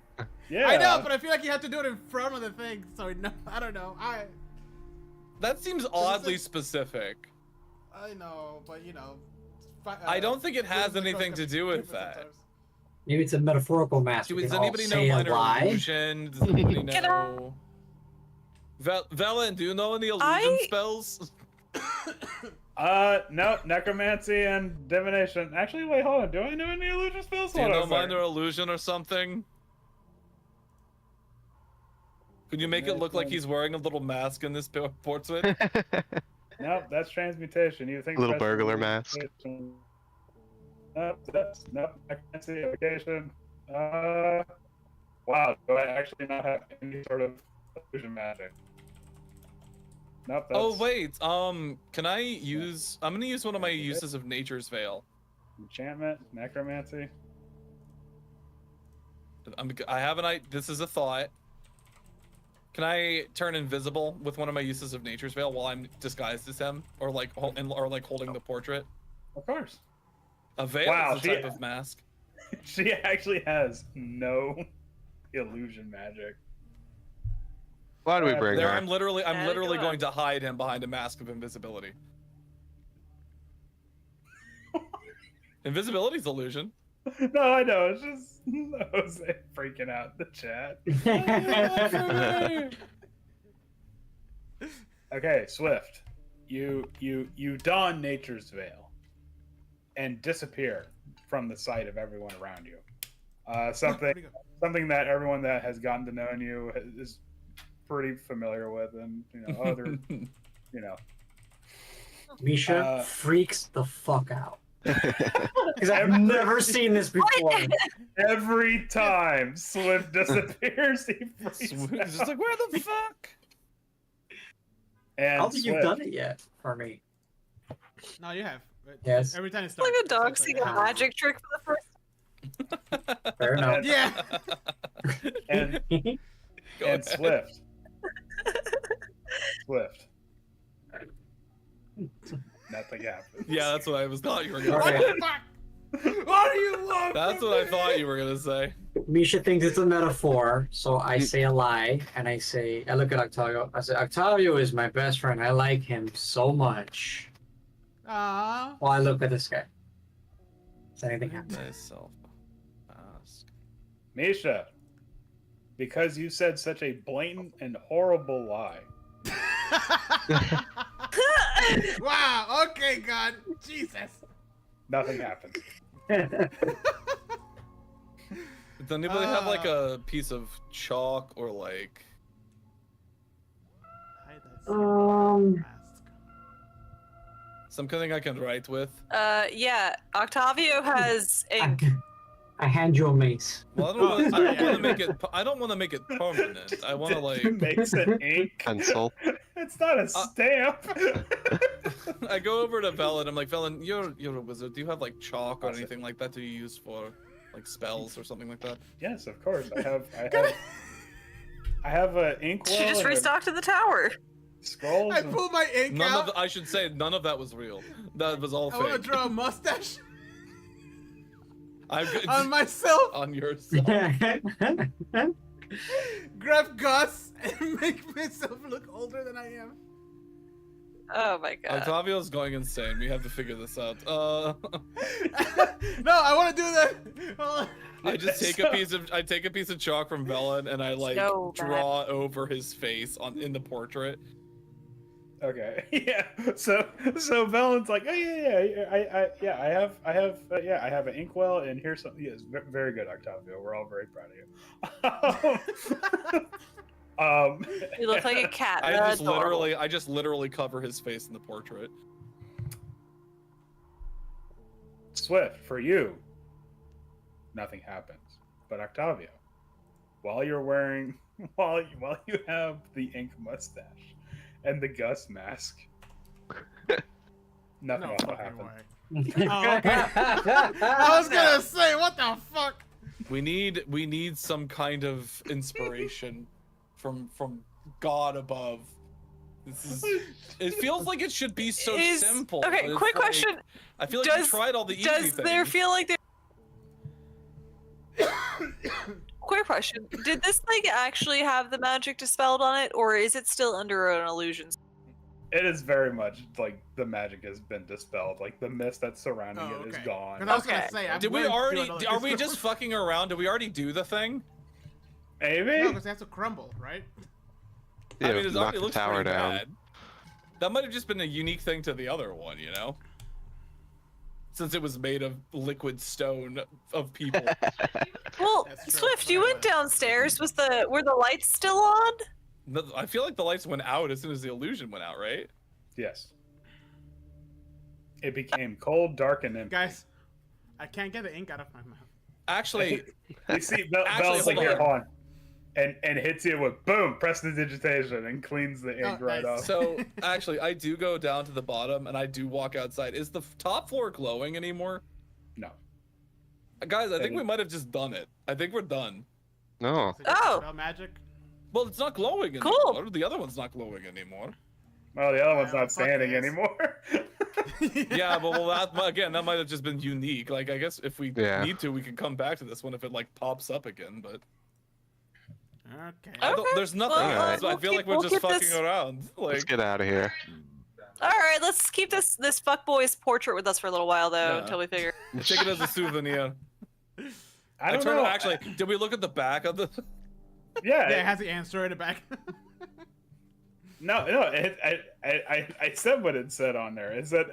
Yeah. I know, but I feel like you have to do it in front of the thing. So no, I don't know. That seems oddly specific. I know, but you know. I don't think it has Grizzly anything Crows to do with can be that. sometimes. Maybe it's a metaphorical mask. We Does can all anybody know say a minor lie. illusion? Does anybody Can I- know? Velen, do you know any illusion spells? No, necromancy and divination. Actually, wait, hold on. Do I know any illusion spells? Do you Hold on know a second. minor illusion or something? Could you make it look like he's wearing a little mask in this portrait? Nope, that's transmutation. You think Little that's burglar mask. transmutation. Nope, necromancy, evocation. Wow, do I actually not have any sort of illusion magic? Nope. That's Oh wait, can I use? I'm gonna use one of my uses of Nature's Veil. enchantment, necromancy. I have this is a thought. Can I turn invisible with one of my uses of Nature's Veil while I'm disguised as him, or like holding the portrait? Of course. A veil Wow, is a type of mask. She actually has no illusion magic. Why do we bring There, her? I'm literally Add it going on. to hide him behind a mask of invisibility. Invisibility's illusion. No, I know. It's just Jose freaking out in the chat. Okay, Swift. You don Nature's Veil and disappear from the sight of everyone around you. Something that everyone that has gotten to know you is pretty familiar with, and other Misha freaks the fuck out. Because I've Every- never seen this before. every time Swift disappears, he freaks He's out. just like, where the fuck? I And don't think you've Swift, done it yet for me. No, you have. Yes. Every time it It's starts. like a dog it's seeing a magic trick for the first. Fair enough. Yeah. and Go and ahead. Swift. Swift. Nothing happens. Yeah, that's what I was thought you were gonna What Okay. say. the fuck? What do you want? That's from what I me? thought you were gonna say. Misha thinks it's a metaphor, so I say a lie, and I look at Octavio. I say, Octavio is my best friend. I like him so much. Aw. Well, I look at this guy. Does anything happen? Myself. Mask. Misha, because you said such a blatant and horrible lie. Wow. Okay, God. Jesus. Nothing happens. Does anybody have like a piece of chalk or like? Hide that Um, mask. Something I can write with. Yeah, Octavio has ink. I hand you a mace. Well, I don't want to make it. I don't want to make it permanent. I want to like. Makes an ink. Pencil. It's not a stamp. I go over to Velen. I'm like, Velen, you're a wizard. Do you have like chalk or anything like that to use for like spells or something like that? Yes, of course. I have I have an inkwell. She just and a restocked in the tower. Scrolls. I and- pull my ink None out. of I should say none of that was real. That was all I want to fake. draw a mustache I'm good on myself. on yourself. Grab Gus and make myself look older than I am. Oh my god. Octavio's going insane. We have to figure this out. No, I want to do that. Hold on. I just take a piece of chalk from Velen and I like So bad. draw over his face in the portrait. Okay. Yeah. So Valen's like, oh yeah, I have an inkwell, and here's some. Yes, very good, Octavio. We're all very proud of you. You look like a cat. I just literally cover his face in the portrait. Swift, for you, nothing happens. But Octavio, while you have the ink mustache and the Gus mask, nothing No else will fucking happen. way. Oh, okay. I was gonna say, what the fuck? We need some kind of inspiration from God above. It feels like it should be so simple. Okay, but it's quick like- question. I feel like we tried all the easy Does things. there feel like there? Quick question. Did this thing actually have the magic dispelled on it, or is it still under an illusion? It is very much like the magic has been dispelled. Like the mist that's surrounding Oh, it is okay. gone. 'Cause I was Okay. gonna say, I'm Did we willing to do already? another Are we dispel. just fucking around? Did we already do the thing? Maybe. No, because it has to crumble, right? Yeah, I mean, it knock already the looks tower pretty down. bad. That might have just been a unique thing to the other one, you know? Since it was made of liquid stone of people. Well, That's true. Swift, you went downstairs. Were the lights still on? I feel like the lights went out as soon as the illusion went out, right? Yes. It became cold, dark, and empty. Guys, I can't get the ink out of my mouth. Actually, You see, Actually, Belle's like, hold here, on. hold on. And hits you with boom, prestidigitation, and cleans the ink Oh, right nice. off. so actually, I do go down to the bottom and I do walk outside. Is the top floor glowing anymore? No. Guys, I think we might have just done it. I think we're done. No. So just Oh. spell magic. Well, it's not glowing anymore. Cool. The other one's not glowing anymore. Well, the other one's Well, not fuck standing this. anymore. Yeah, but well, that might have just been unique. Like, I guess if we Yeah. need to, we can come back to this one if it like pops up again. But Okay. I don't, Okay. there's nothing Well, else. I feel like we're we'll just keep fucking this- around. Let's Like, get out of here. All right, let's keep this fuckboy's portrait with us for a little while though, Yeah. until we figure. take it as a souvenir. I don't know. Actually, did we look at the back of the? Yeah. Yeah, it has the answer in the back. No. I said what it said on there. It said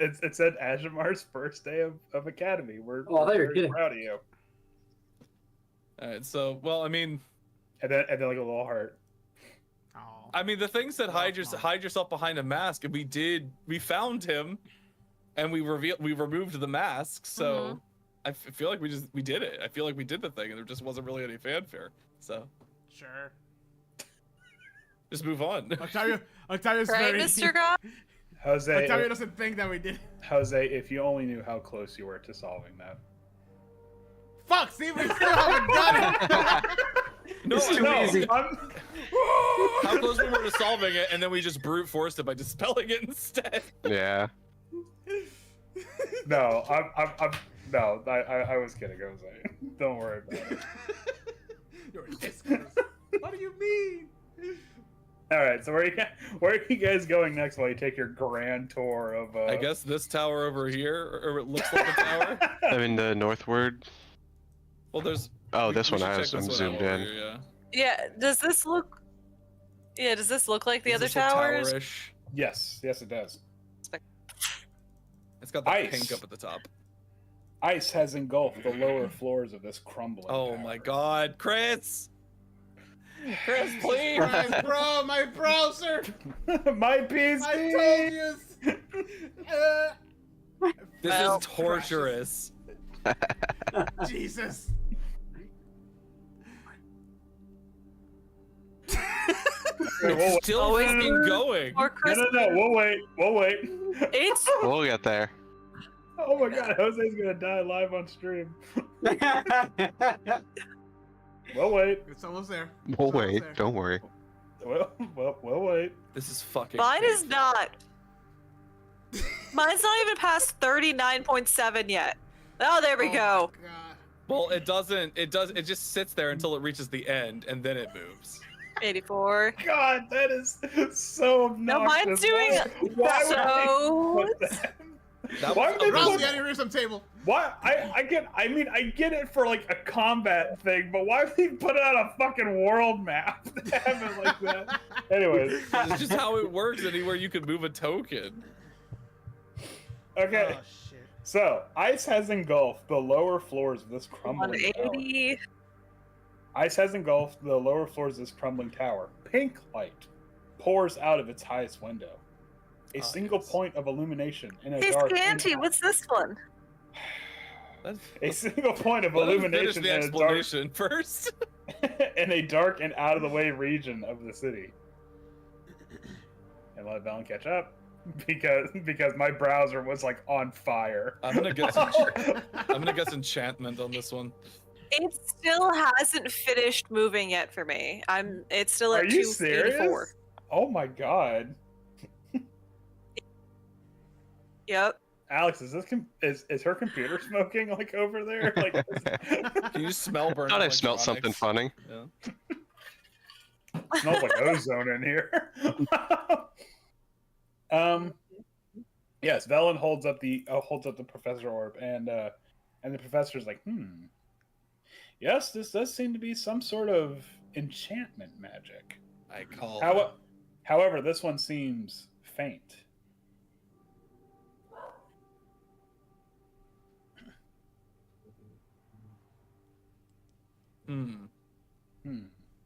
Ajamar's first day of Academy. We're Oh, they're very kidding. proud of you. All right. So, well, I mean, And then like a little heart. Oh. the thing said hide Smart. yourself behind a mask, and we found him, and we removed the mask. So, I feel like we did it. I feel like we did the thing, and there just wasn't really any fanfare. So, Sure. just move on. Octavio's Right, very. Mr. God? Jose, Octavio doesn't think that we did. Jose, if you only knew how close you were to solving that. Fuck! See, we still haven't done it. No, It's too no. easy. How close we were to solving it, and then we just brute forced it by dispelling it instead. Yeah. No, I was kidding, Jose. Don't worry about it. You're this close. What do you mean? All right, so where are you guys going next while you take your grand tour of? I guess this tower over here, or it looks like a tower. I mean, the northward. Well, there's. Oh, we- this we one, should I'm check this one out zoomed over in. here, yeah. Yeah. Does this look? Yeah. Does this look like the Does other this look towers? towerish? Yes, it does. It's got the Ice. pink up at the top. Ice has engulfed the lower floors of this crumbling. Oh tower. my God, Chris! Chris, please! My browser. My PC. I told you. This Well, is torturous. Jesus. It's still always fucking going. Or No, Chris? no, we'll wait. It's We'll get there. Oh my God, Jose's gonna die live on stream. We'll wait. It's almost there. We'll It's almost wait. there. Don't worry. We'll wait. This is fucking. Mine is painful. not. Mine's not even past 39.7 yet. Oh, there we Oh go. my God. Well, it doesn't. It does. It just sits there until it reaches the end, and then it moves. 84. God, that is so obnoxious. No, mine's doing Why so. would they put that? That Why was would they Rouse put the aneurysm table. Why? I get it for like a combat thing, but why would they put it on a fucking world map to have it like that? Anyways, It's just how it works. Anywhere you can move a token. okay. Oh shit. So ice has engulfed the lower floors of this crumbling tower. 180. Ice has engulfed the lower floors of this crumbling tower. Pink light pours out of its highest window. A single yes. point of illumination in a Hey, dark. Scanty, what's this one? A single point of Let him finish illumination the in a dark explanation first. in a dark and out of the way region of the city. And let Valen catch up because my browser was like on fire. I'm gonna guess. I'm gonna guess enchantment on this one. It still hasn't finished moving yet for me. It's still Are at you 284. serious? Oh my god. Yep. Alex, is her computer smoking like over there? Like, Can you smell burnt? I thought I smelled something funny. Yeah. smells like ozone in here. Yes, Velen holds up the professor orb, and the professor's like, yes, this does seem to be some sort of enchantment magic. I call. However, this one seems faint.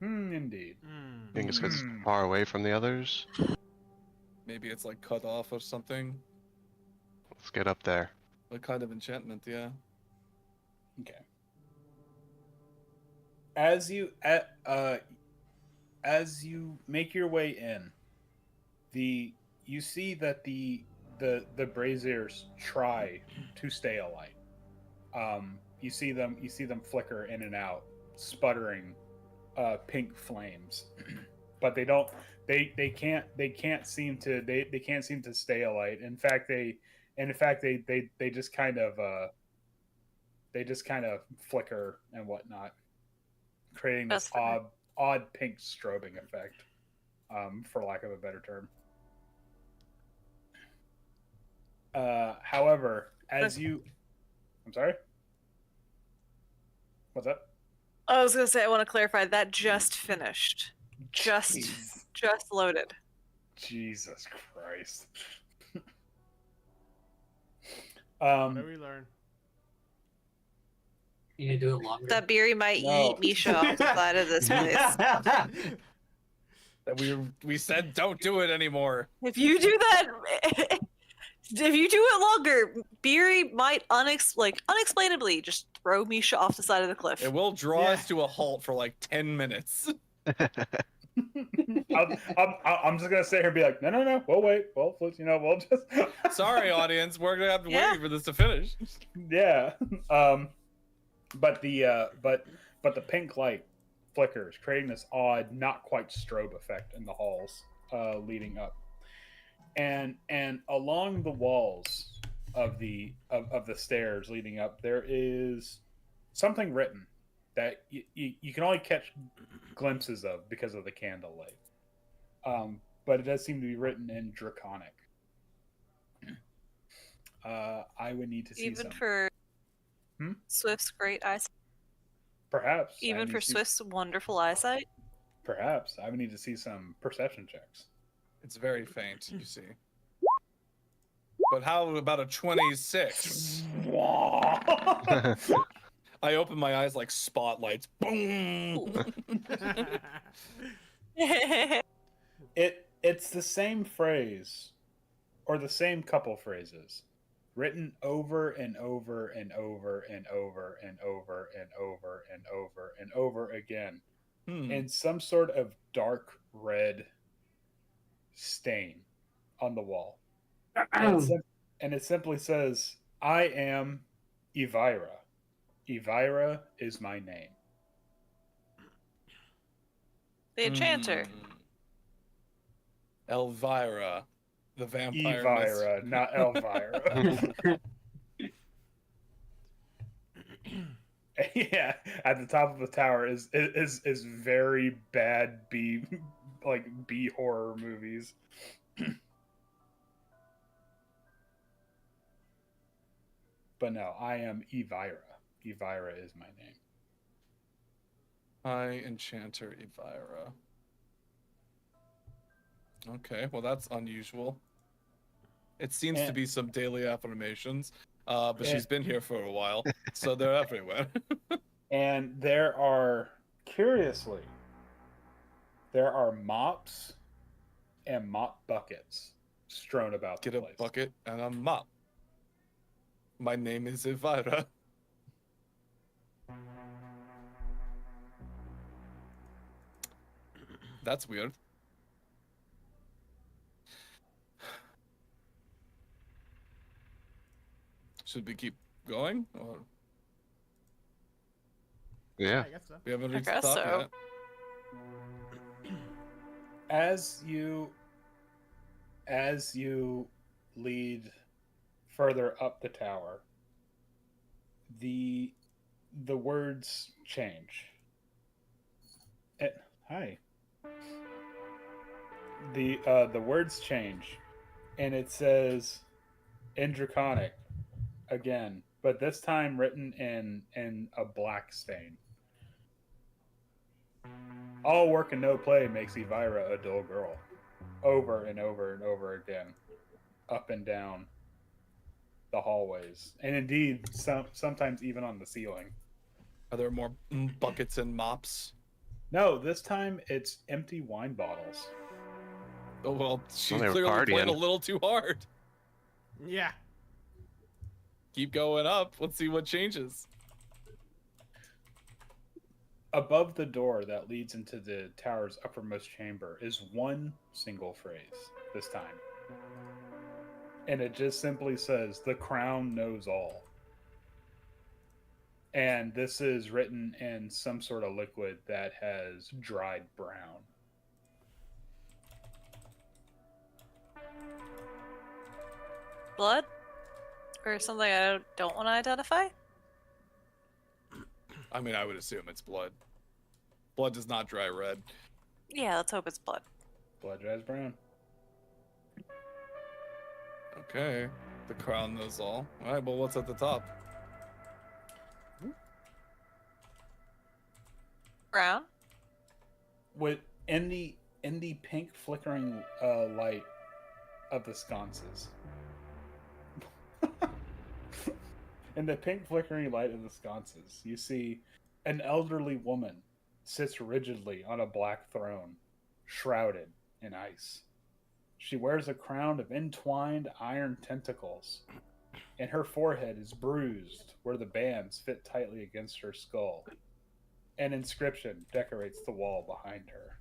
Indeed. I think it's 'cause it's far away from the others. Maybe it's like cut off or something. Let's get up there. What kind of enchantment? Yeah. Okay. As you make your way in, you see that the braziers try to stay alight. You see them flicker in and out, sputtering pink flames, but they can't seem to stay alight. In fact, they just kind of flicker and whatnot, creating this That's odd pink strobing effect, for lack of a better term. However, I'm sorry. What's up? I was gonna say I want to clarify that just finished. Just loaded. Jesus Christ. What do we learn? You need to do it longer. That Beery might No. eat Misha off the side of this place. That we said don't do it anymore. If you do that, if you do it longer, Beery might unexplainably just throw Misha off the side of the cliff. It will draw us to a halt for like 10 minutes. I'm just gonna sit here and be like, no, we'll wait. We'll just. Sorry, audience, we're gonna have to Yeah. wait for this to finish. Yeah. But the pink light flickers, creating this odd, not quite strobe effect in the halls leading up, and along the walls of the stairs leading up, there is something written that you can only catch glimpses of because of the candlelight. But it does seem to be written in Draconic. I would need to see Even some. for Swift's great eyesight. Perhaps. I Even would for need to see- Swift's wonderful eyesight. Perhaps. I would need to see some perception checks. It's very faint, you see. But how about a 26? I open my eyes like spotlights. Boom! It's the same phrase, or the same couple phrases, written over and over and over and over and over and over and over and over again, in some sort of dark red stain on the wall. And it simply says, "I am Evira. Evira is my name." The enchanter. Elvira, the vampire. Evira, not Elvira. Yeah, at the top of the tower is very bad B horror movies. But no, I am Evira. Evira is my name. High Enchanter Elvira. Okay, well that's unusual. It seems to be some daily affirmations, but she's been here for a while, so they're everywhere. And there are, curiously, there are mops and mop buckets strewn about Get the a place. bucket and a mop. My name is Elvira. That's weird. Should we keep going, or Yeah. I guess so. we haven't reached the guess top so. yet? As you lead further up the tower, the words change. Hi. The words change, and it says in Draconic again, but this time written in a black stain. All work and no play makes Elvira a dull girl. Over and over and over again, up and down the hallways, and indeed sometimes even on the ceiling. Are there more buckets and mops? No, this time it's empty wine bottles. Oh well, she Well, they were clearly played a partying. little too hard. Yeah. Keep going up. Let's see what changes. Above the door that leads into the tower's uppermost chamber is one single phrase this time. And it just simply says, "The crown knows all." And this is written in some sort of liquid that has dried brown. Blood? Or something I don't want to identify? I mean, I would assume it's blood. Blood does not dry red. Yeah, let's hope it's blood. Blood dries brown. Okay. The crown knows all. Alright, well, what's at the top? Brown? With in the pink flickering light of the sconces. In the pink flickering light of the sconces, you see an elderly woman sits rigidly on a black throne, shrouded in ice. She wears a crown of entwined iron tentacles, and her forehead is bruised where the bands fit tightly against her skull. An inscription decorates the wall behind her.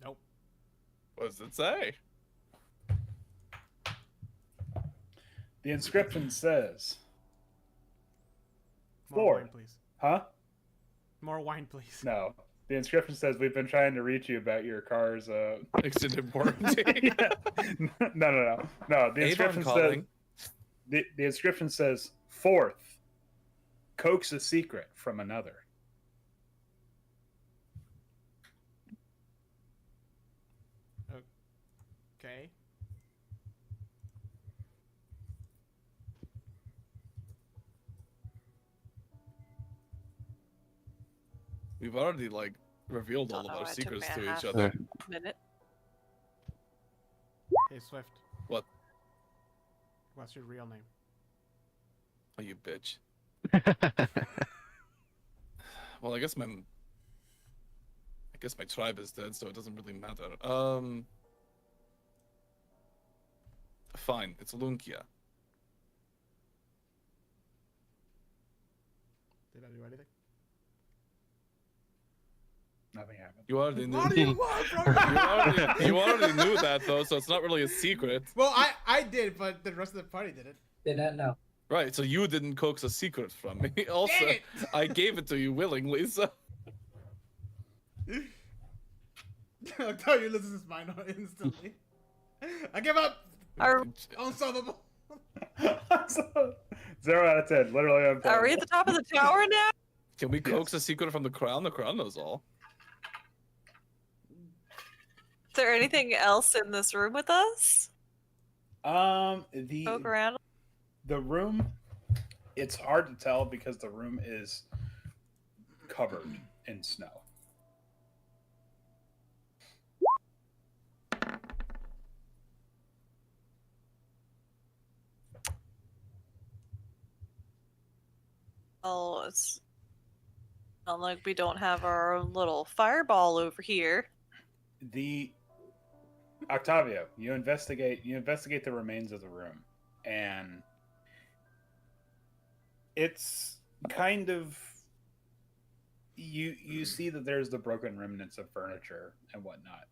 Nope. What does it say? The inscription says, More Lord. wine, please. huh? More wine, please. No. The inscription says, "We've been trying to reach you about your car's Extended warranty. Yeah. No. The Avon inscription says calling. the inscription says, "Fourth, coax a secret from another." Okay. We've already like revealed all Don't of know our why it took secrets me a to half each other. minute. Hey, Swift. What? What's your real name? Oh, you bitch. Well, I guess my tribe is dead, so it doesn't really matter. Fine, it's Lunkia. Did I do anything? Nothing happened. You already knew. What do you want from me? you already knew that though, so it's not really a secret. Well, I did, but the rest of the party didn't. Did not know. Right, so you didn't coax a secret from me. Also, Dang it! I gave it to you willingly, so Octavio loses his mind instantly. I give up. Are, Unsolvable. 0 out of 10. Literally, I'm are we at the top of the tower now? Can we coax a secret from the crown? The crown knows all. Is there anything else in this room with us? Poke The around. room, it's hard to tell because the room is covered in snow. Oh, it's not like we don't have our own little fireball over here. The Octavio, you investigate the remains of the room, and it's kind of you see that there's the broken remnants of furniture and whatnot.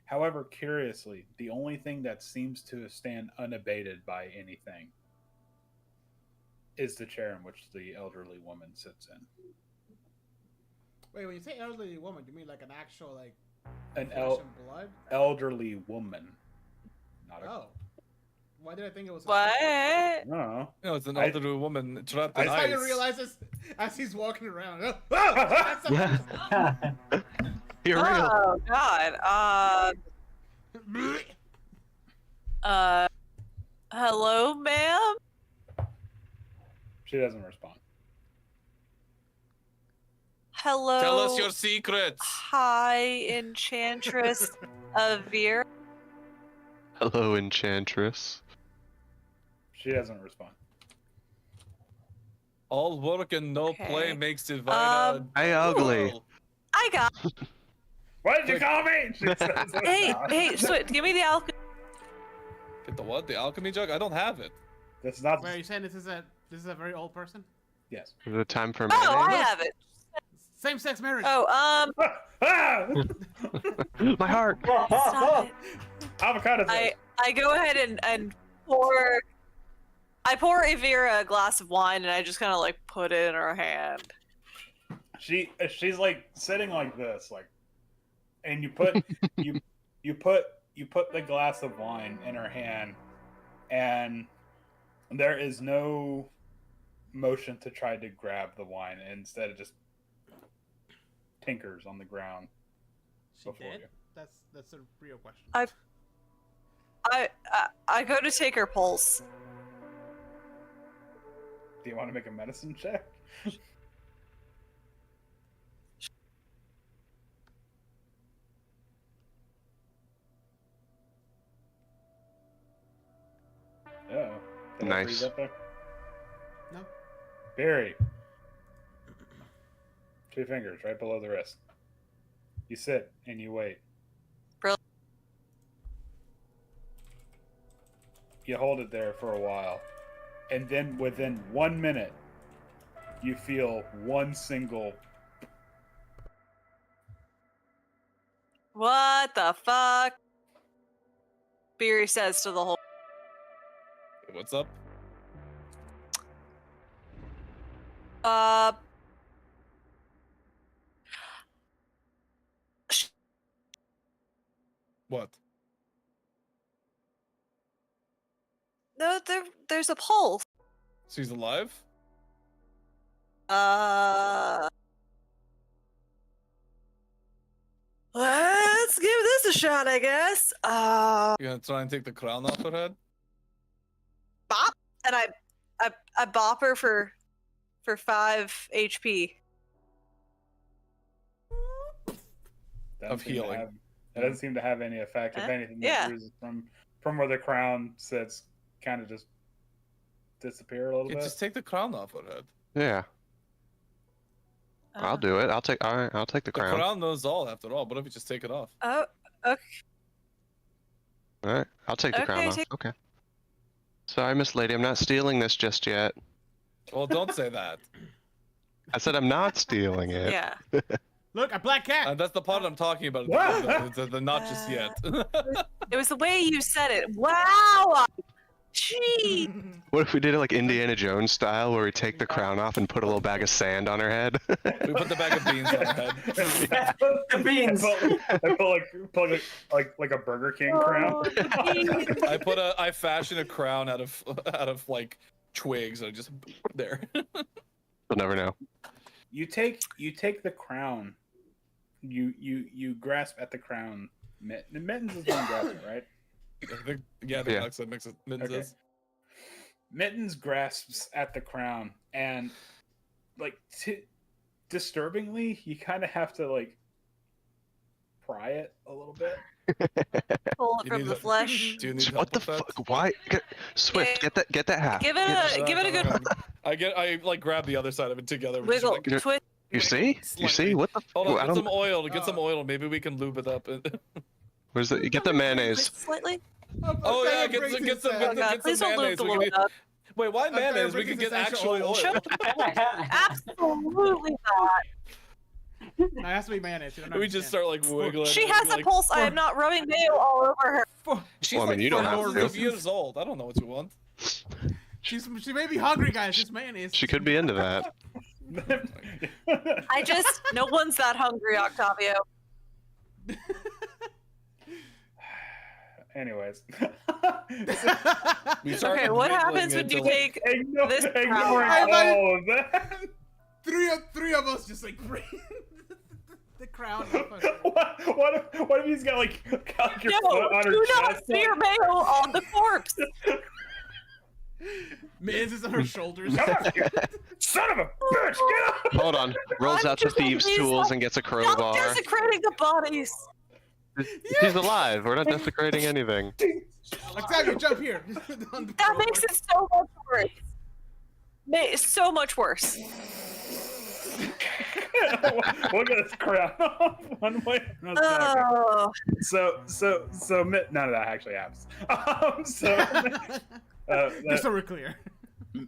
However, curiously, the only thing that seems to stand unabated by anything is the chair in which the elderly woman sits in. Wait, when you say elderly woman, do you mean like an actual like An flesh and blood? elderly woman, not a. Oh, why did I think it was? What? No. No, it's an I- elderly woman trapped I- in Octavio ice. realizes as he's walking around. Oh, that's a- You're real. Oh God. Hello, ma'am. She doesn't respond. Hello. Tell us your secrets. Hi, Enchantress Avir. Hello, Enchantress. She doesn't respond. All work and no Okay. play makes divine. Hey, ugly. world. I got. What did you call me? She says, Hey, so give me the alchemy. Get the what? The alchemy jug? I don't have it. That's not. Wait, are you saying this is a very old person? Yes. Is it time for Oh, I mayonnaise? have it. Same-sex marriage. Oh, Ah! My heart. stop it. Avocado toast. I go ahead and pour. I pour Avira a glass of wine and I just kind of like put it in her hand. She's like sitting like this, like, and you put you put the glass of wine in her hand, and there is no motion to try to grab the wine. Instead, it just tinkers on the ground. She before did. you. That's a real question. I go to take her pulse. Do you want to make a medicine check? Oh. Did I freeze Nice. up there? No. Barry. 2 fingers right below the wrist. You sit and you wait. Brilliant. You hold it there for a while. And then within 1 minute, you feel one single. What the fuck? Beery says to the whole. What's up? Uh. What? No, there's a pulse. She's alive? Let's give this a shot, I guess. You gonna try and take the crown off her head? Bop, and I bop her for 5 HP. Doesn't Of seem to healing. have- It doesn't seem to have any effect. If Huh? anything, the Yeah. bruises from where the crown sits kind of just disappear a little Yeah, bit. just take the crown off her head. Yeah, I'll do it. I'll take the The crown. crown knows all, after all. What if you just take it off? Oh, okay. All right, I'll take the Okay, crown off. take- Okay. Sorry, Miss Lady, I'm not stealing this just yet. Well, don't say that. I said I'm not stealing it. Yeah. Look, a black cat. And that's the part I'm talking about. The not just yet. It was the way you said it. Wow. Gee. What if we did it like Indiana Jones style, where we take the crown off and put a little bag of sand on her head? We put the bag of beans on her head. The beans. I put like a Burger King crown. Oh, the beans. I fashion a crown out of like twigs. I just there. We'll never know. You take the crown. You grasp at the crown. Mittens is one grabbing, right? I think Alexa mixes Mittens Okay. is. Mittens grasps at the crown, and like disturbingly, you kind of have to like pry it a little bit. Pull it You from need the to- flesh. Do you need What help the with that? fuck? Why? Swift, get that half. Give it a good I like grab the other side of it together. We're just wiggle. like, Twist. You see? You see? What the? hold I on, get don't. some oil. Get some oil. Maybe we can lube it up. Where's the? You get the mayonnaise. Slightly. Oh yeah, get some Oh god, please don't lube mayonnaise. the We can lube get, up. wait, why Okay, mayonnaise? We bring can this get essential actual oil. oil. Absolutely not. No, it has to be mayonnaise. You don't We just start like wiggling. She and, has a like, pulse. I am not rubbing mayo all over her. She's Well, I mean, like you don't have thousands to. of years old. I don't know what you want. She may be hungry, guys. It's mayonnaise. She could be into that. No one's that hungry, Octavio. Anyways. We start Okay, what wiggling happens when you until- take this Ignoring crown. all of that. Three of us just like bring the crown. What if he's got like your No, foot on her do not chest? smear mayo on the corpse. Miz is on her shoulders. Come on, you son of a bitch! Get up! Hold on. Rolls I'm out the just thieves' please tools stop- and gets a Stop crowbar. desecrating the bodies. She's alive. We're not desecrating anything. Octavio, jump here. On the That floor. makes it so much worse. So much worse. We'll get this crown off one way or another. Oh, So none of that actually happens. Just so we're clear.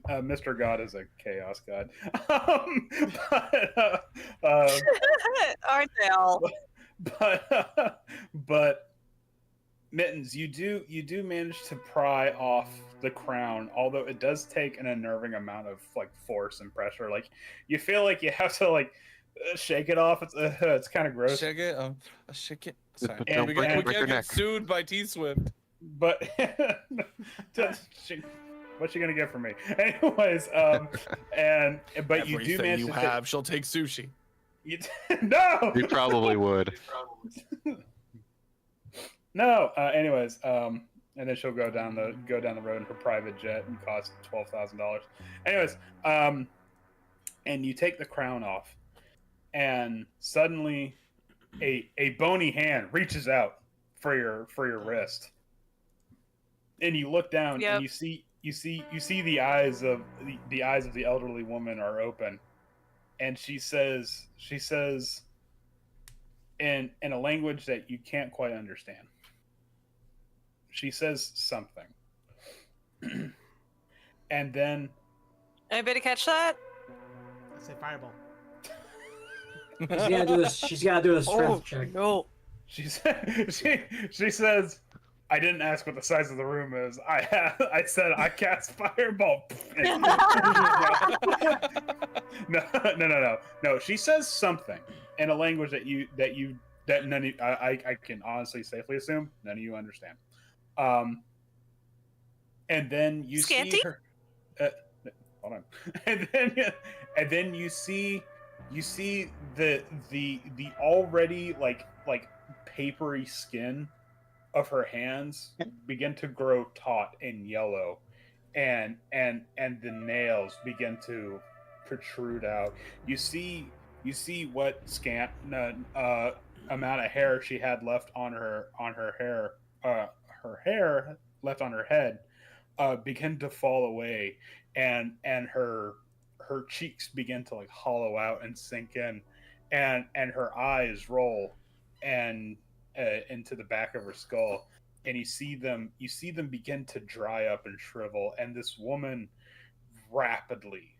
Mr. God is a chaos god. aren't they all? But Mittens, you do manage to pry off the crown, although it does take an unnerving amount of like force and pressure. Like you feel like you have to like shake it off. It's kind of gross. Shake it. Shake it. Sorry. But don't we break- can't break her get neck. sued by T-Swift. But what's she gonna get from me? Anyways, but you do Everything manage you to have, she'll take sushi. no. You probably would. No. Anyways, and then she'll go down the road in her private jet and cost $12,000. Anyways, and you take the crown off, and suddenly, a bony hand reaches out for your wrist, and you look down Yep. and you see the eyes of the elderly woman are open, and she says in a language that you can't quite understand. She says something. And then Anybody catch that? I say fireball. She's gotta do a strength check. No. she says, I didn't ask what the size of the room is. I said I cast fireball. No. She says something in a language that none of I can honestly safely assume none of you understand. And then you Scanty? see her. Hold on. And then you see the already like papery skin of her hands begin to grow taut and yellow, and the nails begin to protrude out. You see what scant amount of hair she had left on her hair, her hair left on her head, begin to fall away, and her cheeks begin to like hollow out and sink in, and her eyes roll and into the back of her skull, and you see them begin to dry up and shrivel, and this woman rapidly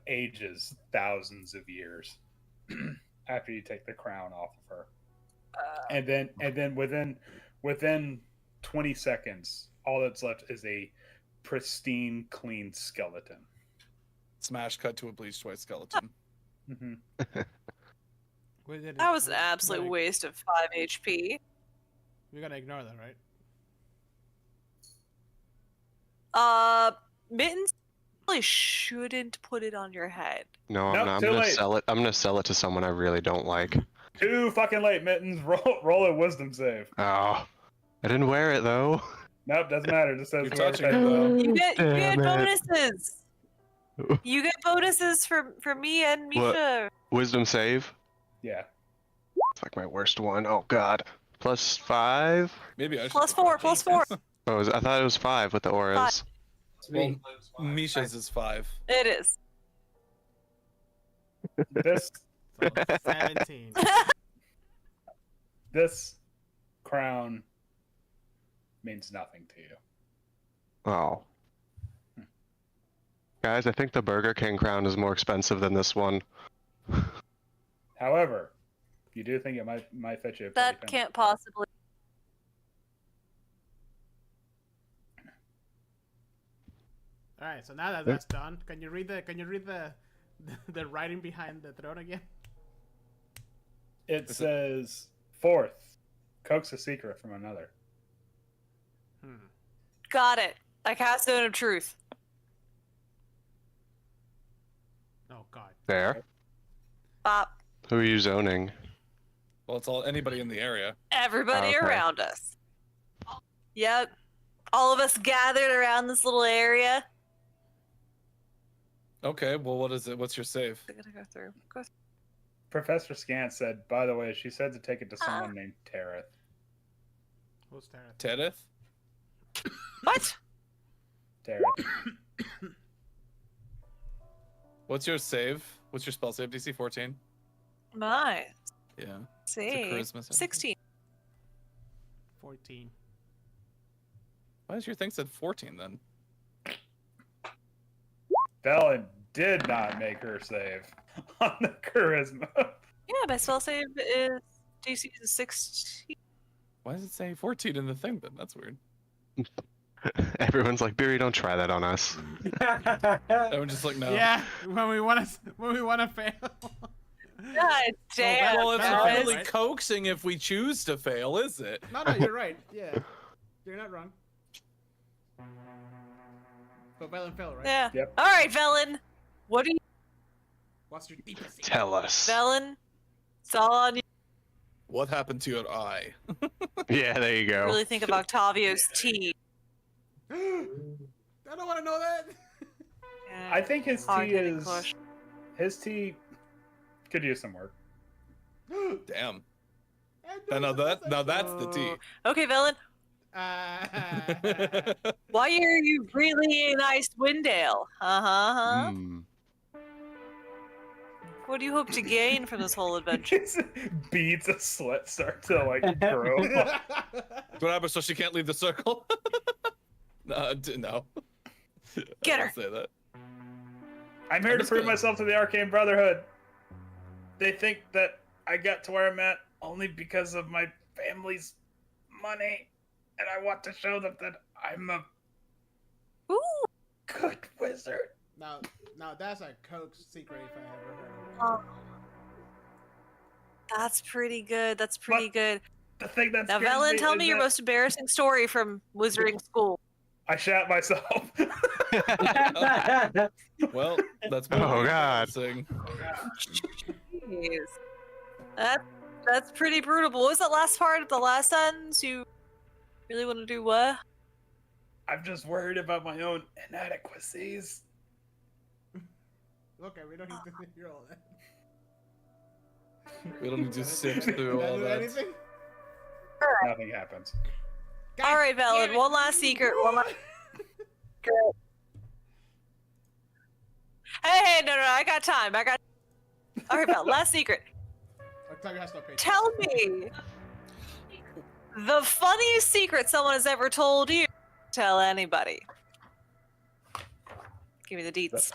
ages thousands of years after you take the crown off of her. And then within 20 seconds, all that's left is a pristine, clean skeleton. Smash cut to a bleached white skeleton. Hmm. That was an absolute waste of 5 HP. We're gonna ignore that, right? Mittens really shouldn't put it on your head. No, Nope, I'm too gonna late. sell it. I'm gonna sell it to someone I really don't like. Too fucking late, Mittens. Roll a wisdom save. Oh, I didn't wear it though. Nope, doesn't matter. Just says You're whoever touching pays it, though. You get Damn it. bonuses. You get bonuses for me and Misha. Wisdom save. Yeah. It's like my worst one. Oh god. +5. Maybe I should. +4, +4. Oh, I thought it was 5 with the auras. Well, Misha's is 5. It is. This So 17. this crown means nothing to you. Oh. Guys, I think the Burger King crown is more expensive than this one. However, you do think it might fetch you a pretty That penny. can't possibly. All right, so now that that's done, can you read the writing behind the throne again? It says, fourth, coax a secret from another. Got it. I cast Zone of Truth. Oh god. There. Bop. Who are you zoning? Well, it's all anybody in the area. Everybody Okay. around us. Yep. All of us gathered around this little area. Okay, well, what is it? What's your save? I'm gonna go through. Go through. Professor Scant said, by the way, she said to take it to someone named Tareth. Who's Tara? Tedith? What? Tareth. What's your save? What's your spell save? DC 14? My. Yeah. Let's It's a see. charisma save. 16. 14. Why does your thing said 14 then? Bellin did not make her save on the charisma. Yeah, my spell save is DC is 16. Why does it say 14 in the thing then? That's weird. Everyone's like, Beery, don't try that on us. I'm just like, no. Yeah, when we wanna fail. God damn. Well, it's That's not right, really right? coaxing if we choose to fail, is it? No, you're right. Yeah, you're not wrong. But Velen fell, right? Yeah. Yep. All right, Velen. What do you, What's your deepest secret? Tell us. Velen? It's all on you. What happened to your eye? Yeah, there you go. Really think of Octavio's tea. I don't want to know that. Yeah. I think his tea Hard-hitting is... question. His tea could use some work. Damn. Now that's the tea. Okay, Velen. Why are you really nice Windale? Uh-huh. Hmm. What do you hope to gain from this whole adventure? His beads of sweat start to like grow. What happens so she can't leave the circle? No. Get I her. don't say that. I'm here to just prove gonna- myself to the Arcane Brotherhood. They think that I got to where I'm at only because of my family's money, and I want to show them that I'm a Ooh. good wizard. now that's a Coke's secret if I ever heard of it. Oh. That's pretty good. That's pretty But- good. The thing that's Now, Velen, tell me your most embarrassing story from Wizarding School. I shat myself. Well, that's Oh, God. embarrassing. Jeez. That's pretty brutal. But what was that last part of the last sentence? You really want to do what? I'm just worried about my own inadequacies. Okay, we don't need to hear all that. We don't need to sift Did through I all do that. anything? Nothing happens. All right, damn Velen. it. One last secret. One last secret. Hey, no, I got time. All right, Velen. Last secret. Octavio has no patience. Tell me the funniest secret someone has ever told you. Tell anybody. Give me the deets.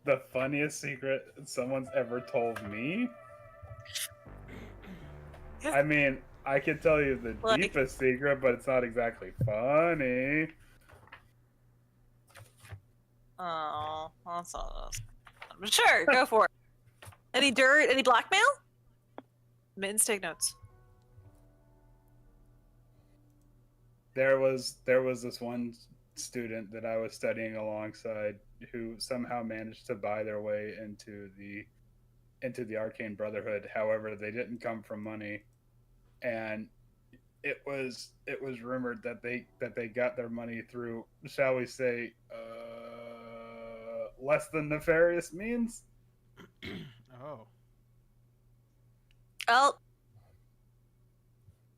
The funniest secret someone's ever told me? Yeah. I mean, I can tell you the Like- deepest secret, but it's not exactly funny. Oh, that's all. Sure, go for it. Any dirt? Any blackmail? Mittens, take notes. There was this one student that I was studying alongside who somehow managed to buy their way into the Arcane Brotherhood. However, they didn't come from money, and it was rumored that they got their money through, shall we say, less than nefarious means. Oh. Well,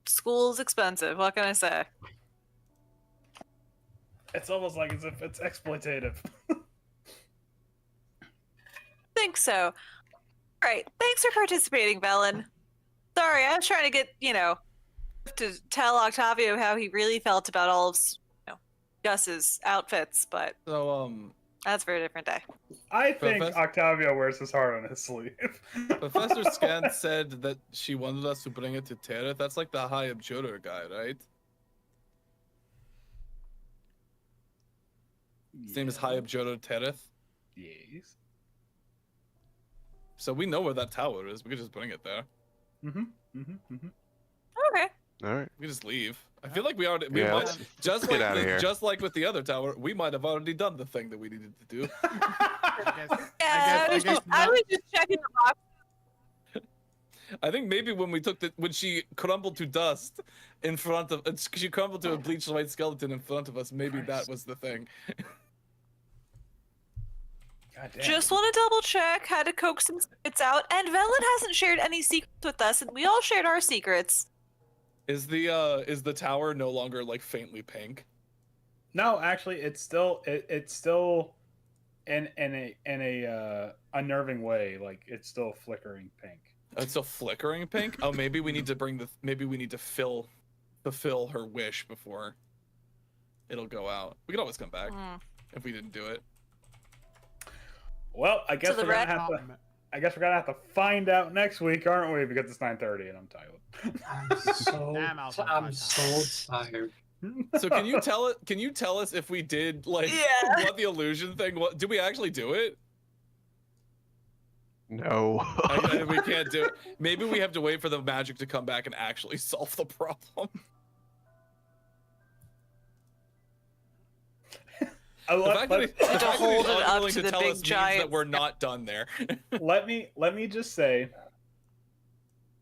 school's expensive. What can I say? It's almost like as if it's exploitative. Think so. All right. Thanks for participating, Velen. Sorry, I was trying to get, to tell Octavio how he really felt about all of, Gus's outfits, but So, that's for a different day. I think Professor- Octavio wears his heart on his sleeve. Professor Scan said that she wanted us to bring it to Tereth. That's like the high abjurer guy, right? His name is High Abjurer Tereth. Yes. So we know where that tower is. We could just bring it there. Mm-hmm. Mm-hmm. Mm-hmm. Okay. All right. We just leave. I feel like we already Yeah, might, let's just get like outta here. just like with the other tower, we might have already done the thing that we needed to do. Yeah, I was just checking the box. I think maybe when she crumbled to dust in front of she crumbled to a bleached white skeleton in front of us, maybe that was the thing. God damn. Just want to double check how to coax some secrets out, and Velen hasn't shared any secrets with us, and we all shared our secrets. Is the tower no longer like faintly pink? No, actually, it's still in a unnerving way. Like it's still flickering pink. It's still flickering pink. Oh, maybe we need to fulfill her wish before it'll go out. We could always come back if we didn't do it. Well, I guess the we're gonna red- have to. I guess we're gonna have to find out next week, aren't we? Because it's 9:30 and I'm tired. I'm so tired. So can you tell us if we did like Yeah. what the illusion thing? What did we actually do it? No. We can't do it. Maybe we have to wait for the magic to come back and actually solve the problem. The fact that he's hold it up unwilling to the tell big us means giant- that we're not done there. let me just say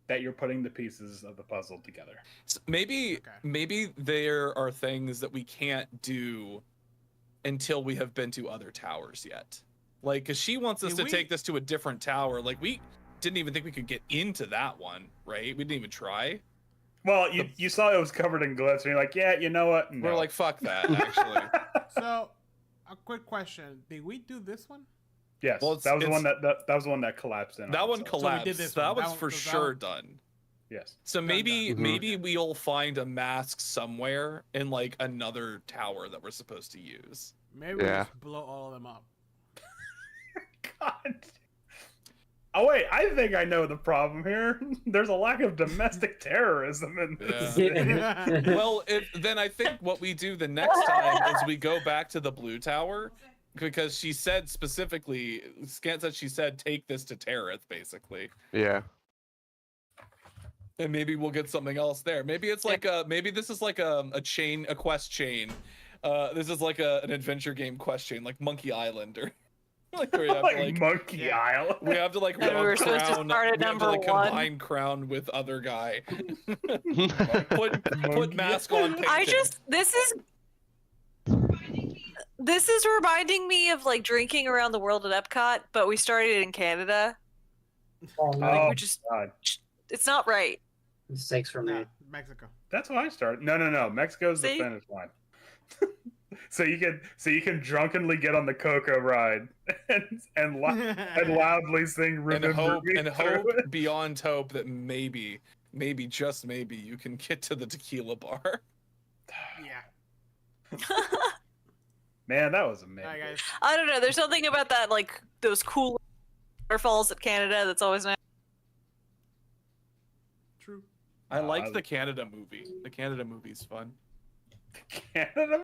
that you're putting the pieces of the puzzle together. So maybe there are things that we can't do until we have been to other towers yet. Like, cause she wants us to take this to a different tower. Like, we didn't even think we could get into that one, right? We didn't even try. Well, you saw it was covered in glitz, and you're like, yeah, you know what? No. We're like, fuck that, actually. So, a quick question: did we do this one? yes, Well, that was the one that was the one that collapsed in. That on one itself. collapsed. did this that one. was That for one- sure done. Yes. So Done, maybe done. maybe we'll find a mask somewhere in like another tower that we're supposed to use. Maybe we Yeah. just blow all of them up. God. Oh wait, I think I know the problem here. There's a lack of domestic terrorism in this. Yeah. Well, then I think what we do the next time is we go back to the blue tower, because she said specifically, Scant said she said take this to Tereth, basically, Yeah. and maybe we'll get something else there. Maybe it's like maybe this is like a quest chain. This is like an adventure game quest chain, like Monkey Island or like where you have Like, to, like Monkey Yeah. Isle. we have to like And we were supposed to crown. start at We have to number like one. combine crown with other guy. Monkey. Put mask on. painting. This is reminding me of like drinking around the world at Epcot, but we started in Canada. Oh, Like no. we're just, God. it's not right. Mistakes were Yeah, made. Mexico. That's why I started. No. Mexico's the See? finish line. so you can drunkenly get on the Coco ride and loudly sing and "Remember hope Me" and through hope it. beyond hope that maybe just maybe you can get to the tequila bar. Yeah. Man, that was amazing. Alright, guys. I don't know. There's something about that, like those cool waterfalls at Canada that's always nice. True. I I liked was- the Canada movie. The Canada movie's fun. Canada